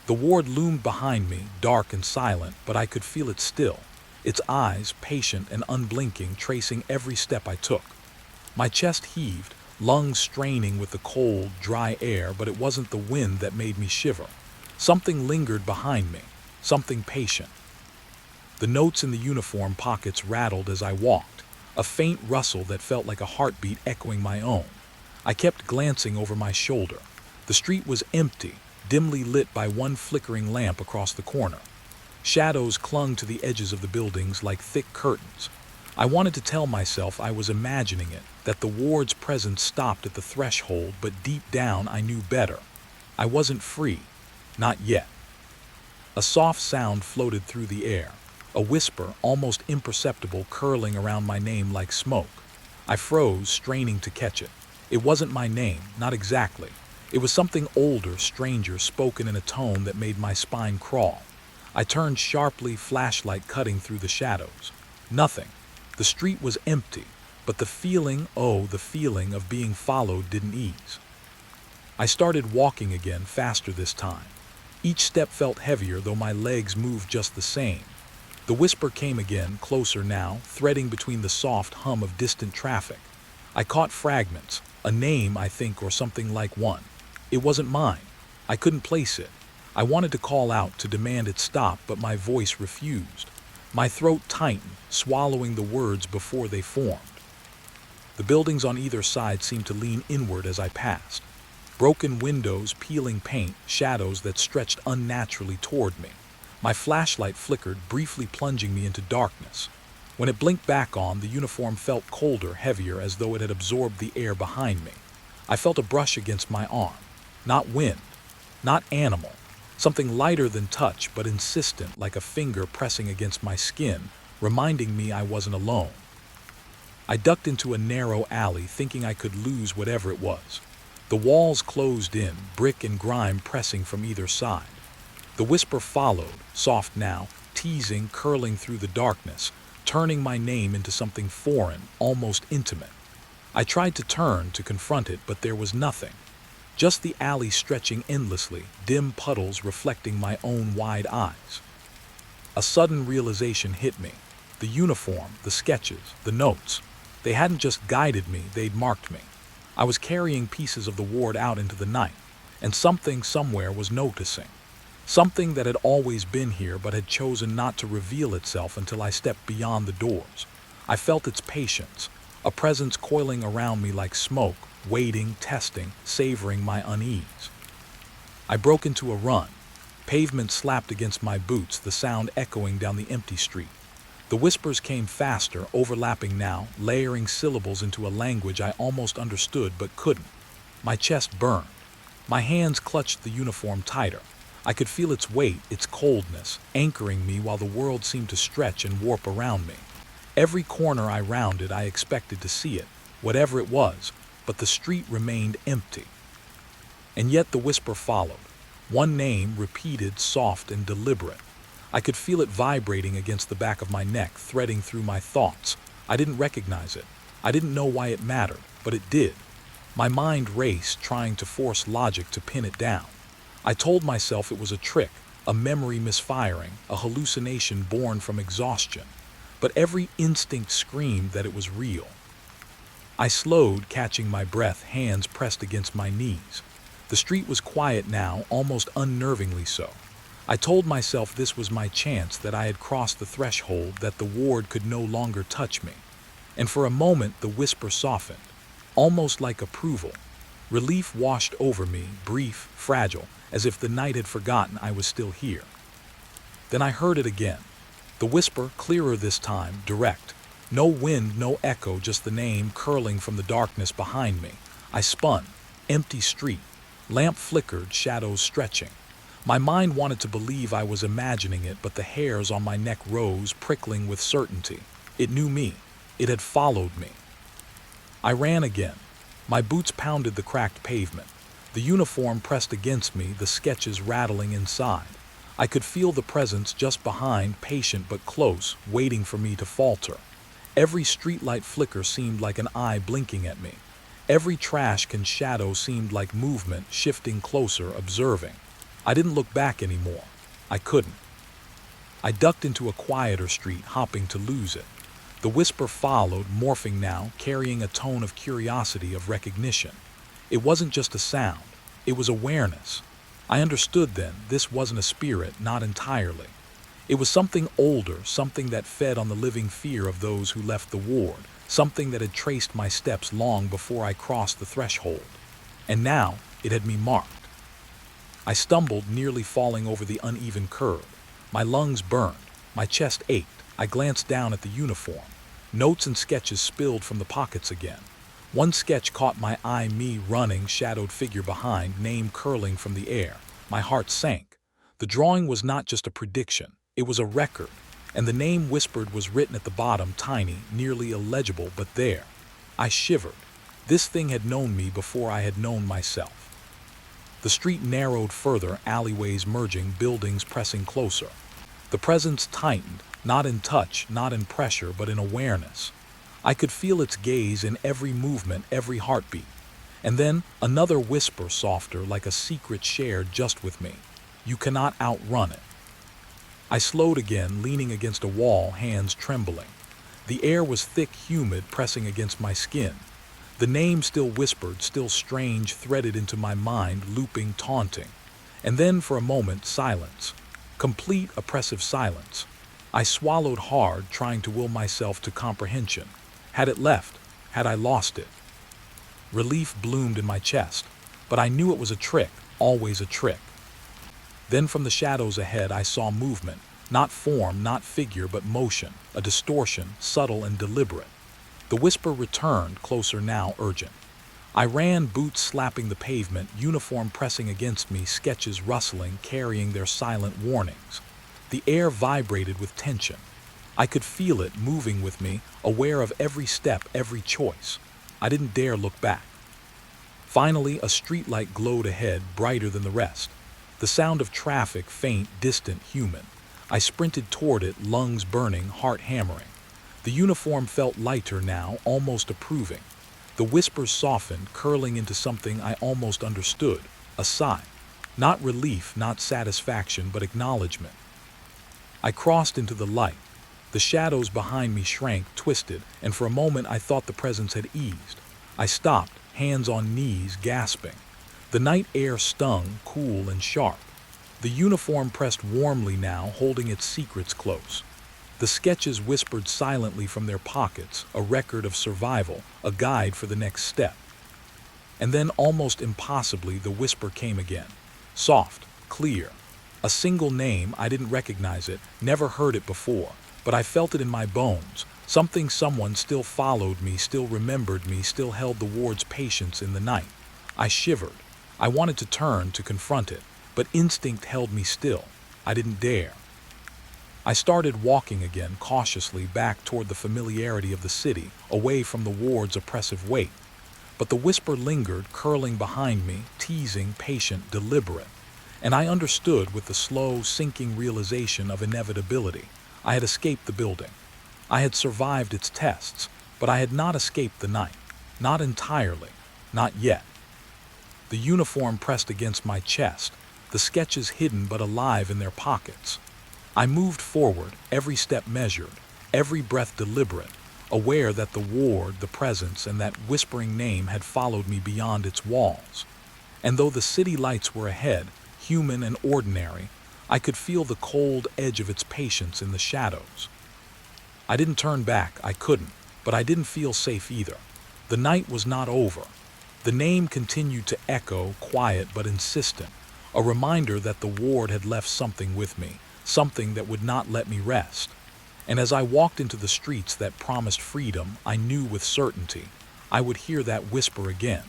The ward loomed behind me, dark and silent, but I could feel it still, its eyes, patient and unblinking, tracing every step I took. My chest heaved, lungs straining with the cold, dry air, but it wasn't the wind that made me shiver. Something lingered behind me, something patient. The notes in the uniform pockets rattled as I walked, a faint rustle that felt like a heartbeat echoing my own. I kept glancing over my shoulder. The street was empty, dimly lit by one flickering lamp across the corner. Shadows clung to the edges of the buildings like thick curtains. I wanted to tell myself I was imagining it, that the ward's presence stopped at the threshold, but deep down I knew better. I wasn't free. Not yet. A soft sound floated through the air. A whisper, almost imperceptible, curling around my name like smoke. I froze, straining to catch it. It wasn't my name, not exactly. It was something older, stranger, spoken in a tone that made my spine crawl. I turned sharply, flashlight cutting through the shadows. Nothing. The street was empty, but the feeling, oh, the feeling of being followed didn't ease. I started walking again, faster this time. Each step felt heavier, though my legs moved just the same. The whisper came again, closer now, threading between the soft hum of distant traffic. I caught fragments, a name, I think, or something like one. It wasn't mine. I couldn't place it. I wanted to call out, to demand it stop, but my voice refused. My throat tightened, swallowing the words before they formed. The buildings on either side seemed to lean inward as I passed. Broken windows, peeling paint, shadows that stretched unnaturally toward me. My flashlight flickered, briefly plunging me into darkness. When it blinked back on, the uniform felt colder, heavier, as though it had absorbed the air behind me. I felt a brush against my arm. Not wind, not animal. Something lighter than touch, but insistent, like a finger pressing against my skin, reminding me I wasn't alone. I ducked into a narrow alley, thinking I could lose whatever it was. The walls closed in, brick and grime pressing from either side. The whisper followed, soft now, teasing, curling through the darkness, turning my name into something foreign, almost intimate. I tried to turn, to confront it, but there was nothing. Just the alley stretching endlessly, dim puddles reflecting my own wide eyes. A sudden realization hit me. The uniform, the sketches, the notes. They hadn't just guided me, they'd marked me. I was carrying pieces of the ward out into the night, and something somewhere was noticing. Something that had always been here but had chosen not to reveal itself until I stepped beyond the doors. I felt its patience, a presence coiling around me like smoke, waiting, testing, savoring my unease. I broke into a run. Pavement slapped against my boots, the sound echoing down the empty street. The whispers came faster, overlapping now, layering syllables into a language I almost understood but couldn't. My chest burned. My hands clutched the uniform tighter. I could feel its weight, its coldness, anchoring me while the world seemed to stretch and warp around me. Every corner I rounded, I expected to see it, whatever it was, but the street remained empty. And yet the whisper followed. One name, repeated, soft and deliberate. I could feel it vibrating against the back of my neck, threading through my thoughts. I didn't recognize it. I didn't know why it mattered, but it did. My mind raced, trying to force logic to pin it down. I told myself it was a trick, a memory misfiring, a hallucination born from exhaustion. But every instinct screamed that it was real. I slowed, catching my breath, hands pressed against my knees. The street was quiet now, almost unnervingly so. I told myself this was my chance, that I had crossed the threshold, that the ward could no longer touch me. And for a moment the whisper softened, almost like approval. Relief washed over me, brief, fragile, as if the night had forgotten I was still here. Then I heard it again. The whisper, clearer this time, direct. No wind, no echo, just the name curling from the darkness behind me. I spun. Empty street. Lamp flickered, shadows stretching. My mind wanted to believe I was imagining it, but the hairs on my neck rose, prickling with certainty. It knew me. It had followed me. I ran again. My boots pounded the cracked pavement. The uniform pressed against me, the sketches rattling inside. I could feel the presence just behind, patient but close, waiting for me to falter. Every streetlight flicker seemed like an eye blinking at me. Every trash can shadow seemed like movement, shifting closer, observing. I didn't look back anymore. I couldn't. I ducked into a quieter street, hoping to lose it. The whisper followed, morphing now, carrying a tone of curiosity, of recognition. It wasn't just a sound. It was awareness. I understood then, this wasn't a spirit, not entirely. It was something older, something that fed on the living fear of those who left the ward, something that had traced my steps long before I crossed the threshold. And now, it had me marked. I stumbled, nearly falling over the uneven curb. My lungs burned. My chest ached. I glanced down at the uniform. Notes and sketches spilled from the pockets again. One sketch caught my eye, me running, shadowed figure behind, name curling from the air. My heart sank. The drawing was not just a prediction. It was a record. and the name whispered was written at the bottom, tiny, nearly illegible, but there. I shivered. This thing had known me before I had known myself. The street narrowed further, alleyways merging, buildings pressing closer. The presence tightened, not in touch, not in pressure, but in awareness. I could feel its gaze in every movement, every heartbeat. And then another whisper, softer, like a secret shared just with me. You cannot outrun it. I slowed again, leaning against a wall, hands trembling. The air was thick, humid, pressing against my skin. The name still whispered, still strange, threaded into my mind, looping, taunting. And then, for a moment, silence. Complete, oppressive silence. I swallowed hard, trying to will myself to comprehension. Had it left? Had I lost it? Relief bloomed in my chest, but I knew it was a trick, always a trick. Then from the shadows ahead I saw movement, not form, not figure, but motion, a distortion, subtle and deliberate. The whisper returned, closer now, urgent. I ran, boots slapping the pavement, uniform pressing against me, sketches rustling, carrying their silent warnings. The air vibrated with tension. I could feel it moving with me, aware of every step, every choice. I didn't dare look back. Finally, a streetlight glowed ahead, brighter than the rest. The sound of traffic, faint, distant, human. I sprinted toward it, lungs burning, heart hammering. The uniform felt lighter now, almost approving. The whispers softened, curling into something I almost understood, a sigh. Not relief, not satisfaction, but acknowledgement. I crossed into the light. The shadows behind me shrank, twisted, and for a moment I thought the presence had eased. I stopped, hands on knees, gasping. The night air stung, cool and sharp. The uniform pressed warmly now, holding its secrets close. The sketches whispered silently from their pockets, a record of survival, a guide for the next step. And then, almost impossibly, the whisper came again. Soft, clear. A single name, I didn't recognize it, never heard it before, but I felt it in my bones. Someone still followed me, still remembered me, still held the ward's patience in the night. I shivered. I wanted to turn, to confront it, but instinct held me still. I didn't dare. I started walking again, cautiously, back toward the familiarity of the city, away from the ward's oppressive weight. But the whisper lingered, curling behind me, teasing, patient, deliberate. And I understood with the slow, sinking realization of inevitability. I had escaped the building. I had survived its tests, but I had not escaped the night. Not entirely. Not yet. The uniform pressed against my chest, the sketches hidden but alive in their pockets. I moved forward, every step measured, every breath deliberate, aware that the ward, the presence, and that whispering name had followed me beyond its walls. And though the city lights were ahead, human and ordinary, I could feel the cold edge of its patience in the shadows. I didn't turn back, I couldn't, but I didn't feel safe either. The night was not over. The name continued to echo, quiet but insistent, a reminder that the ward had left something with me, something that would not let me rest. And as I walked into the streets that promised freedom, I knew with certainty I would hear that whisper again.